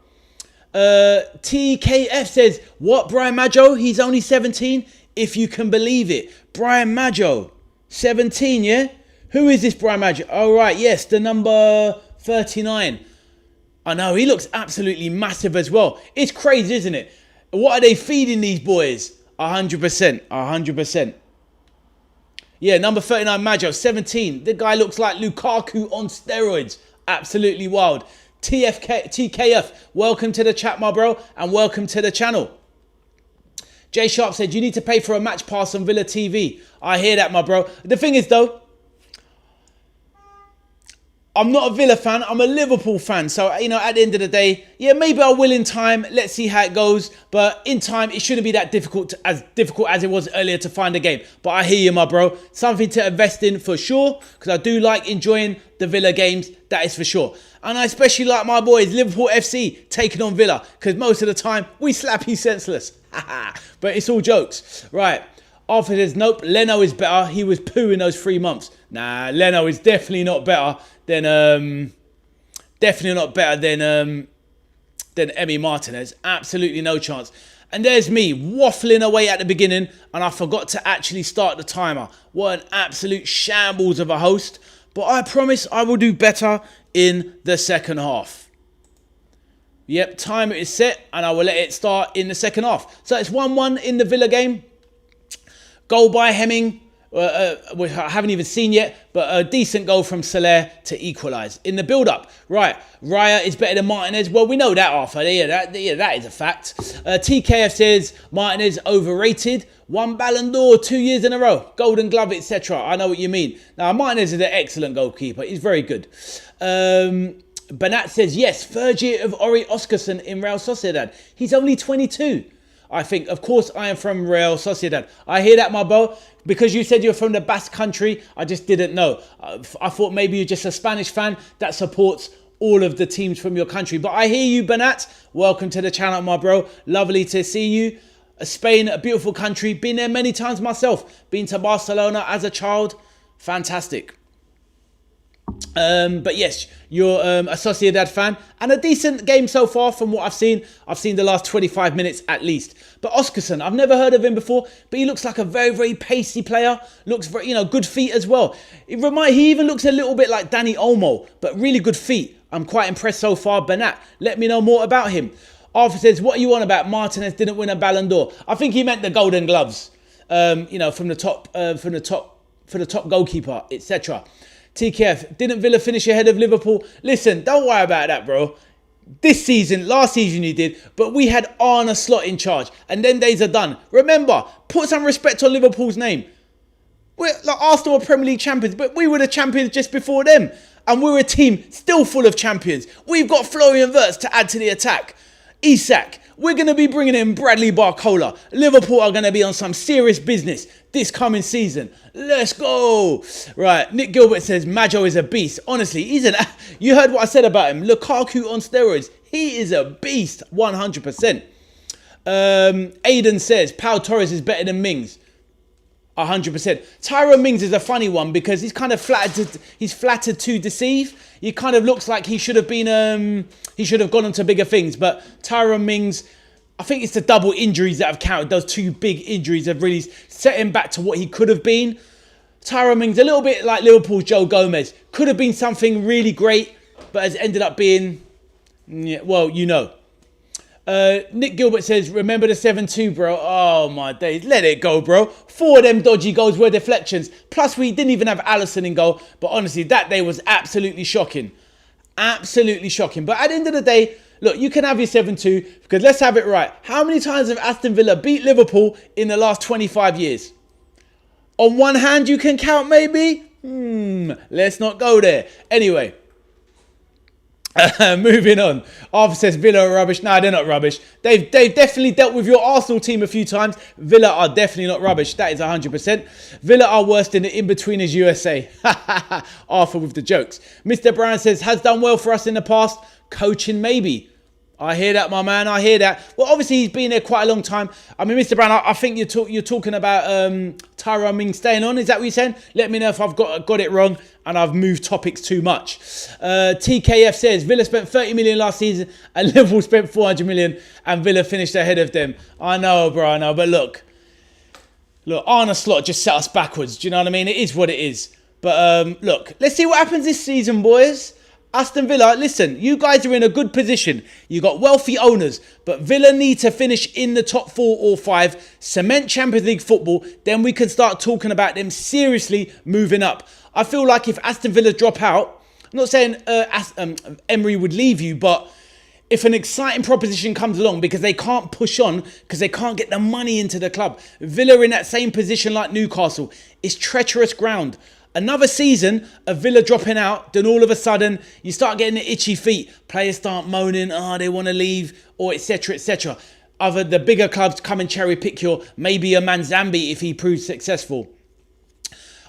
TKF says, what, Brian Maggio? He's only 17, if you can believe it. Brian Maggio, 17, yeah? Who is this Brian Maggio? Oh, right, yes, the number 39. I know, he looks absolutely massive as well. It's crazy, isn't it? What are they feeding these boys? 100%, 100%. Yeah, number 39, Maggio, 17. The guy looks like Lukaku on steroids. Absolutely wild. TKF, welcome to the chat, my bro, and welcome to the channel. Jay Sharp said, you need to pay for a match pass on Villa TV. I hear that, my bro. The thing is, though, I'm not a Villa fan, I'm a Liverpool fan. So, you know, at the end of the day, yeah, maybe I will in time. Let's see how it goes. But in time, it shouldn't be that difficult as it was earlier to find a game. But I hear you, my bro. Something to invest in for sure, because I do like enjoying the Villa games. That is for sure. And I especially like my boys, Liverpool FC, taking on Villa, because most of the time, we slap you senseless. But it's all jokes. Right. Arthur says, nope, Leno is better. He was poo in those 3 months. Nah, Leno is definitely not better than Emi Martinez. Absolutely no chance. And there's me waffling away at the beginning, and I forgot to actually start the timer. What an absolute shambles of a host. But I promise I will do better in the second half. Yep, timer is set, and I will let it start in the second half. So it's 1-1 in the Villa game. Goal by Hemming. which I haven't even seen yet, but a decent goal from Soler to equalise. In the build-up, right, Raya is better than Martinez. Well, we know that, Arthur. Yeah, that is a fact. TKF says Martinez overrated. Won Ballon d'Or 2 years in a row. Golden Glove, etc. I know what you mean. Now, Martinez is an excellent goalkeeper. He's very good. Banat says, yes, third year of Ori Oscarson in Real Sociedad. He's only 22. I think, of course, I am from Real Sociedad. I hear that, my bro. Because you said you're from the Basque country, I just didn't know. I thought maybe you're just a Spanish fan that supports all of the teams from your country. But I hear you, Banat. Welcome to the channel, my bro. Lovely to see you. Spain, a beautiful country. Been there many times myself. Been to Barcelona as a child. Fantastic. But yes, you're a Sociedad fan and a decent game so far from what I've seen. I've seen the last 25 minutes at least. But Oscarson, I've never heard of him before, but he looks like a very, very pacey player. Looks very, good feet as well. He even looks a little bit like Danny Olmo, but really good feet. I'm quite impressed so far. Banat, let me know more about him. Arthur says, what are you on about? Martinez didn't win a Ballon d'Or. I think he meant the Golden Gloves, from the top goalkeeper, etc. TKF, didn't Villa finish ahead of Liverpool? Listen, don't worry about that, bro. Last season you did, but we had Arne Slot in charge, and then days are done. Remember, put some respect on Liverpool's name. We're like Arsenal were Premier League champions, but we were the champions just before them, and we're a team still full of champions. We've got Florian Wirtz to add to the attack. Isak. We're going to be bringing in Bradley Barcola. Liverpool are going to be on some serious business this coming season. Let's go. Right, Nick Gilbert says Majo is a beast. Honestly, you heard what I said about him. Lukaku on steroids. He is a beast, 100%. Aiden says Pau Torres is better than Mings. 100%. Tyrone Mings is a funny one because he's kind of flattered to deceive. He kind of looks like he should have been, he should have gone on to bigger things. But Tyrone Mings, I think it's the double injuries that have counted. Those two big injuries have really set him back to what he could have been. Tyrone Mings, a little bit like Liverpool's Joe Gomez. Could have been something really great, but has ended up being, well, Nick Gilbert says, remember the 7-2, bro? Oh, my days. Let it go, bro. 4 of them dodgy goals were deflections. Plus, we didn't even have Alisson in goal. But honestly, that day was absolutely shocking. Absolutely shocking. But at the end of the day, look, you can have your 7-2 because let's have it right. How many times have Aston Villa beat Liverpool in the last 25 years? On one hand, you can count maybe? Let's not go there. Anyway. Moving on. Arthur says Villa are rubbish. No, they're not rubbish. They've definitely dealt with your Arsenal team a few times. Villa are definitely not rubbish. That is 100%. Villa are worse than the in-betweeners USA. Arthur with the jokes. Mr. Brown says, has done well for us in the past. Coaching maybe. I hear that, my man. I hear that. Well, obviously, he's been there quite a long time. I mean, Mr. Brown, I think you're talking about Tyrone Mings staying on. Is that what you're saying? Let me know if I've got it wrong and I've moved topics too much. TKF says, Villa spent 30 million last season and Liverpool spent 400 million and Villa finished ahead of them. I know, bro, I know. But look, Arne Slot just set us backwards. Do you know what I mean? It is what it is. But look, let's see what happens this season, boys. Aston Villa, listen, you guys are in a good position. You got wealthy owners, but Villa need to finish in the top 4 or 5, cement Champions League football, then we can start talking about them seriously moving up. I feel like if Aston Villa drop out, I'm not saying Emery would leave you, but if an exciting proposition comes along because they can't push on, because they can't get the money into the club, Villa in that same position like Newcastle, it's treacherous ground. Another season of Villa dropping out, then all of a sudden you start getting the itchy feet. Players start moaning, they want to leave, or etc, etc. The bigger clubs come and cherry pick maybe a Manzambi if he proves successful.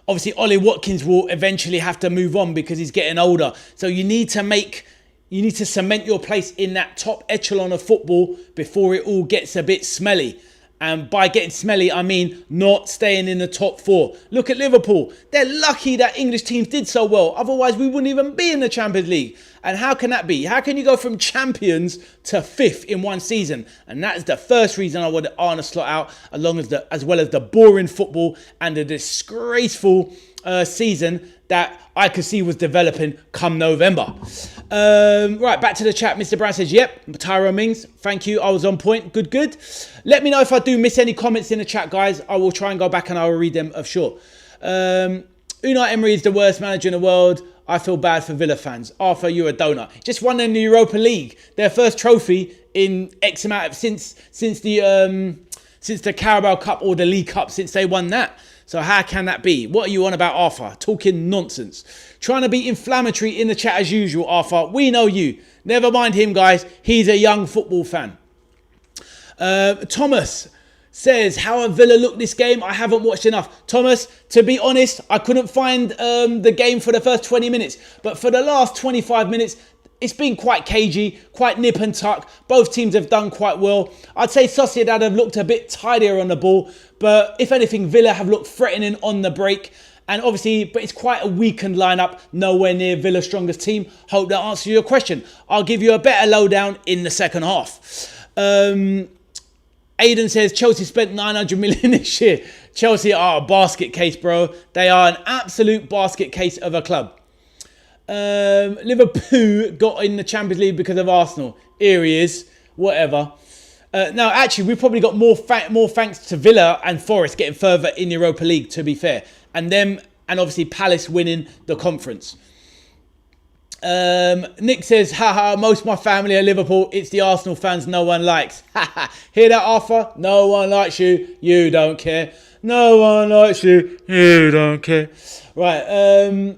Obviously, Ollie Watkins will eventually have to move on because he's getting older. So you need to cement your place in that top echelon of football before it all gets a bit smelly. And by getting smelly, I mean not staying in the top 4. Look at Liverpool. They're lucky that English teams did so well. Otherwise, we wouldn't even be in the Champions League. And how can that be? How can you go from champions to 5th in one season? And that is the first reason I wanted Arne Slot out, as well as the boring football and the disgraceful season that I could see was developing come November. Right, back to the chat. Mr. Brown says, yep, Tyrone Mings, thank you. I was on point. Good. Let me know if I do miss any comments in the chat, guys. I will try and go back and I will read them, of sure. Unai Emery is the worst manager in the world. I feel bad for Villa fans. Arthur, you're a donut. Just won in the Europa League, their first trophy in X amount of since the Carabao Cup or the League Cup, since they won that. So how can that be? What are you on about, Arthur? Talking nonsense. Trying to be inflammatory in the chat as usual, Arthur. We know you. Never mind him, guys. He's a young football fan. Thomas says, how have Villa looked this game? I haven't watched enough. Thomas, to be honest, I couldn't find the game for the first 20 minutes. But for the last 25 minutes, it's been quite cagey, quite nip and tuck. Both teams have done quite well. I'd say Sociedad have looked a bit tidier on the ball. But if anything, Villa have looked threatening on the break. And obviously, but it's quite a weakened lineup. Nowhere near Villa's strongest team. Hope that answers your question. I'll give you a better lowdown in the second half. Aidan says, Chelsea spent 900 million this year. Chelsea are a basket case, bro. They are an absolute basket case of a club. Liverpool got in the Champions League because of Arsenal. Here he is. Whatever. Now, actually, we've probably got more thanks to Villa and Forest getting further in the Europa League, to be fair. And obviously Palace winning the conference. Nick says, haha, most of my family are Liverpool. It's the Arsenal fans no one likes. Hear that, Arthur? No one likes you. You don't care. No one likes you. You don't care. Right.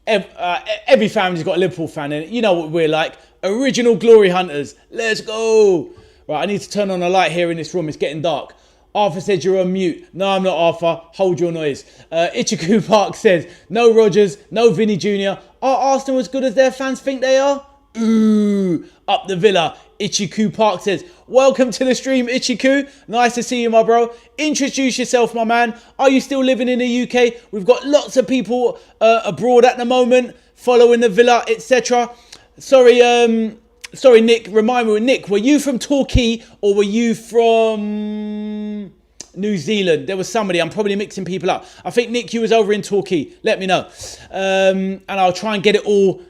Every family's got a Liverpool fan in it. You know what we're like. Original glory hunters. Let's go. Right, I need to turn on a light here in this room. It's getting dark. Arthur said you're on mute. No, I'm not, Arthur. Hold your noise. Ichiku Park says, no Rodgers, no Vinny Jr. Are Arsenal as good as their fans think they are? Ooh, up the Villa. Ichiku Park says, welcome to the stream, Ichiku. Nice to see you, my bro. Introduce yourself, my man. Are you still living in the UK? We've got lots of people abroad at the moment, following the Villa, etc. Sorry, Nick. Remind me, Nick, were you from Torquay or were you from New Zealand? There was somebody. I'm probably mixing people up. I think, Nick, you was over in Torquay. Let me know. And I'll try and get it all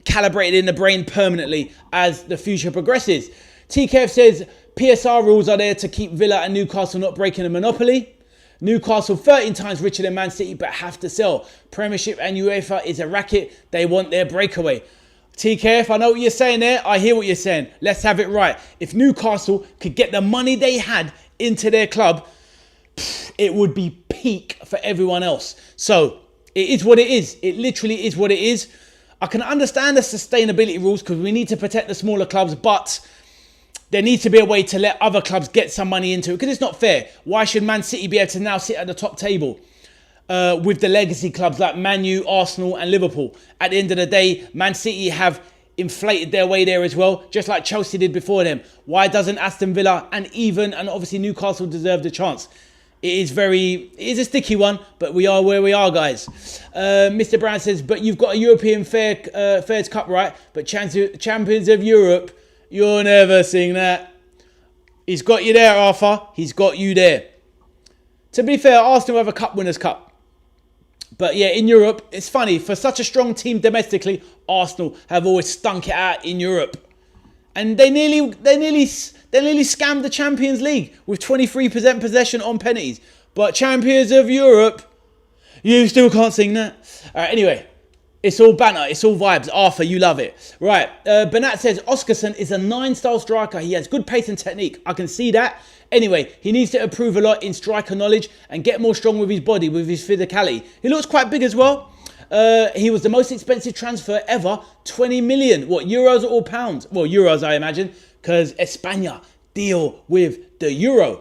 calibrated in the brain permanently as the future progresses. TKF says, PSR rules are there to keep Villa and Newcastle not breaking a monopoly. Newcastle 13 times richer than Man City but have to sell. Premiership and UEFA is a racket. They want their breakaway. TKF, I know what you're saying there. I hear what you're saying. Let's have it right. If Newcastle could get the money they had into their club, it would be peak for everyone else. So, it is what it is. It literally is what it is. I can understand the sustainability rules because we need to protect the smaller clubs, but there needs to be a way to let other clubs get some money into it because it's not fair. Why should Man City be able to now sit at the top table with the legacy clubs like Man U, Arsenal and Liverpool? At the end of the day, Man City have inflated their way there as well, just like Chelsea did before them. Why doesn't Aston Villa and obviously Newcastle deserve the chance? It is a sticky one, but we are where we are, guys. Mr. Brown says, but you've got a European Fairs Cup, right? But Champions of Europe, you'll never sing that. He's got you there, Arthur. He's got you there. To be fair, Arsenal have a Cup Winners' Cup. But yeah, in Europe, it's funny. For such a strong team domestically, Arsenal have always stunk it out in Europe. And they nearly scammed the Champions League with 23% possession on penalties. But Champions of Europe, you still can't sing that. All right, anyway, it's all banter. It's all vibes. Arthur, you love it. Right, Bernat says, Oscarson is a 9-star striker. He has good pace and technique. I can see that. Anyway, he needs to improve a lot in striker knowledge and get more strong with his body, with his physicality. He looks quite big as well. He was the most expensive transfer ever. 20 million. What, euros or pounds? Well, euros, I imagine, because España deal with the euro.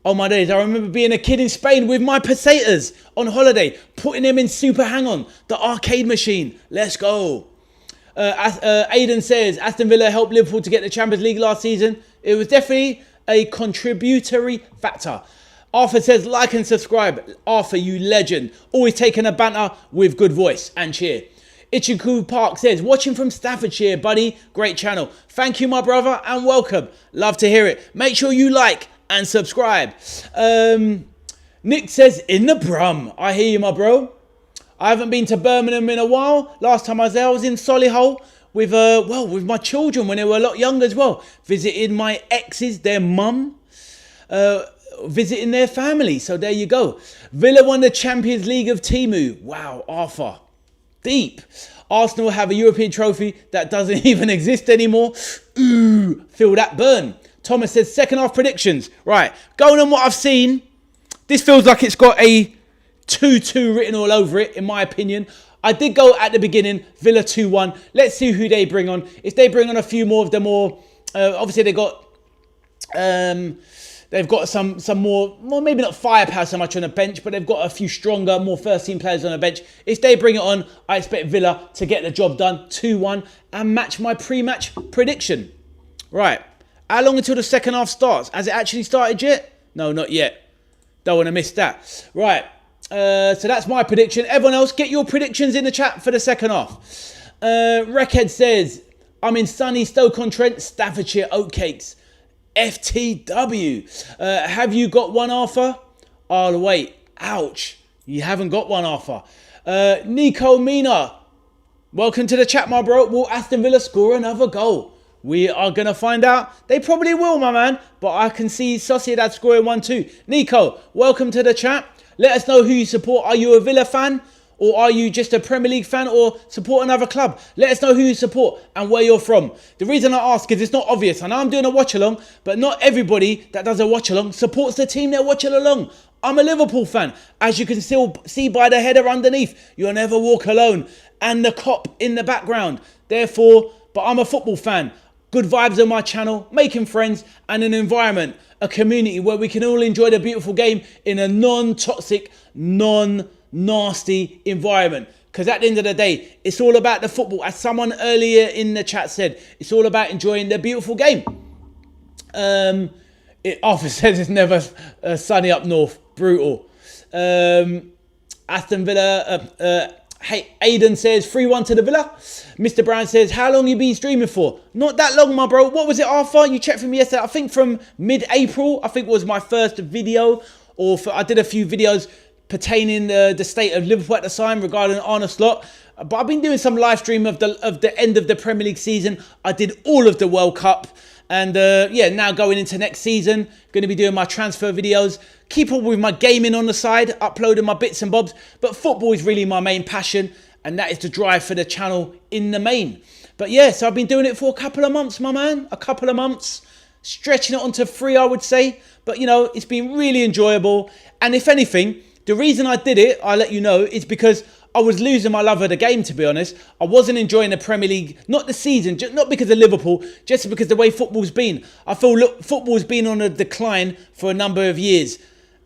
Oh my days, I remember being a kid in Spain with my pesetas on holiday, putting them in Super Hang-On, the arcade machine. Let's go. Aidan says, Aston Villa helped Liverpool to get the Champions League last season. It was definitely a contributory factor. Arthur says, like and subscribe. Arthur, you legend. Always taking a banter with good voice and cheer. Ichiku Park says, watching from Staffordshire, buddy. Great channel. Thank you, my brother, and welcome. Love to hear it. Make sure you like and subscribe. Nick says, in the Brum. I hear you, my bro. I haven't been to Birmingham in a while. Last time I was there, I was in Solihull with my children when they were a lot younger as well. Visited my exes, their mum. visiting their family. So there you go. Villa won the Champions League of Timu. Wow, Arthur. Deep. Arsenal have a European trophy that doesn't even exist anymore. Ooh, feel that burn. Thomas says second half predictions. Right, going on what I've seen, this feels like it's got a 2-2 written all over it, in my opinion. I did go at the beginning, Villa 2-1. Let's see who they bring on. If they bring on a few more of the more, obviously they've got some more, well, maybe not firepower so much on the bench, but they've got a few stronger, more first team players on the bench. If they bring it on, I expect Villa to get the job done, 2-1, and match my pre-match prediction. Right, how long until the second half starts? Has it actually started yet? No, not yet. Don't want to miss that. Right. So that's my prediction. Everyone else, get your predictions in the chat for the second half. Wreckhead says, I'm in sunny Stoke-on-Trent, Staffordshire Oatcakes. FTW. Have you got one, Arthur? Oh, wait. Ouch. You haven't got one, Arthur. Nico Mina. Welcome to the chat, my bro. Will Aston Villa score another goal? We are going to find out. They probably will, my man. But I can see Sociedad scoring 1-2. Nico, welcome to the chat. Let us know who you support. Are you a Villa fan? Or are you just a Premier League fan or support another club? Let us know who you support and where you're from. The reason I ask is it's not obvious. I know I'm doing a watch-along, but not everybody that does a watch-along supports the team they're watching along. I'm a Liverpool fan. As you can still see by the header underneath, you'll never walk alone. And the cop in the background. Therefore, but I'm a football fan. Good vibes on my channel, making friends, and an environment, a community where we can all enjoy the beautiful game in a non-toxic, non-nasty environment. Because at the end of the day, it's all about the football. As someone earlier in the chat said, it's all about enjoying the beautiful game. Arthur says it's never sunny up north. Brutal. Aston Villa... Hey, Aiden says 3-1 to the Villa. Mr. Brown says, how long you been streaming for? Not that long, my bro. What was it, Arthur? You checked for me yesterday. I think from mid-April, I think was my first video. I did a few videos pertaining the state of Liverpool at the time regarding Arne Slot. But I've been doing some live stream of the end of the Premier League season. I did all of the World Cup. And yeah, now going into next season, going to be doing my transfer videos. Keep up with my gaming on the side, uploading my bits and bobs. But football is really my main passion. And that is the drive for the channel in the main. But yeah, so I've been doing it for a couple of months, my man. A couple of months. Stretching it onto 3, I would say. But, you know, it's been really enjoyable. And if anything, the reason I did it, I'll let you know, is because I was losing my love of the game, to be honest. I wasn't enjoying the Premier League, not the season, not because of Liverpool, just because the way football's been. I feel, look, football's been on a decline for a number of years.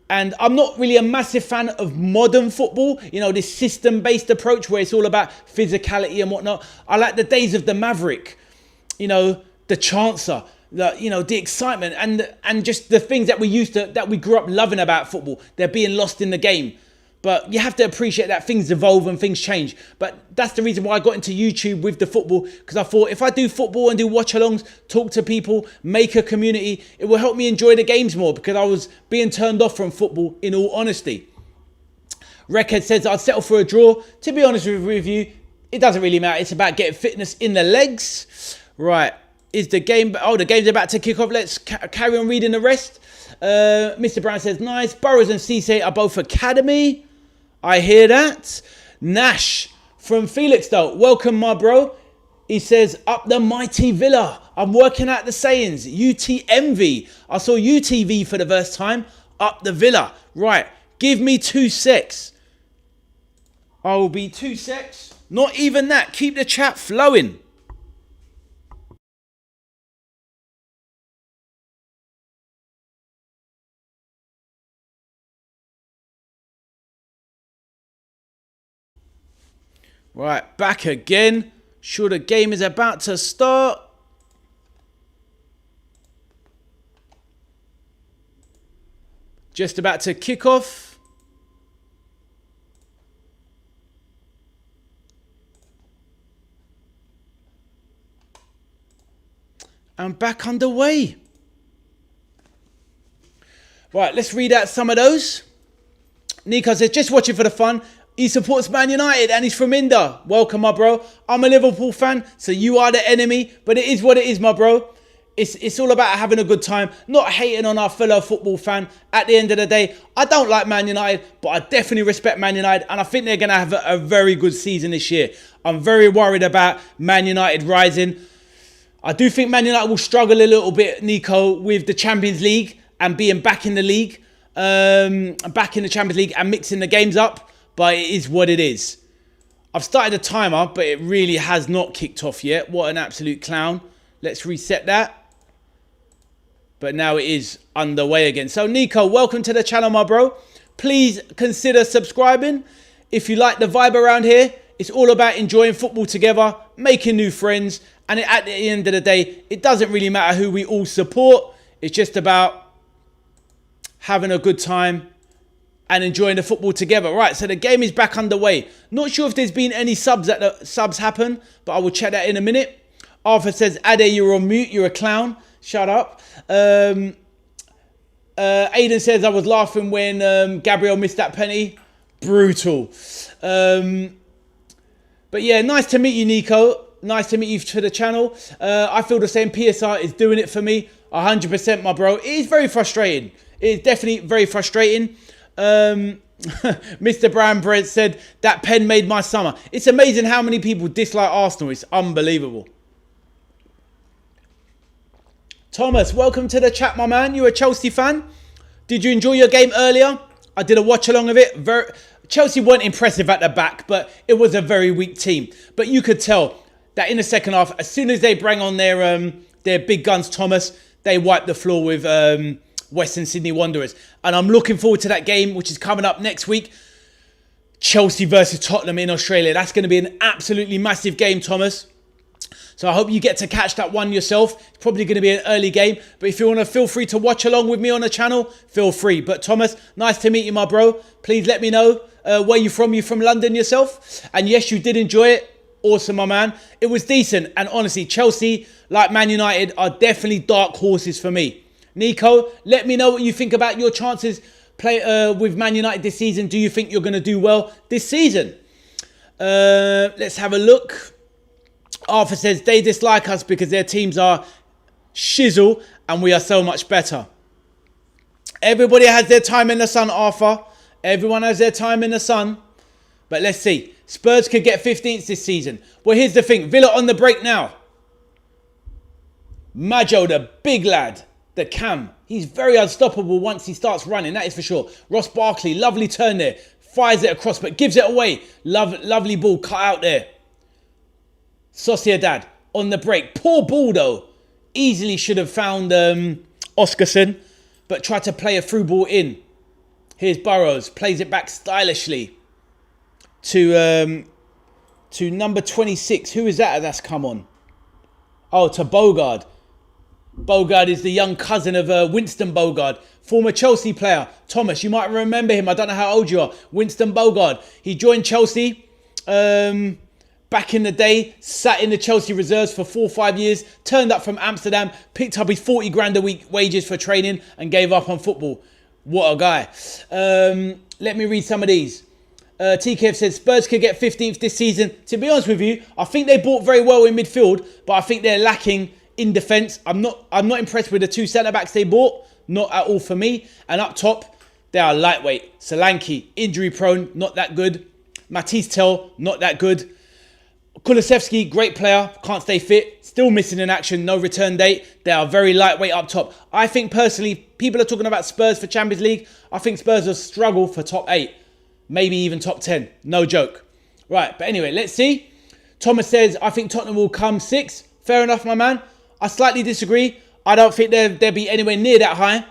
And I'm not really a massive fan of modern football, you know, this system-based approach where it's all about physicality and whatnot. I like the days of the Maverick, you know, the Chancer, the excitement and just the things that we grew up loving about football. They're being lost in the game. But you have to appreciate that things evolve and things change. But that's the reason why I got into YouTube with the football. Because I thought if I do football and do watch-alongs, talk to people, make a community, it will help me enjoy the games more. Because I was being turned off from football, in all honesty. Rekhead says I'd settle for a draw. To be honest with you, it doesn't really matter. It's about getting fitness in the legs. Right. Is the game... Oh, the game's about to kick off. Let's carry on reading the rest. Mr. Brown says, nice. Burrows and Cisse are both academy. I hear that. Nash from Felixstowe. Welcome, my bro. He says, up the mighty Villa. I'm working out the sayings. UTMV. I saw UTV for the first time. Up the Villa. Right. Give me 2 secs. I will be 2 secs. Not even that. Keep the chat flowing. Right, back again. Sure, the game is about to start. Just about to kick off. And back underway. Right, let's read out some of those. Nico says, just watching for the fun. He supports Man United and he's from Inda. Welcome, my bro. I'm a Liverpool fan, so you are the enemy. But it is what it is, my bro. It's all about having a good time, not hating on our fellow football fan. At the end of the day, I don't like Man United, but I definitely respect Man United, and I think they're going to have a very good season this year. I'm very worried about Man United rising. I do think Man United will struggle a little bit, Nico, with the Champions League and being back in the league, back in the Champions League and mixing the games up, but it is what it is. I've started a timer, but it really has not kicked off yet. What an absolute clown. Let's reset that. But now it is underway again. So, Nico, welcome to the channel, my bro. Please consider subscribing. If you like the vibe around here, it's all about enjoying football together, making new friends. And at the end of the day, it doesn't really matter who we all support. It's just about having a good time and enjoying the football together. Right, so the game is back underway. Not sure if there's been any subs happen, but I will check that in a minute. Arthur says, Ade, you're on mute. You're a clown. Shut up. Aiden says, I was laughing when Gabriel missed that penalty. Brutal. But yeah, nice to meet you, Nico. Nice to meet you to the channel. I feel the same. PSR is doing it for me. 100%, my bro. It is very frustrating. It is definitely very frustrating. Mr. Brown Bread said, that pen made my summer. It's amazing how many people dislike Arsenal. It's unbelievable. Thomas, welcome to the chat, my man. You're a Chelsea fan. Did you enjoy your game earlier? I did a watch along of it. Chelsea weren't impressive at the back, but it was a very weak team. But you could tell that in the second half, as soon as they bring on their big guns, Thomas, they wiped the floor with Western Sydney Wanderers. And I'm looking forward to that game, which is coming up next week. Chelsea versus Tottenham in Australia. That's going to be an absolutely massive game, Thomas. So I hope you get to catch that one yourself. It's probably going to be an early game. But if you want to, feel free to watch along with me on the channel. Feel free. But Thomas, nice to meet you, my bro. Please let me know where you're from. You're from London yourself. And yes, you did enjoy it. Awesome, my man. It was decent. And honestly, Chelsea, like Man United, are definitely dark horses for me. Nico, let me know what you think about your chances with Man United this season. Do you think you're going to do well this season? Let's have a look. Arthur says, they dislike us because their teams are shizzle and we are so much better. Everybody has their time in the sun, Arthur. Everyone has their time in the sun. But let's see. Spurs could get 15th this season. Well, here's the thing. Villa on the break now. Majo, the big lad. The cam. He's very unstoppable once he starts running. That is for sure. Ross Barkley, lovely turn there. Fires it across but gives it away. Lovely ball cut out there. Sociedad on the break. Poor ball though. Easily should have found Oscarson, but tried to play a through ball in. Here's Burrows. Plays it back stylishly to number 26. Who is that that's come on? Oh, to Bogard. Bogard is the young cousin of Winston Bogard, former Chelsea player. Thomas, you might remember him. I don't know how old you are. Winston Bogard. He joined Chelsea back in the day, sat in the Chelsea reserves for 4 or 5 years, turned up from Amsterdam, picked up his 40 grand a week wages for training and gave up on football. What a guy. Let me read some of these. TKF said Spurs could get 15th this season. To be honest with you, I think they bought very well in midfield, but I think they're lacking in defence. I'm not impressed with the 2 centre-backs they bought. Not at all for me. And up top, they are lightweight. Solanke, injury prone, not that good. Matisse Tell, not that good. Kulusevski, great player, can't stay fit, still missing in action, no return date. They are very lightweight up top. I think personally, people are talking about Spurs for Champions League. I think Spurs will struggle for top 8, maybe even top 10. No joke. Right, but anyway, let's see. Thomas says, I think Tottenham will come 6th. Fair enough, my man. I slightly disagree. I don't think they'll be anywhere near that high.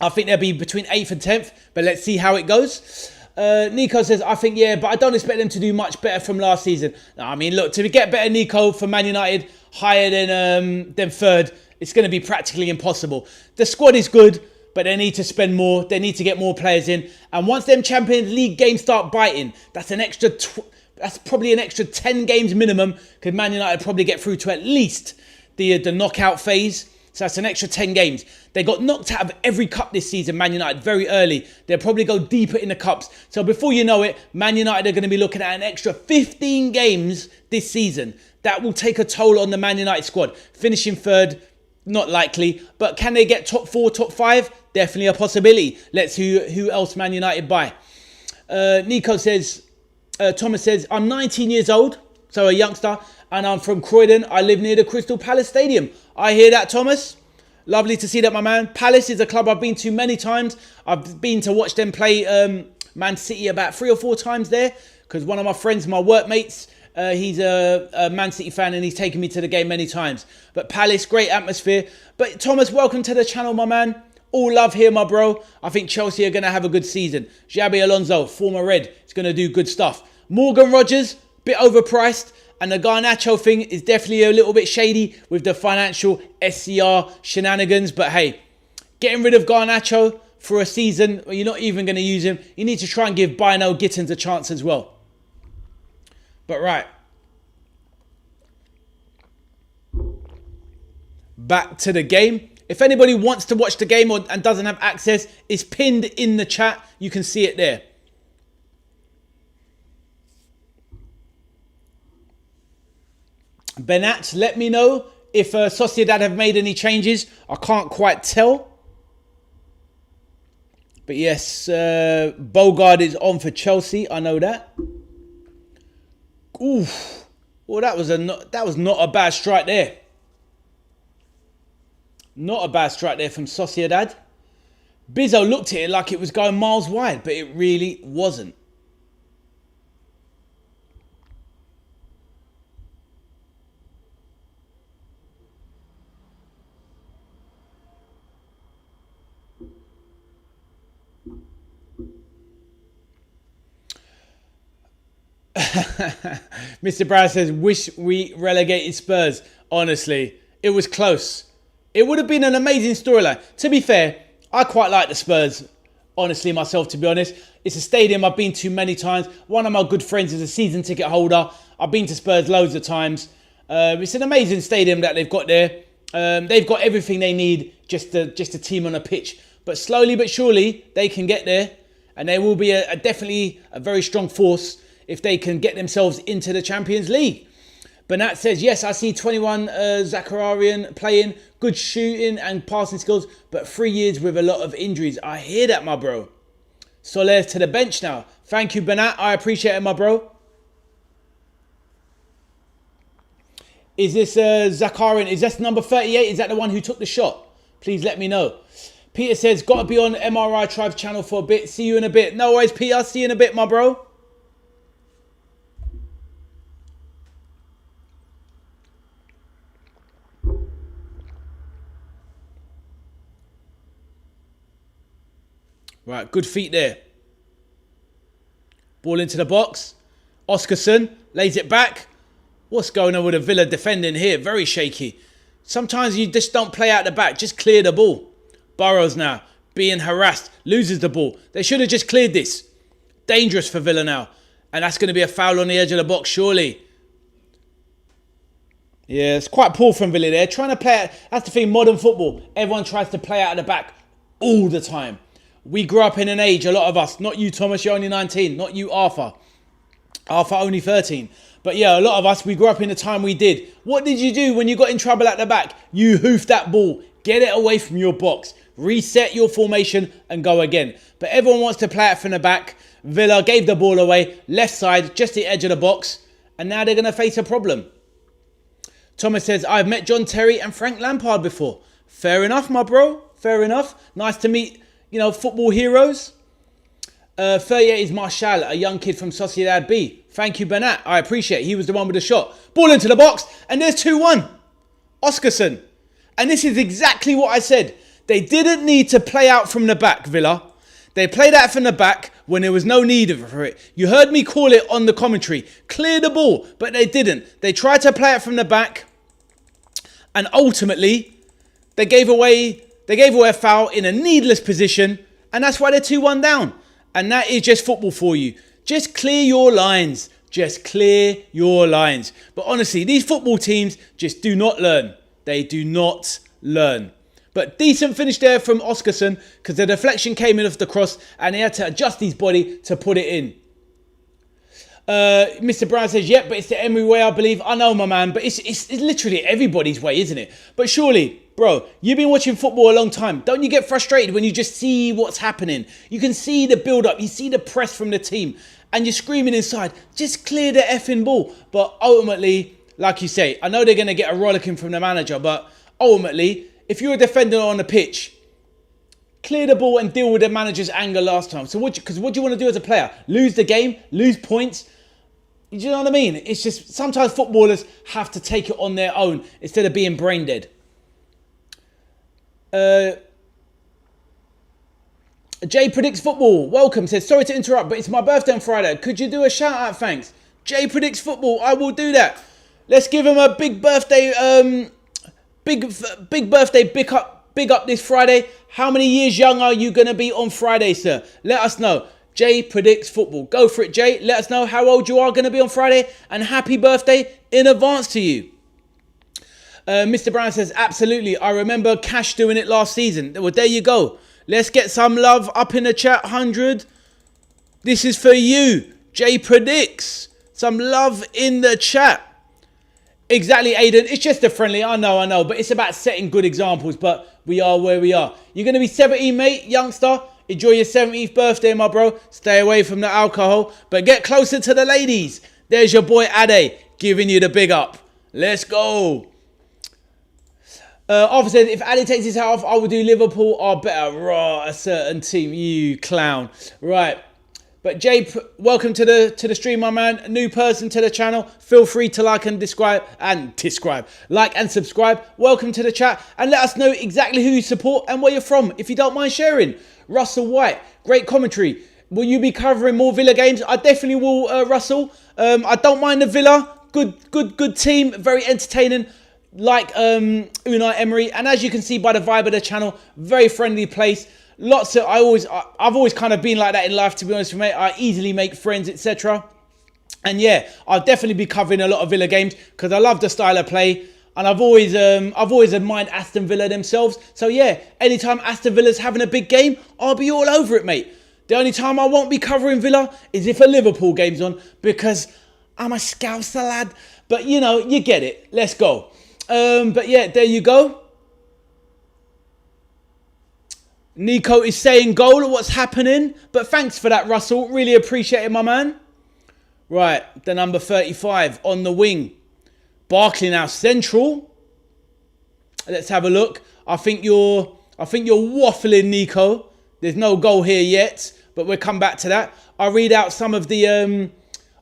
I think they'll be between 8th and 10th, but let's see how it goes. Nico says, I think, yeah, but I don't expect them to do much better from last season. No, I mean, look, to get better, Nico, for Man United, higher than 3rd, it's going to be practically impossible. The squad is good, but they need to spend more. They need to get more players in. And once them Champions League games start biting, that's an extra... that's probably an extra 10 games minimum, because Man United probably get through to at least the knockout phase. So that's an extra 10 games. They got knocked out of every cup this season, Man United, very early. They'll probably go deeper in the cups. So before you know it, Man United are going to be looking at an extra 15 games this season. That will take a toll on the Man United squad. Finishing 3rd, Not likely, but can they get top 4, top 5? Definitely a possibility. Let's see who else Man United buy. Thomas says, I'm 19 years old, so a youngster, and I'm from Croydon. I live near the Crystal Palace Stadium. I hear that, Thomas. Lovely to see that, my man. Palace is a club I've been to many times. I've been to watch them play Man City about 3 or 4 times there, because one of my friends, my workmates, he's a Man City fan, and he's taken me to the game many times. But Palace, great atmosphere. But Thomas, welcome to the channel, my man. All love here, my bro. I think Chelsea are going to have a good season. Xabi Alonso, former Red, is going to do good stuff. Morgan Rogers, bit overpriced. And the Garnacho thing is definitely a little bit shady with the financial SCR shenanigans. But hey, getting rid of Garnacho for a season where you're not even going to use him, you need to try and give Bino Gittins a chance as well. But right. Back to the game. If anybody wants to watch the game and doesn't have access, it's pinned in the chat. You can see it there. Benat, let me know if Sociedad have made any changes. I can't quite tell. But yes, Bogard is on for Chelsea. I know that. Oof. Well, that was not a bad strike there. Not a bad strike there from Sociedad. Bizzo looked at it like it was going miles wide, but it really wasn't. Mr. Brown says, wish we relegated Spurs. Honestly, it was close. It would have been an amazing storyline. To be fair, I quite like the Spurs, honestly, myself, to be honest. It's a stadium I've been to many times. One of my good friends is a season ticket holder. I've been to Spurs loads of times. It's an amazing stadium that they've got there. They've got everything they need, just a team on a pitch. But slowly but surely, they can get there. And they will be definitely a very strong force if they can get themselves into the Champions League. Bernat says, yes, I see 21 Zakhararian playing, good shooting and passing skills, but 3 years with a lot of injuries. I hear that, my bro. Soler to the bench now. Thank you, Bernat. I appreciate it, my bro. Is this Zakarian? Is that number 38? Is that the one who took the shot? Please let me know. Peter says, got to be on MRI Tribe channel for a bit. See you in a bit. No worries, Peter. See you in a bit, my bro. Right, good feet there. Ball into the box. Oscarson lays it back. What's going on with the Villa defending here? Very shaky. Sometimes you just don't play out the back. Just clear the ball. Burrows now being harassed. Loses the ball. They should have just cleared this. Dangerous for Villa now. And that's going to be a foul on the edge of the box, surely. Yeah, it's quite poor from Villa there. Trying to play out. That's the thing, modern football. Everyone tries to play out of the back all the time. We grew up in an age, a lot of us, not you, Thomas, you're only 19, not you, Arthur. Arthur only 13. But yeah, a lot of us, we grew up in the time we did. What did you do when you got in trouble at the back? You hoof that ball, get it away from your box, reset your formation and go again. But everyone wants to play it from the back. Villa gave the ball away, left side, just the edge of the box. And now they're going to face a problem. Thomas says, I've met John Terry and Frank Lampard before. Fair enough, my bro. Fair enough. Nice to meet, football heroes. 38 is Marshall, a young kid from Sociedad B. Thank you, Bernat. I appreciate it. He was the one with the shot. Ball into the box, and there's 2-1. Oscarson. And this is exactly what I said. They didn't need to play out from the back, Villa. They played out from the back when there was no need for it. You heard me call it on the commentary. Clear the ball, but they didn't. They tried to play it from the back, and ultimately, they gave away a foul in a needless position, and that's why they're 2-1 down. And that is just football for you. Just clear your lines. Just clear your lines. But honestly, these football teams just do not learn. They do not learn. But decent finish there from Oscarson because the deflection came in off the cross and he had to adjust his body to put it in. Mr. Brown says, yep, but it's the Emery way, I believe. I know, my man, but it's literally everybody's way, isn't it? But surely, Bro, you've been watching football a long time. Don't you get frustrated when you just see what's happening? You can see the build-up. You see the press from the team. And you're screaming inside, just clear the effing ball. But ultimately, like you say, I know they're going to get a rollicking from the manager. But ultimately, if you're a defender on the pitch, clear the ball and deal with the manager's anger last time. So what do you want to do as a player? Lose the game? Lose points? Do you know what I mean? It's just sometimes footballers have to take it on their own instead of being brain dead. Jay Predicts Football, welcome, says, sorry to interrupt, but it's my birthday on Friday. Could you do a shout out, thanks? Jay Predicts Football, I will do that. Let's give him a big birthday, big up this Friday. How many years young are you going to be on Friday, sir? Let us know. Jay Predicts Football. Go for it, Jay. Let us know how old you are going to be on Friday, and happy birthday in advance to you. Mr. Brown says, absolutely. I remember Cash doing it last season. Well, there you go. Let's get some love up in the chat, 100. This is for you. Jay Predicts. Some love in the chat. Exactly, Aiden. It's just a friendly. I know. But it's about setting good examples. But we are where we are. You're going to be 17, mate, youngster. Enjoy your 17th birthday, my bro. Stay away from the alcohol. But get closer to the ladies. There's your boy Ade giving you the big up. Let's go. Arthur said, if Ade takes his hat off, I will do Liverpool or better. Raw, a certain team. You clown. Right. But Jay, welcome to the stream, my man. A new person to the channel. Feel free to like and like and subscribe. Welcome to the chat. And let us know exactly who you support and where you're from, if you don't mind sharing. Russell White, great commentary. Will you be covering more Villa games? I definitely will, Russell. I don't mind the Villa. Good team. Very entertaining. Like Unai Emery. And as you can see by the vibe of the channel, very friendly place. I've always kind of been like that in life, to be honest with you, mate. I easily make friends, etc. And yeah, I'll definitely be covering a lot of Villa games because I love the style of play. And I've always admired Aston Villa themselves. So yeah, anytime Aston Villa's having a big game, I'll be all over it, mate. The only time I won't be covering Villa is if a Liverpool game's on because I'm a Scouser lad. But you know, you get it. Let's go. But yeah, there you go. Nico is saying goal. What's happening? But thanks for that, Russell. Really appreciate it, my man. Right, the number 35 on the wing. Barkley now central. Let's have a look. I think you're waffling, Nico. There's no goal here yet, but we'll come back to that. I'll read out some of the.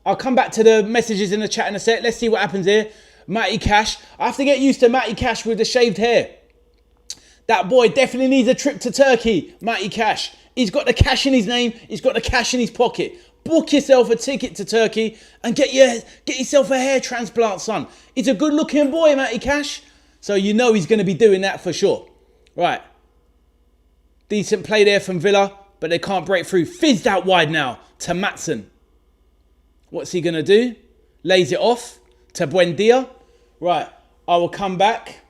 I'll come back to the messages in the chat in a sec. Let's see what happens here. Matty Cash. I have to get used to Matty Cash with the shaved hair. That boy definitely needs a trip to Turkey, Matty Cash. He's got the cash in his name. He's got the cash in his pocket. Book yourself a ticket to Turkey and get yourself a hair transplant, son. He's a good-looking boy, Matty Cash. So you know he's going to be doing that for sure. Right. Decent play there from Villa, but they can't break through. Fizzed out wide now to Maatsen. What's he going to do? Lays it off to Buendia. Right. I will come back.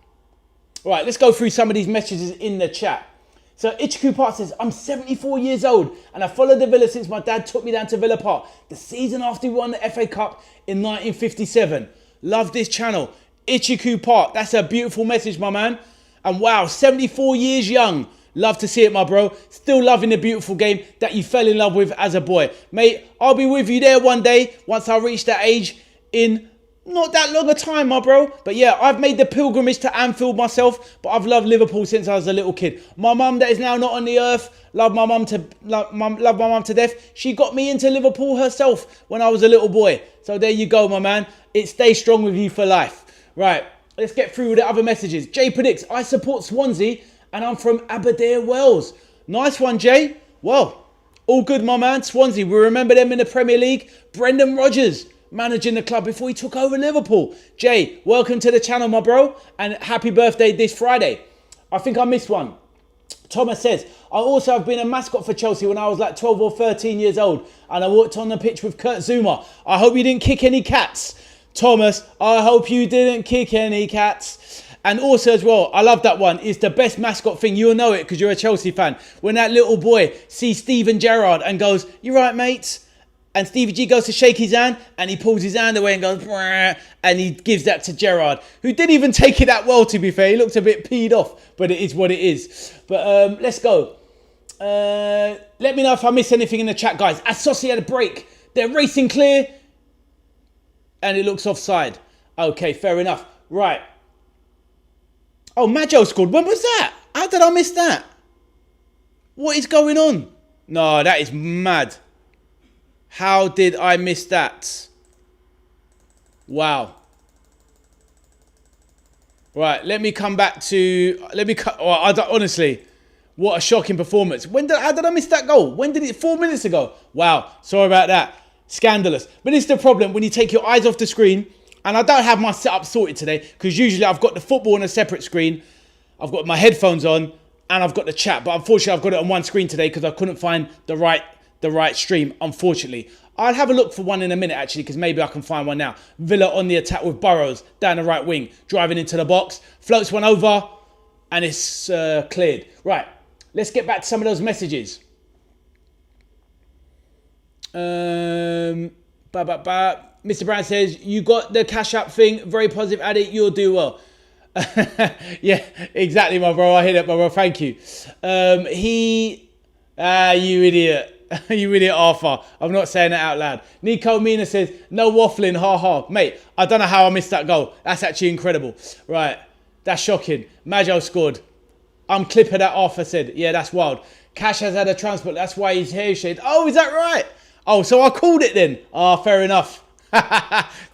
Right, let's go through some of these messages in the chat. So Ichiku Park says, I'm 74 years old and I followed the Villa since my dad took me down to Villa Park the season after we won the FA Cup in 1957. Love this channel. Ichiku Park, that's a beautiful message, my man. And wow, 74 years young. Love to see it, my bro. Still loving the beautiful game that you fell in love with as a boy. Mate, I'll be with you there one day once I reach that age in not that long a time, my bro. But yeah, I've made the pilgrimage to Anfield myself, but I've loved Liverpool since I was a little kid. My mum that is now not on the earth, love my mum to death. She got me into Liverpool herself when I was a little boy. So there you go, my man. It stays strong with you for life. Right, let's get through the other messages. Jay predicts, I support Swansea and I'm from Aberdare, Wales. Nice one, Jay. Well, all good, my man. Swansea, we remember them in the Premier League. Brendan Rodgers managing the club before he took over Liverpool. Jay, welcome to the channel, my bro, and happy birthday this Friday. I think I missed one. Thomas says, I also have been a mascot for Chelsea when I was like 12 or 13 years old and I walked on the pitch with Kurt Zuma. I hope you didn't kick any cats. Thomas, I hope you didn't kick any cats. And also as well, I love that one. It's the best mascot thing. You'll know it because you're a Chelsea fan. When that little boy sees Steven Gerrard and goes, "You right, mate?" and Stevie G goes to shake his hand, and he pulls his hand away and goes, "Brrr," and he gives that to Gerrard, who didn't even take it that well, to be fair. He looked a bit peed off, but it is what it is. But let's go. Let me know if I miss anything in the chat, guys. As Sociedad break, they're racing clear, and it looks offside. Okay, fair enough. Right. Oh, Majo scored. When was that? How did I miss that? What is going on? No, that is mad. How did I miss that? Wow. Right, let me come back to... honestly, what a shocking performance. How did I miss that goal? When did it? 4 minutes ago. Wow, sorry about that. Scandalous. But it's the problem when you take your eyes off the screen. And I don't have my setup sorted today, because usually I've got the football on a separate screen. I've got my headphones on, and I've got the chat. But unfortunately, I've got it on one screen today because I couldn't find the right stream, unfortunately. I'll have a look for one in a minute, actually, because maybe I can find one now. Villa on the attack with Burrows down the right wing, driving into the box, floats one over, and it's cleared. Right, let's get back to some of those messages. Mr. Brown says, you got the cash app thing. Very positive at it. You'll do well. Yeah, exactly, my bro. I hear that, my bro. Thank you. You idiot. You idiot, Arthur. I'm not saying that out loud. Nico Mina says, no waffling, ha ha. Mate, I don't know how I missed that goal. That's actually incredible. Right, that's shocking. Majo scored. I'm clipping that, Arthur said. Yeah, that's wild. Cash has had a transport. That's why he's hair shaved. Oh, is that right? Oh, so I called it then. Ah, fair enough.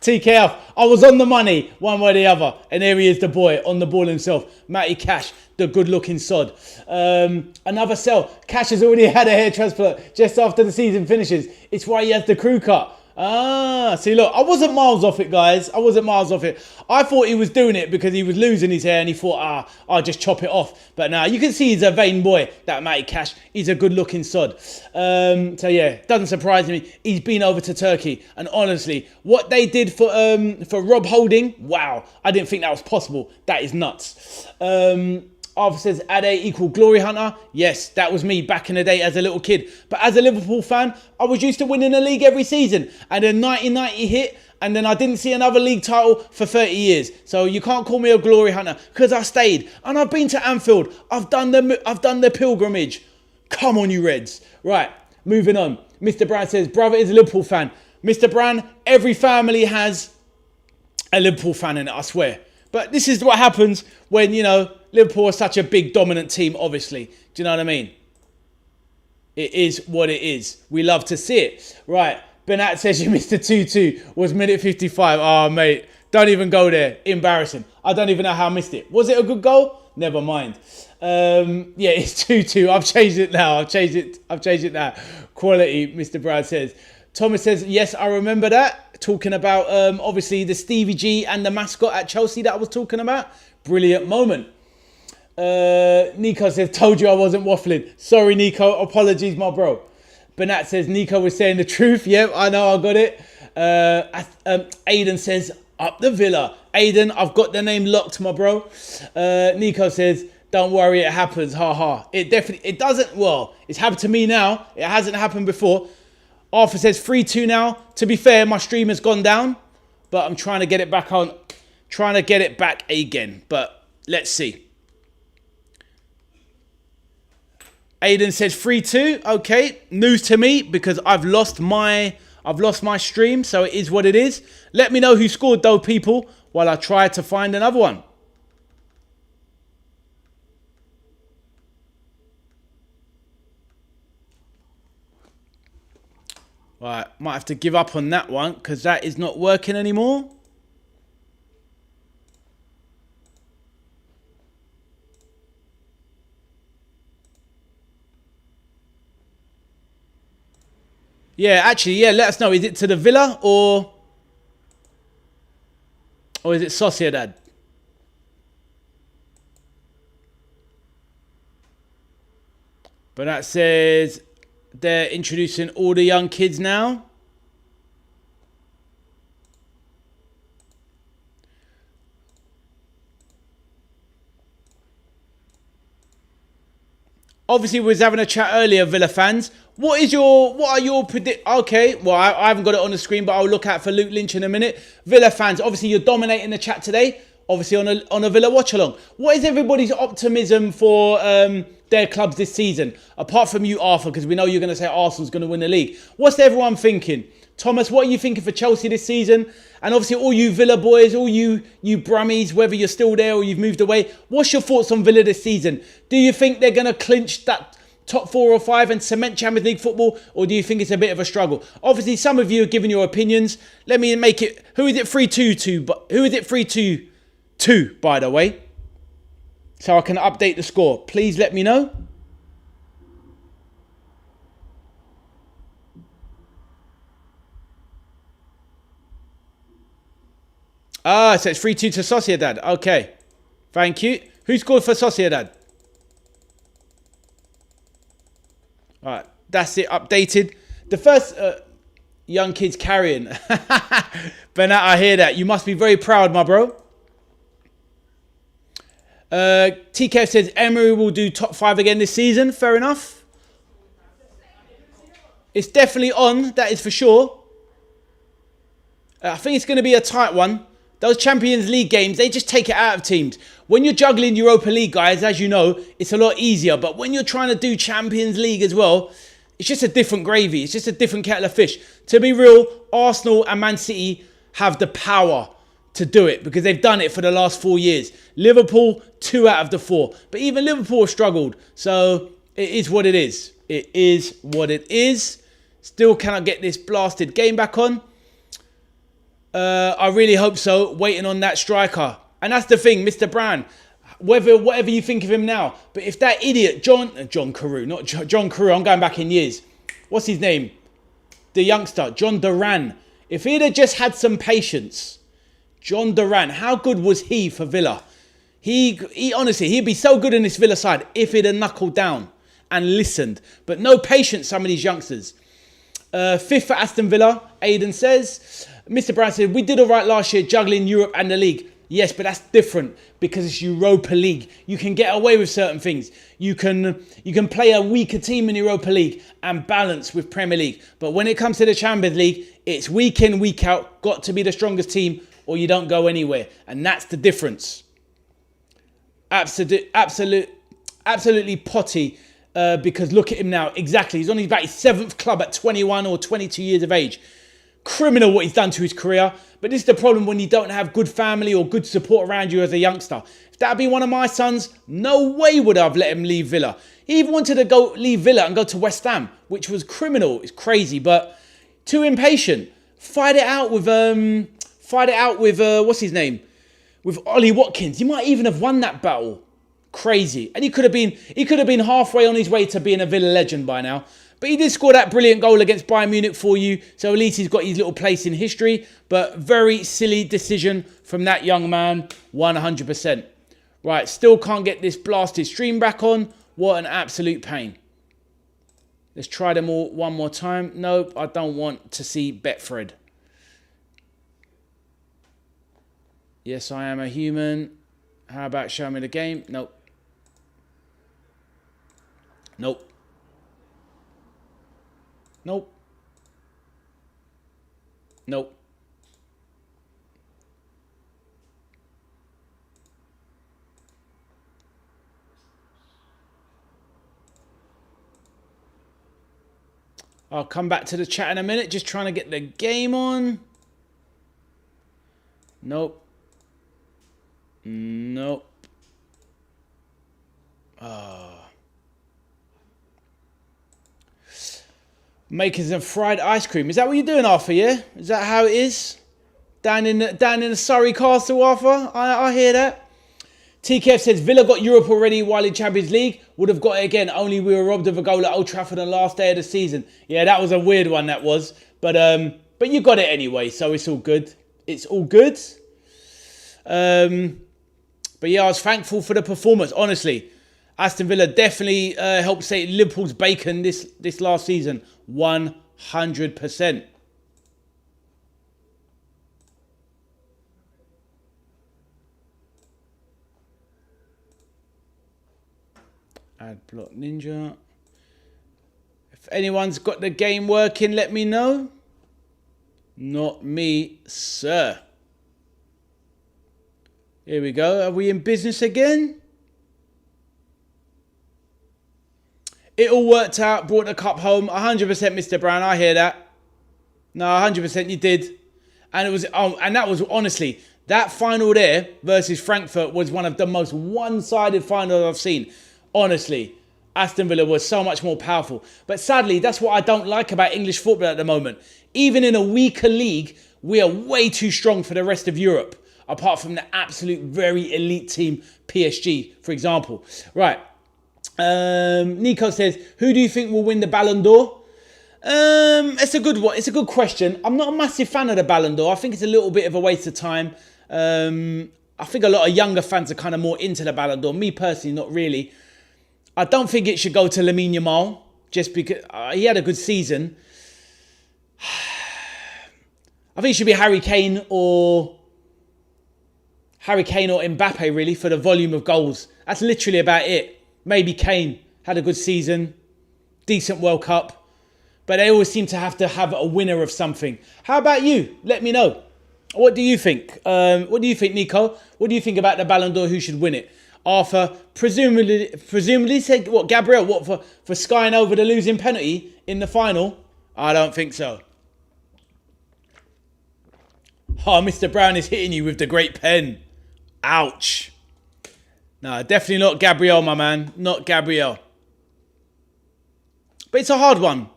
TKF. I was on the money, one way or the other. And there he is, the boy, on the ball himself. Matty Cash, the good-looking sod. Another sell. Cash has already had a hair transplant just after the season finishes. It's why he has the crew cut. Ah, see, look, I wasn't miles off it, guys. I wasn't miles off it. I thought he was doing it because he was losing his hair and he thought, I'll just chop it off. But now you can see he's a vain boy, that Matty Cash. He's a good-looking sod. So, yeah, doesn't surprise me. He's been over to Turkey. And honestly, what they did for Rob Holding, wow, I didn't think that was possible. That is nuts. Arthur says, Ade equal glory hunter. Yes, that was me back in the day as a little kid. But as a Liverpool fan, I was used to winning the league every season. And then 1990 hit, and then I didn't see another league title for 30 years. So you can't call me a glory hunter, because I stayed. And I've been to Anfield. I've done the pilgrimage. Come on, you Reds. Right, moving on. Mr. Brown says, brother is a Liverpool fan. Mr. Brown, every family has a Liverpool fan in it, I swear. But this is what happens when, you know, Liverpool are such a big, dominant team, obviously. Do you know what I mean? It is what it is. We love to see it. Right. Benat says you missed a 2-2. Was minute 55. Oh, mate. Don't even go there. Embarrassing. I don't even know how I missed it. Was it a good goal? Never mind. Yeah, it's 2-2. I've changed it now. I've changed it now. Quality, Mr. Brad says. Thomas says, yes, I remember that. Talking about, obviously, the Stevie G and the mascot at Chelsea that I was talking about. Brilliant moment. Nico says, told you I wasn't waffling. Sorry, Nico. Apologies, my bro. Benat says, Nico was saying the truth. Yep, I know, I got it. Aiden says, up the Villa. Aiden, I've got the name locked, my bro. Nico says, don't worry, it happens. Ha ha. It doesn't, well, it's happened to me now. It hasn't happened before. Arthur says 3-2 now. To be fair, my stream has gone down, but I'm trying to get it back on. Trying to get it back again, but let's see. Aiden says 3-2. Okay, news to me because I've lost my stream, so it is what it is. Let me know who scored though, people, while I try to find another one. Right, might have to give up on that one because that is not working anymore. Yeah, actually, yeah, let us know. Is it to the Villa or is it Sociedad? But that says they're introducing all the young kids now. Obviously, we was having a chat earlier, Villa fans. What are your predict? Okay, well, I haven't got it on the screen, but I'll look out for Luke Lynch in a minute. Villa fans, obviously, you're dominating the chat today. Obviously, on a Villa watch-along. What is everybody's optimism for their clubs this season? Apart from you, Arthur, because we know you're going to say Arsenal's going to win the league. What's everyone thinking? Thomas, what are you thinking for Chelsea this season? And obviously, all you Villa boys, all you Brummies, whether you're still there or you've moved away, what's your thoughts on Villa this season? Do you think they're going to clinch that top 4 or 5 and cement Champions League football, or do you think it's a bit of a struggle? Obviously, some of you are giving your opinions. Let me make it. Who is it 3-2 to? But who is it 3-2 to? By the way, so I can update the score. Please let me know. Ah, so it's 3-2 to Sociedad. Okay. Thank you. Who scored for Sociedad? All right. That's it. Updated. The first young kids carrying. Bernat, I hear that. You must be very proud, my bro. TKF says Emery will do top 5 again this season. Fair enough. It's definitely on. That is for sure. I think it's going to be a tight one. Those Champions League games, they just take it out of teams. When you're juggling Europa League, guys, as you know, it's a lot easier. But when you're trying to do Champions League as well, it's just a different gravy. It's just a different kettle of fish. To be real, Arsenal and Man City have the power to do it because they've done it for the last 4 years. Liverpool, 2 out of the 4. But even Liverpool have struggled. So it is what it is. It is what it is. Still cannot get this blasted game back on. I really hope so. Waiting on that striker. And that's the thing, Mr. Brown. Whatever you think of him now. But if that idiot, John Carew, not John Carew, I'm going back in years. What's his name? The youngster, John Duran. If he'd have just had some patience. John Duran, how good was he for Villa? He honestly, he'd be so good in this Villa side if he'd have knuckled down and listened. But no patience, some of these youngsters. 5th for Aston Villa, Aidan says. Mr. Brown said, we did all right last year juggling Europe and the league. Yes, but that's different because it's Europa League. You can get away with certain things. You can play a weaker team in Europa League and balance with Premier League. But when it comes to the Champions League, it's week in, week out. Got to be the strongest team or you don't go anywhere. And that's the difference. Absolutely potty. Because look at him now. Exactly. He's on his 7th club at 21 or 22 years of age. Criminal what he's done to his career. But this is the problem when you don't have good family or good support around you as a youngster. If that had been one of my sons, no way would I have let him leave Villa. He even wanted to go leave Villa and go to West Ham, which was criminal. It's crazy, but too impatient. Fight it out with what's his name? With Ollie Watkins. He might even have won that battle. Crazy. And he could have been halfway on his way to being a Villa legend by now. But he did score that brilliant goal against Bayern Munich for you. So at least he's got his little place in history. But very silly decision from that young man. 100%. Right, still can't get this blasted stream back on. What an absolute pain. Let's try them all one more time. Nope, I don't want to see Betfred. Yes, I am a human. How about show me the game? Nope. Nope. Nope. Nope. I'll come back to the chat in a minute. Just trying to get the game on. Nope. Nope. Makers of fried ice cream. Is that what you're doing, Arthur? Yeah, is that how it is? Down in the Surrey Castle, Arthur. I hear that. TKF says Villa got Europe already while in Champions League. Would have got it again. Only we were robbed of a goal at Old Trafford on the last day of the season. Yeah, that was a weird one. That was, but you got it anyway, so it's all good. It's all good. But yeah, I was thankful for the performance. Honestly, Aston Villa definitely helped save Liverpool's bacon this last season. 100%. Add block ninja. If anyone's got the game working, let me know. Not me, sir. Here we go. Are we in business again? It all worked out. Brought the cup home. 100%, Mr. Brown. I hear that. No, 100% you did. And it was, and that was honestly, that final there versus Frankfurt was one of the most one-sided finals I've seen. Honestly, Aston Villa was so much more powerful. But sadly, that's what I don't like about English football at the moment. Even in a weaker league, we are way too strong for the rest of Europe. Apart from the absolute very elite team, PSG, for example. Right. Nico says, who do you think will win the Ballon d'Or? It's a good one. It's a good question. I'm not a massive fan of the Ballon d'Or. I think it's a little bit of a waste of time. I think a lot of younger fans are kind of more into the Ballon d'Or. Me personally, not really. I don't think it should go to Lamine Yamal just because he had a good season. I think it should be Harry Kane or Mbappe, really, for the volume of goals. That's literally about it. Maybe Kane had a good season, decent World Cup, but they always seem to have a winner of something. How about you? Let me know. What do you think? What do you think, Nico? What do you think about the Ballon d'Or? Who should win it? Arthur presumably said, what, Gabriel? What, for skying over the losing penalty in the final? I don't think so. Oh, Mr. Brown is hitting you with the great pen. Ouch. No, definitely not Gabriel, my man. Not Gabriel. But it's a hard one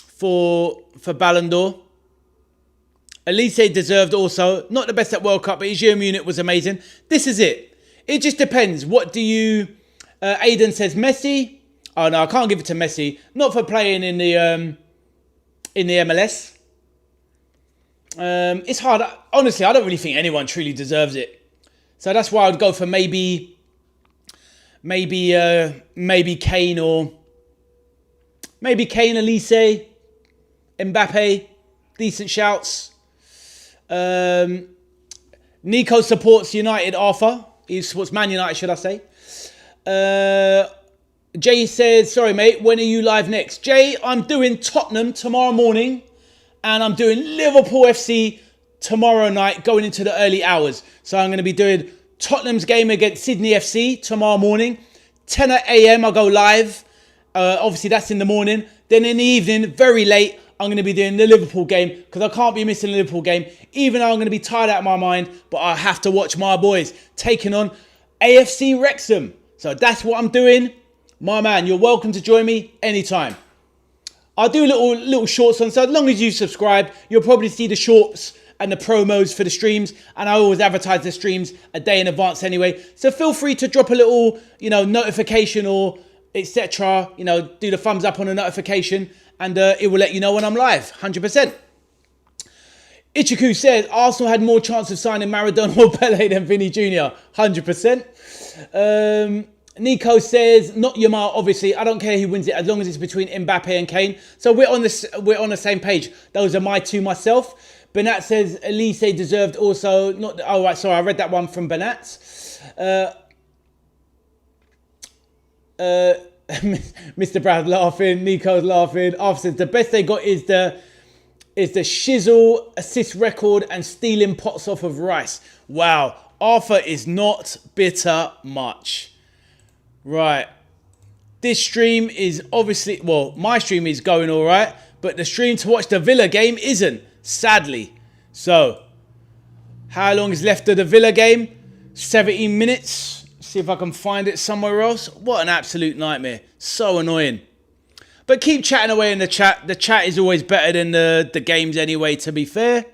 for Ballon d'Or. Elise deserved also. Not the best at World Cup, but his Bayern Munich was amazing. This is it. It just depends. What do you... Aidan says Messi. Oh, no, I can't give it to Messi. Not for playing in the MLS. It's hard. Honestly, I don't really think anyone truly deserves it. So that's why I'd go for maybe Kane or... Maybe Kane, Elise, Mbappe. Decent shouts. Nico supports United, Arthur. He supports Man United, should I say. Jay says, sorry, mate, when are you live next? Jay, I'm doing Tottenham tomorrow morning. And I'm doing Liverpool FC tomorrow night, going into the early hours. So I'm going to be doing Tottenham's game against Sydney FC tomorrow morning. 10 a.m. I'll go live. Obviously, that's in the morning. Then in the evening, very late, I'm going to be doing the Liverpool game because I can't be missing the Liverpool game, even though I'm going to be tired out of my mind. But I have to watch my boys taking on AFC Wrexham. So that's what I'm doing. My man, you're welcome to join me anytime. I'll do little shorts on, so as long as you subscribe, you'll probably see the shorts and the promos for the streams. And I always advertise the streams a day in advance anyway. So feel free to drop a little, notification or etc. Do the thumbs up on the notification and it will let you know when I'm live, 100%. Ichiku says, Arsenal had more chance of signing Maradona or Pele than Vinny Jr., 100%. Nico says, not Yamal, obviously. I don't care who wins it as long as it's between Mbappe and Kane. So we're on the same page. Those are my two myself. Benat says, Elise deserved also. Not. Oh, right, sorry, I read that one from Benat. Mr. Brad laughing. Nico's laughing. Arthur says, the best they got is the shizzle assist record and stealing pots off of Rice. Wow. Arthur is not bitter much. Right, this stream is obviously, well, my stream is going all right, but the stream to watch the Villa game isn't, sadly. So, how long is left of the Villa game? 17 minutes. See if I can find it somewhere else. What an absolute nightmare. So annoying. But keep chatting away in the chat. The chat is always better than the games anyway, to be fair.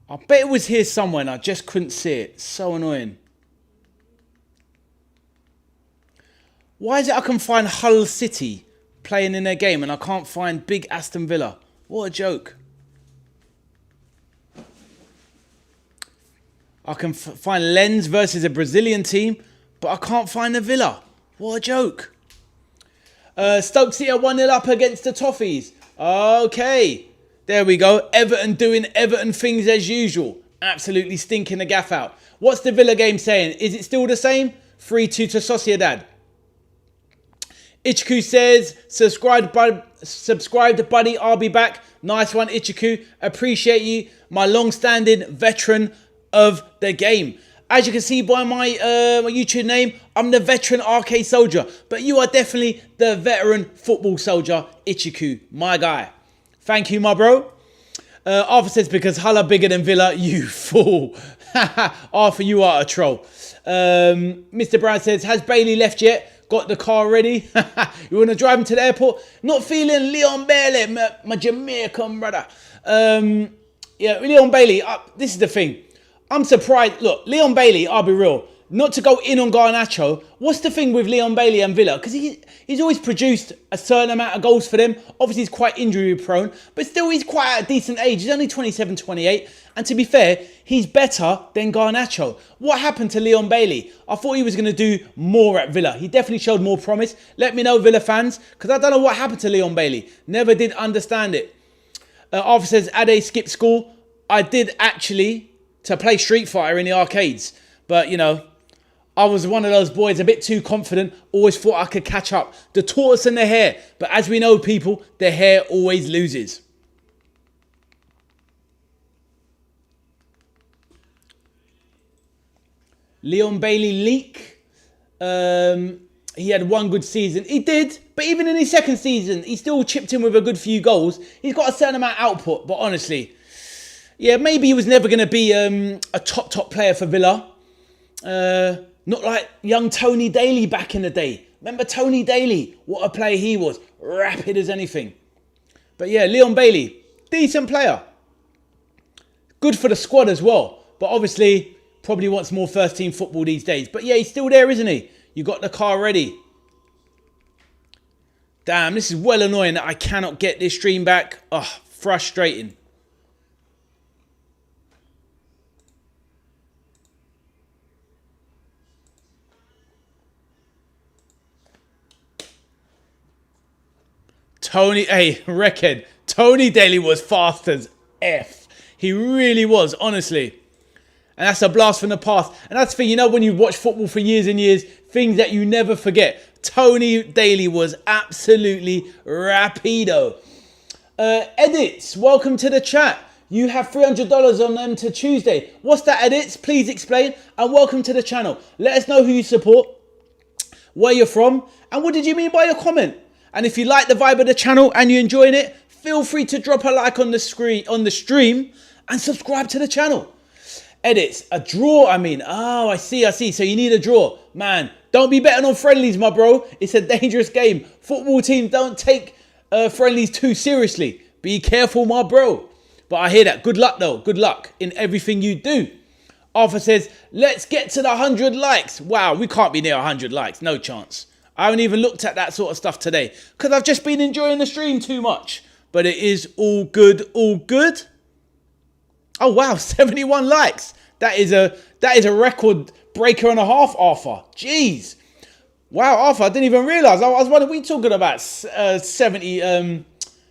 I bet it was here somewhere and I just couldn't see it. So annoying. Why is it I can find Hull City playing in their game and I can't find big Aston Villa. What a joke. I can find Lens versus a Brazilian team, but I can't find the Villa. What a joke. Stoke City are 1-0 up against the Toffees. Okay. There we go. Everton doing Everton things as usual. Absolutely stinking the gaff out. What's the Villa game saying? Is it still the same? 3-2 to Sociedad. Ichiku says, subscribed buddy, I'll be back. Nice one, Ichiku. Appreciate you. My long-standing veteran of the game. As you can see by my YouTube name, I'm the veteran RK soldier. But you are definitely the veteran football soldier, Ichiku, my guy. Thank you, my bro. Arthur says, because Hull are bigger than Villa, you fool. Arthur, you are a troll. Mr. Brown says, has Bailey left yet? Got the car ready? You want to drive him to the airport? Not feeling Leon Bailey, my Jamaican brother. Yeah, Leon Bailey, this is the thing. I'm surprised. Look, Leon Bailey, I'll be real. Not to go in on Garnacho. What's the thing with Leon Bailey and Villa? Because he's always produced a certain amount of goals for them. Obviously, he's quite injury prone. But still, he's quite at a decent age. He's only 27, 28. And to be fair, he's better than Garnacho. What happened to Leon Bailey? I thought he was going to do more at Villa. He definitely showed more promise. Let me know, Villa fans. Because I don't know what happened to Leon Bailey. Never did understand it. Arthur says, Ade skipped school. I did actually to play Street Fighter in the arcades. But, you know, I was one of those boys, a bit too confident. Always thought I could catch up. The tortoise and the hare. But as we know, people, the hare always loses. Leon Bailey leak. He had one good season. He did. But even in his second season, he still chipped in with a good few goals. He's got a certain amount of output. But honestly, yeah, maybe he was never going to be a top player for Villa. Not like young Tony Daly back in the day. Remember Tony Daly? What a player he was. Rapid as anything. But yeah, Leon Bailey, decent player. Good for the squad as well. But obviously, probably wants more first team football these days. But yeah, he's still there, isn't he? You got the car ready. Damn, this is well annoying that I cannot get this stream back. Oh, frustrating. Reckon, Tony Daly was fast as F. He really was, honestly. And that's a blast from the past. And that's the thing, you know, when you watch football for years and years, things that you never forget. Tony Daly was absolutely rapido. Edits, welcome to the chat. You have $300 on them to Tuesday. What's that, Edits? Please explain. And welcome to the channel. Let us know who you support, where you're from, and what did you mean by your comment? And if you like the vibe of the channel and you're enjoying it, feel free to drop a like on the stream and subscribe to the channel. Edits, a draw, I mean. Oh, I see. So you need a draw. Man, don't be betting on friendlies, my bro. It's a dangerous game. Football teams don't take friendlies too seriously. Be careful, my bro. But I hear that. Good luck, though. Good luck in everything you do. Arthur says, let's get to the 100 likes. Wow, we can't be near 100 likes. No chance. I haven't even looked at that sort of stuff today because I've just been enjoying the stream too much. But it is all good, all good. Oh, wow, 71 likes. That is a record breaker and a half, Arthur. Jeez. Wow, Arthur, I didn't even realise. I was wondering, we talking about 70,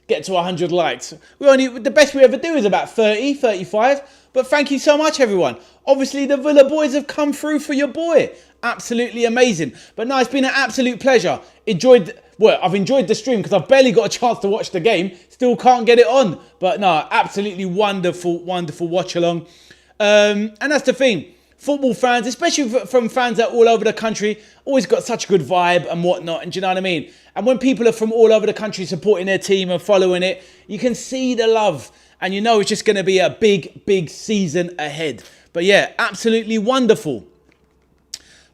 get to 100 likes. The best we ever do is about 30, 35. But thank you so much, everyone. Obviously, the Villa boys have come through for your boy. Absolutely amazing. But no, it's been an absolute pleasure. I've enjoyed the stream because I've barely got a chance to watch the game. Still can't get it on. But no, absolutely wonderful, wonderful watch along. And that's the thing. Football fans, especially from fans that are all over the country, always got such a good vibe and whatnot. And do you know what I mean? And when people are from all over the country supporting their team and following it, you can see the love. And you know it's just going to be a big, big season ahead. But yeah, absolutely wonderful.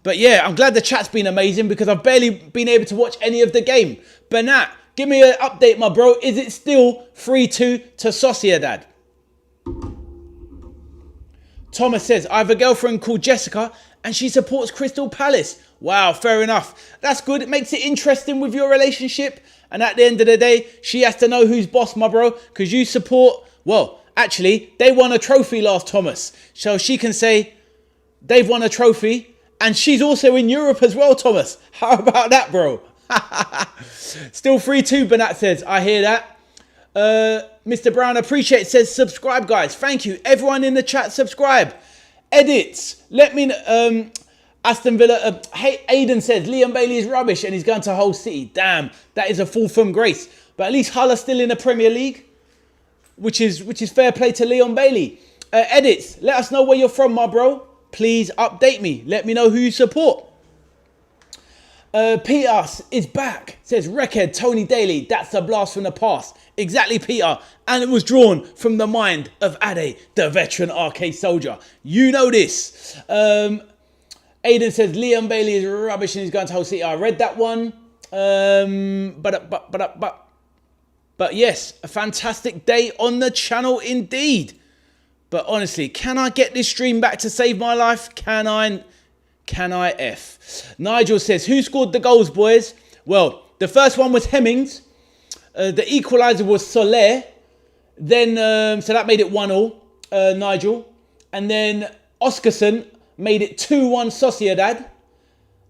But yeah, I'm glad the chat's been amazing because I've barely been able to watch any of the game. Bernat, give me an update, my bro. Is it still 3-2 to Sociedad? Thomas says, I have a girlfriend called Jessica and she supports Crystal Palace. Wow, fair enough. That's good. It makes it interesting with your relationship. And at the end of the day, she has to know who's boss, my bro, because you support, well, actually, they won a trophy last, Thomas. So she can say they've won a trophy and she's also in Europe as well, Thomas. How about that, bro? Still 3-2, Banat says. I hear that. Mr. Brown, appreciate, says subscribe, guys. Thank you. Everyone in the chat, subscribe. Edits. Let me know. Aston Villa. Hey, Aiden says Leon Bailey is rubbish and he's going to Hull City. Damn, that is a fall from grace. But at least Hull are still in the Premier League, which is fair play to Leon Bailey. Edits. Let us know where you're from, my bro. Please update me. Let me know who you support. Peter is back. Says Wreckhead, Tony Daly. That's a blast from the past. Exactly, Peter. And it was drawn from the mind of Ade, the veteran arcade soldier. You know this. Aiden says Leon Bailey is rubbish and he's going to Hull City. I read that one. But yes, a fantastic day on the channel indeed. But honestly, can I get this stream back to save my life? Can I F? Nigel says, who scored the goals, boys? Well, the first one was Hemmings. The equaliser was Soler. Then, so that made it 1-1, Nigel. And then Oscarson made it 2-1 Sociedad.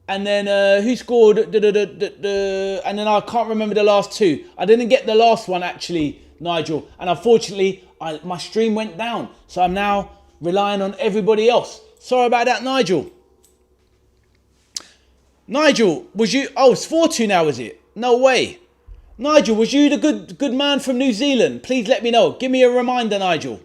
And then who scored? And then I can't remember the last two. I didn't get the last one, actually, Nigel. And unfortunately, my stream went down. So I'm now relying on everybody else. Sorry about that, Nigel. Nigel, was you... Oh, it's 4-2 now, is it? No way. Nigel, was you the good man from New Zealand? Please let me know. Give me a reminder, Nigel.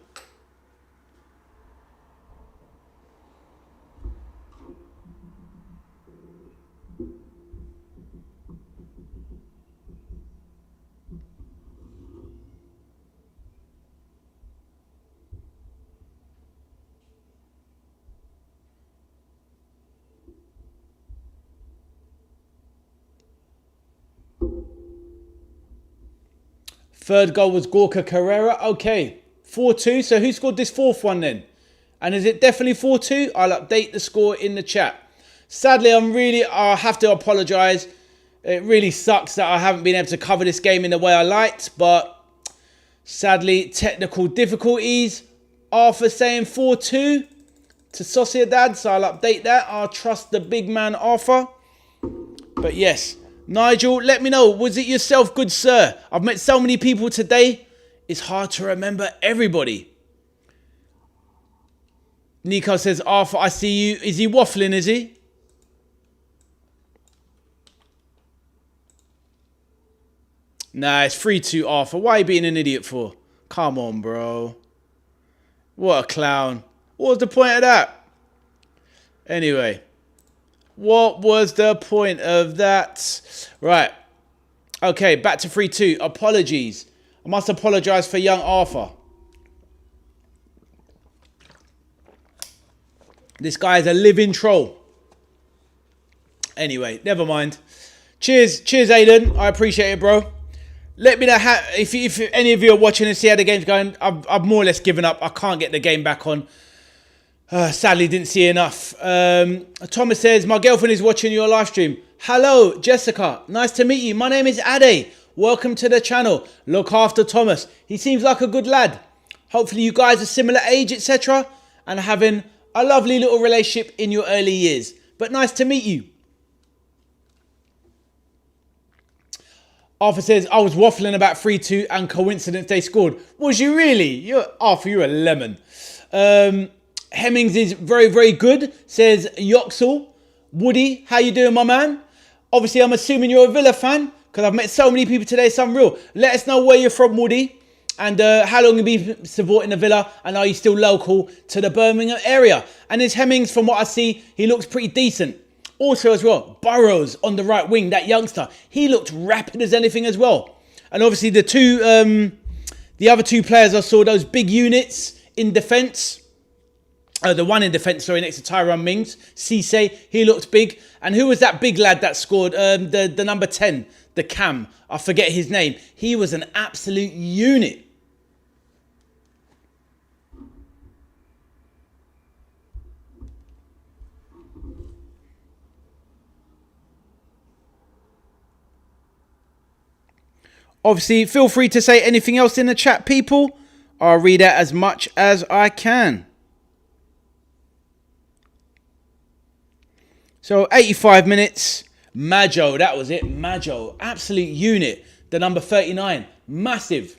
Third goal was Gorka Carrera. Okay, 4-2. So who scored this fourth one then? And is it definitely 4-2? I'll update the score in the chat. Sadly, I have to apologise. It really sucks that I haven't been able to cover this game in the way I liked. But sadly, technical difficulties. Arthur saying 4-2 to Sociedad. So I'll update that. I'll trust the big man Arthur. But yes. Nigel, let me know. Was it yourself, good sir? I've met so many people today. It's hard to remember everybody. Nico says, Arthur, I see you. Is he waffling, is he? Nah, it's 3-2, Arthur. Why are you being an idiot for? Come on, bro. What a clown. What was the point of that? Anyway. What was the point of that? Right. Okay, back to 3-2. Apologies. I must apologise for young Arthur. This guy is a living troll. Anyway, never mind. Cheers, Aiden. I appreciate it, bro. Let me know if any of you are watching and see how the game's going. I've more or less given up. I can't get the game back on. Sadly, didn't see enough. Thomas says, my girlfriend is watching your live stream. Hello, Jessica. Nice to meet you. My name is Ade. Welcome to the channel. Look after Thomas. He seems like a good lad. Hopefully you guys are similar age, etc. and having a lovely little relationship in your early years. But nice to meet you. Arthur says, I was waffling about 3-2 and coincidence they scored. Was you really? Arthur, you're a lemon. Hemmings is very, very good, says Yoxall. Woody, how you doing, my man? Obviously, I'm assuming you're a Villa fan, because I've met so many people today, it's unreal. Let us know where you're from, Woody, and how long you've been supporting the Villa, and are you still local to the Birmingham area? And this Hemmings, from what I see, he looks pretty decent. Also as well, Burrows on the right wing, that youngster, he looked rapid as anything as well. And obviously the other two players I saw, those big units in defence. The one in defence, sorry, next to Tyrone Mings. Cisse, he looked big. And who was that big lad that scored? The number 10, the cam. I forget his name. He was an absolute unit. Obviously, feel free to say anything else in the chat, people. I'll read out as much as I can. So, 85 minutes. Majo, that was it. Majo, absolute unit. The number 39, massive.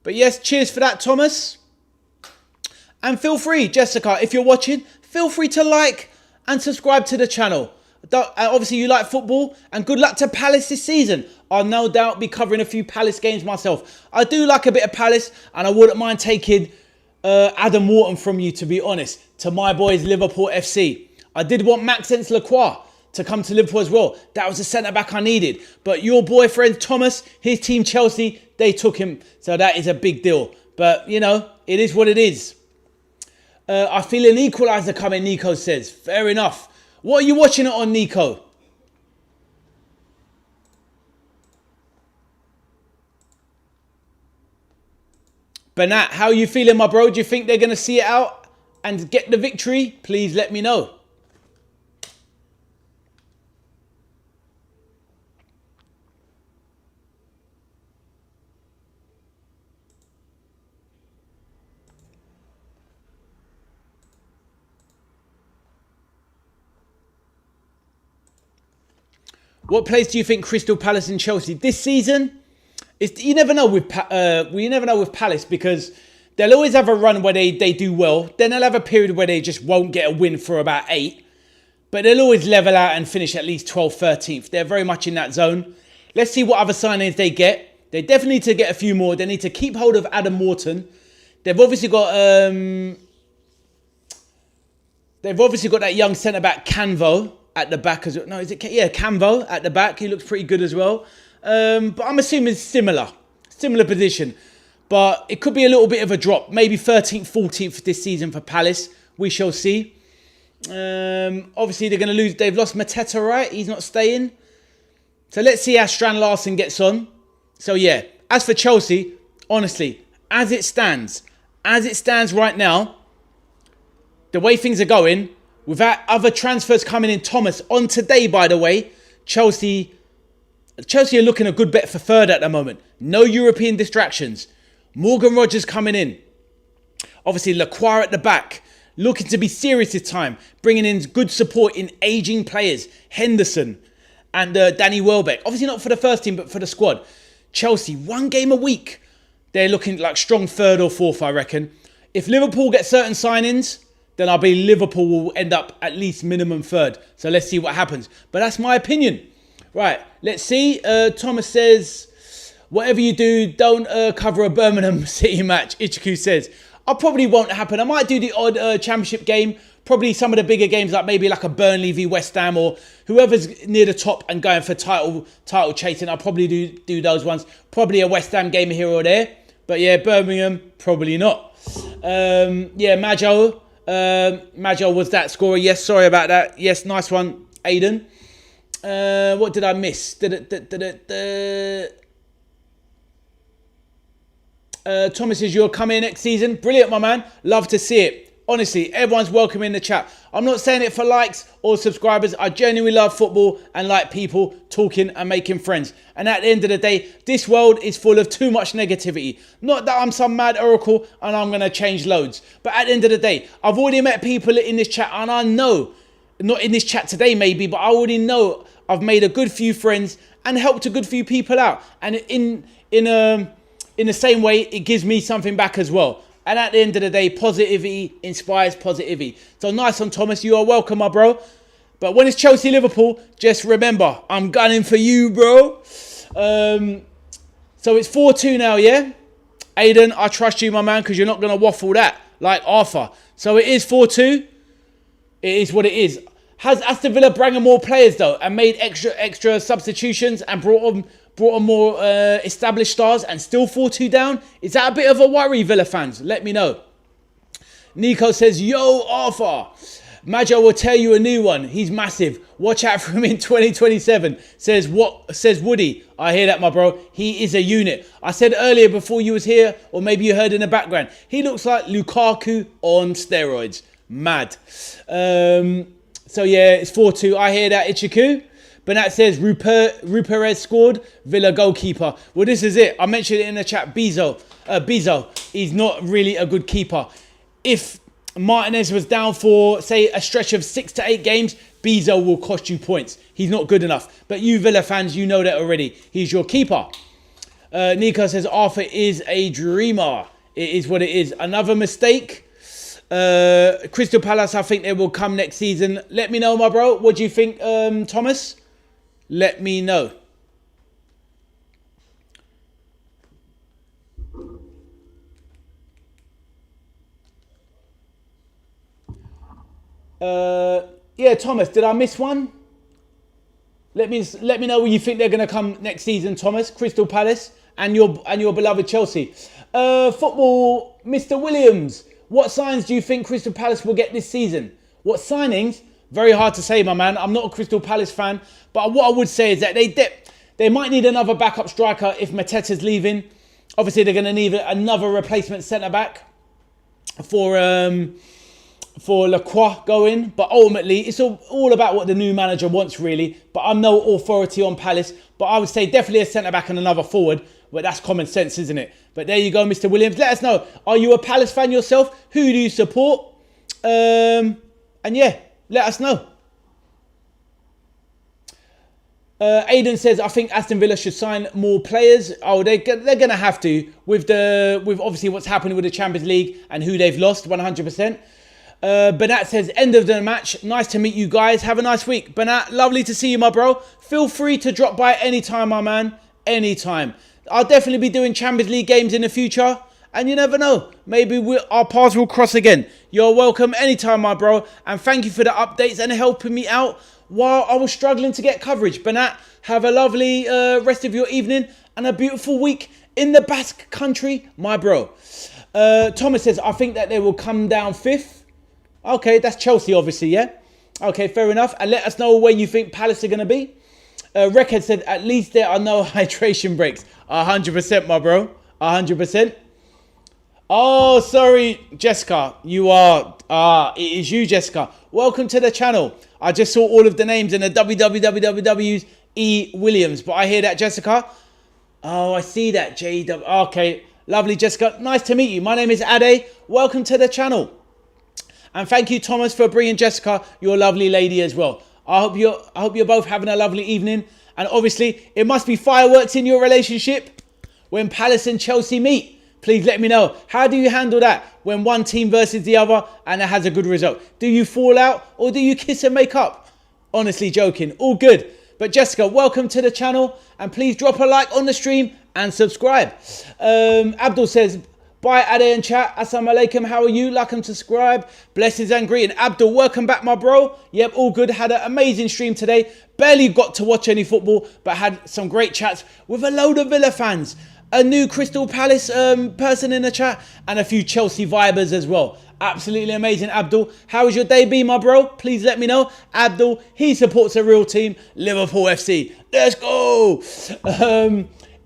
But yes, cheers for that, Thomas. And feel free, Jessica, if you're watching, feel free to like and subscribe to the channel. Obviously, you like football, and good luck to Palace this season. I'll no doubt be covering a few Palace games myself. I do like a bit of Palace, and I wouldn't mind taking Adam Wharton from you, to be honest, to my boys Liverpool FC. I did want Maxence Lacroix to come to Liverpool as well. That was the centre-back I needed. But your boyfriend, Thomas, his team Chelsea, they took him. So that is a big deal. But, you know, it is what it is. I feel an equaliser coming, Nico says. Fair enough. What are you watching it on, Nico? Bernat, how are you feeling, my bro? Do you think they're going to see it out and get the victory? Please let me know. What place do you think Crystal Palace and Chelsea this season? You never know with Palace, because they'll always have a run where they do well. Then they'll have a period where they just won't get a win for about 8. But they'll always level out and finish at least 12th, 13th. They're very much in that zone. Let's see what other signings they get. They definitely need to get a few more. They need to keep hold of Adam Wharton. They've obviously got that young centre-back Canvo at the back as well. No, is it? Yeah, Canvo at the back. He looks pretty good as well. But I'm assuming similar position. But it could be a little bit of a drop. Maybe 13th, 14th this season for Palace. We shall see. Obviously, they're going to lose. They've lost Mateta, right? He's not staying. So let's see how Strand Larsen gets on. So yeah, as for Chelsea, honestly, as it stands right now, the way things are going, without other transfers coming in, Thomas, on today, by the way, Chelsea are looking a good bet for third at the moment. No European distractions. Morgan Rogers coming in. Obviously, Lacroix at the back. Looking to be serious this time. Bringing in good support in ageing players. Henderson and Danny Welbeck. Obviously not for the first team, but for the squad. Chelsea, 1 game a week. They're looking like strong third or fourth, I reckon. If Liverpool get certain signings, then I believe Liverpool will end up at least minimum third. So let's see what happens. But that's my opinion. Right, let's see. Thomas says, whatever you do, don't cover a Birmingham City match, Ichiku says. I probably won't happen. I might do the odd championship game. Probably some of the bigger games, like maybe like a Burnley v West Ham, or whoever's near the top and going for title chasing. I'll probably do those ones. Probably a West Ham game here or there. But yeah, Birmingham, probably not. Yeah, Majo was that scorer. Yes, sorry about that. Yes, nice one, Aiden. What did I miss? Thomas says you're coming next season. Brilliant, my man. Love to see it. Honestly, everyone's welcome in the chat. I'm not saying it for likes or subscribers. I genuinely love football and like people talking and making friends. And at the end of the day, this world is full of too much negativity. Not that I'm some mad oracle and I'm going to change loads. But at the end of the day, I've already met people in this chat, and I know, not in this chat today maybe, but I already know I've made a good few friends and helped a good few people out. And in the same way, it gives me something back as well. And at the end of the day, positivity inspires positivity. So nice one, Thomas. You are welcome, my bro. But when it's Chelsea-Liverpool, just remember, I'm gunning for you, bro. So it's 4-2 now, yeah? Aiden, I trust you, my man, because you're not going to waffle that like Arthur. So it is 4-2. It is what it is. Has Aston Villa brought on more players, though, and made extra substitutions and brought on more established stars and still 4-2 down? Is that a bit of a worry, Villa fans? Let me know. Nico says, yo, Arthur. Majo will tell you a new one. He's massive. Watch out for him in 2027. Says Woody. I hear that, my bro. He is a unit. I said earlier before you was here, or maybe you heard in the background, he looks like Lukaku on steroids. Mad. So yeah, it's 4-2. I hear that, Ichiku. Bernat says Ruperez scored, Villa goalkeeper. Well, this is it. I mentioned it in the chat. Bezo, he's not really a good keeper. If Martinez was down for, say, a stretch of 6 to 8 games, Bezo will cost you points. He's not good enough. But you Villa fans, you know that already. He's your keeper. Nico says Arthur is a dreamer. It is what it is. Another mistake. Crystal Palace, I think they will come next season. Let me know, my bro. What do you think, Thomas? Let me know. Yeah, Thomas, did I miss one? Let me know where you think they're going to come next season, Thomas. Crystal Palace and your beloved Chelsea. Football, Mr. Williams. What signs do you think Crystal Palace will get this season? What signings? Very hard to say, my man. I'm not a Crystal Palace fan, but what I would say is that they might need another backup striker if Mateta's leaving. Obviously, they're going to need another replacement centre back for Lacroix going, but ultimately it's all about what the new manager wants, really. But I'm no authority on Palace, but I would say definitely a centre back and another forward. But that's common sense, isn't it? But there you go, Mr. Williams. Let us know. Are you a Palace fan yourself? Who do you support? And yeah, let us know. Aidan says, I think Aston Villa should sign more players. Oh, they're going to have to with obviously what's happening with the Champions League and who they've lost 100%. Bernat says, end of the match. Nice to meet you guys. Have a nice week. Bernat, lovely to see you, my bro. Feel free to drop by anytime, my man. Anytime. I'll definitely be doing Champions League games in the future. And you never know. Maybe our paths will cross again. You're welcome anytime, my bro. And thank you for the updates and helping me out while I was struggling to get coverage. Bernat, have a lovely rest of your evening and a beautiful week in the Basque country, my bro. Thomas says, I think that they will come down 5th. Okay, that's Chelsea, obviously, yeah? Okay, fair enough. And let us know where you think Palace are going to be. Rekhead said, at least there are no hydration breaks. 100%, my bro. 100%. Oh, sorry, Jessica. You are... it is you, Jessica. Welcome to the channel. I just saw all of the names in the www's E. Williams. But I hear that, Jessica. Oh, I see that. JW. Okay, lovely, Jessica. Nice to meet you. My name is Ade. Welcome to the channel. And thank you, Thomas, for bringing Jessica, your lovely lady, as well. I hope you're both having a lovely evening. And obviously, it must be fireworks in your relationship when Palace and Chelsea meet. Please let me know. How do you handle that when one team versus the other and it has a good result? Do you fall out or do you kiss and make up? Honestly, joking. All good. But Jessica, welcome to the channel. And please drop a like on the stream and subscribe. Abdul says... Bye, Ade and chat. Assalamu alaikum. How are you? Like and subscribe. Blessings and greeting. Abdul, welcome back, my bro. Yep, all good. Had an amazing stream today. Barely got to watch any football, but had some great chats with a load of Villa fans. A new Crystal Palace person in the chat and a few Chelsea vibers as well. Absolutely amazing, Abdul. How was your day been, my bro? Please let me know. Abdul, he supports a real team, Liverpool FC. Let's go.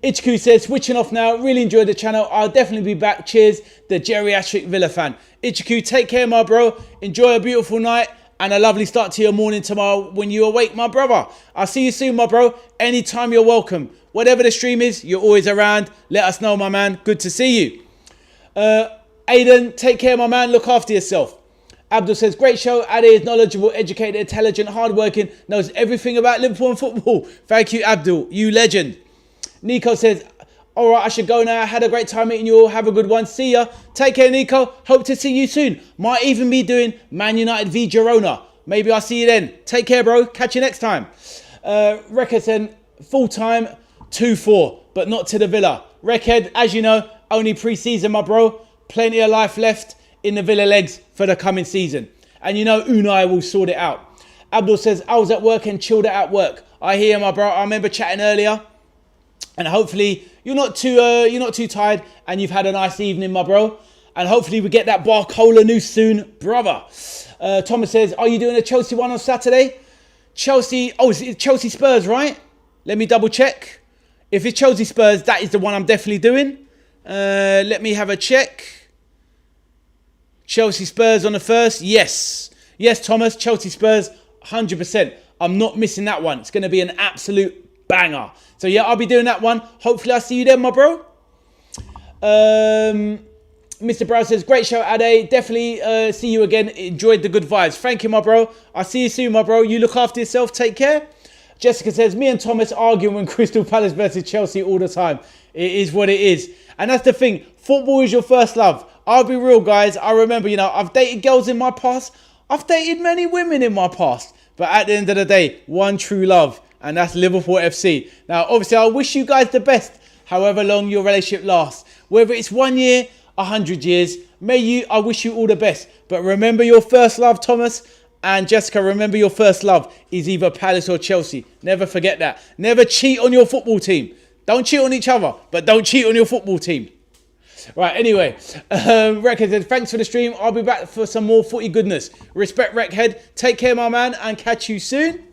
Ichiku says, switching off now. Really enjoyed the channel. I'll definitely be back. Cheers, the geriatric Villa fan. Ichiku, take care, my bro. Enjoy a beautiful night and a lovely start to your morning tomorrow when you awake, my brother. I'll see you soon, my bro. Anytime, you're welcome. Whatever the stream is, you're always around. Let us know, my man. Good to see you. Aiden, take care, my man. Look after yourself. Abdul says, great show. Ade is knowledgeable, educated, intelligent, hardworking, knows everything about Liverpool and football. Thank you, Abdul. You legend. Nico says, all right, I should go now. Had a great time meeting you all. Have a good one. See ya. Take care, Nico. Hope to see you soon. Might even be doing Man United v Girona. Maybe I'll see you then. Take care, bro. Catch you next time. Rekhead said, full time, 2-4, but not to the Villa. Rekhead, as you know, only pre-season, my bro. Plenty of life left in the Villa legs for the coming season. And you know, Unai will sort it out. Abdul says, I was at work and chilled it at work. I hear, my bro. I remember chatting earlier. And hopefully you're not too tired and you've had a nice evening, my bro. And hopefully we get that Barcola news soon, brother. Thomas says, are you doing a Chelsea one on Saturday? Chelsea, it's Chelsea Spurs, right? Let me double check. If it's Chelsea Spurs, that is the one I'm definitely doing. Let me have a check. Chelsea Spurs on the 1st. Yes, Thomas, Chelsea Spurs, 100%. I'm not missing that one. It's going to be an absolute banger. So yeah, I'll be doing that one. Hopefully I'll see you then, my bro. Mr. Brown says, great show, Ade. Definitely see you again. Enjoyed the good vibes. Thank you, my bro. I'll see you soon, my bro. You look after yourself. Take care. Jessica says, me and Thomas arguing when Crystal Palace versus Chelsea all the time. It is what it is. And that's the thing. Football is your first love. I'll be real, guys. I remember, I've dated girls in my past. I've dated many women in my past. But at the end of the day, one true love. And that's Liverpool FC. Now, obviously, I wish you guys the best, however long your relationship lasts. Whether it's 1 year, 100 years, I wish you all the best. But remember your first love, Thomas. And Jessica, remember your first love is either Palace or Chelsea. Never forget that. Never cheat on your football team. Don't cheat on each other, but don't cheat on your football team. Right, anyway, Wreckhead said, thanks for the stream. I'll be back for some more footy goodness. Respect, Wreckhead. Take care, my man, and catch you soon.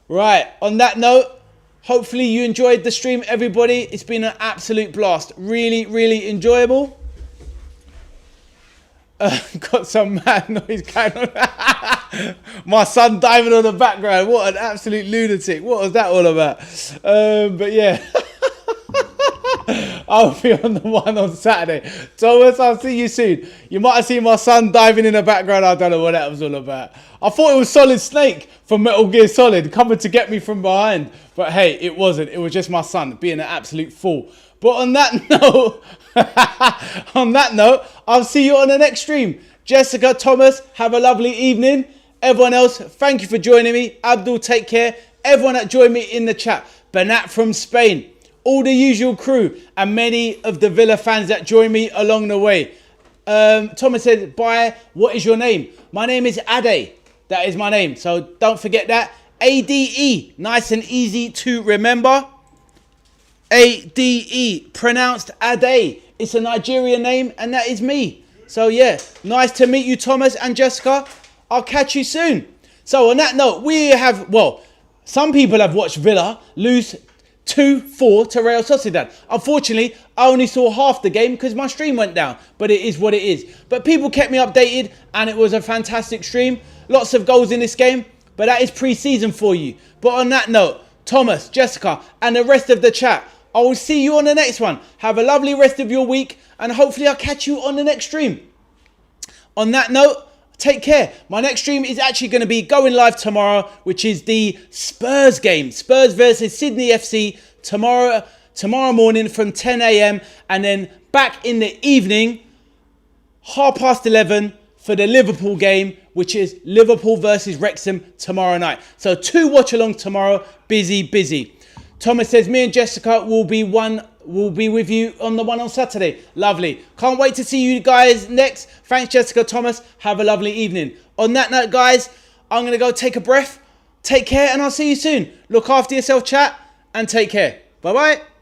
Right, on that note, hopefully you enjoyed the stream, everybody. It's been an absolute blast. Really, really enjoyable. Got some mad noise going on. My son diving on the background. What an absolute lunatic. What was that all about? But yeah. I'll be on the one on Saturday. Thomas, I'll see you soon. You might have seen my son diving in the background. I don't know what that was all about. I thought it was Solid Snake from Metal Gear Solid coming to get me from behind. But hey, it wasn't. It was just my son being an absolute fool. But on that note, I'll see you on the next stream. Jessica, Thomas, have a lovely evening. Everyone else, thank you for joining me. Abdul, take care. Everyone that joined me in the chat. Banat from Spain. All the usual crew. And many of the Villa fans that joined me along the way. Thomas said, bye. What is your name? My name is Ade. That is my name. So don't forget that. A-D-E. Nice and easy to remember. A-D-E, pronounced Ade. It's a Nigerian name, and that is me. So yeah, nice to meet you, Thomas and Jessica. I'll catch you soon. So on that note, some people have watched Villa lose 2-4 to Real Sociedad. Unfortunately, I only saw half the game because my stream went down, but it is what it is. But people kept me updated, and it was a fantastic stream. Lots of goals in this game, but that is pre-season for you. But on that note, Thomas, Jessica, and the rest of the chat, I will see you on the next one. Have a lovely rest of your week, and hopefully I'll catch you on the next stream. On that note, take care. My next stream is actually going to be going live tomorrow, which is the Spurs game. Spurs versus Sydney FC tomorrow morning from 10 a.m. And then back in the evening, 11:30 for the Liverpool game, which is Liverpool versus Wrexham tomorrow night. So 2 watch along tomorrow. Busy. Thomas says, me and Jessica will be with you on the one on Saturday. Lovely. Can't wait to see you guys next. Thanks, Jessica, Thomas. Have a lovely evening. On that note, guys, I'm going to go take a breath. Take care, and I'll see you soon. Look after yourself, chat, and take care. Bye-bye.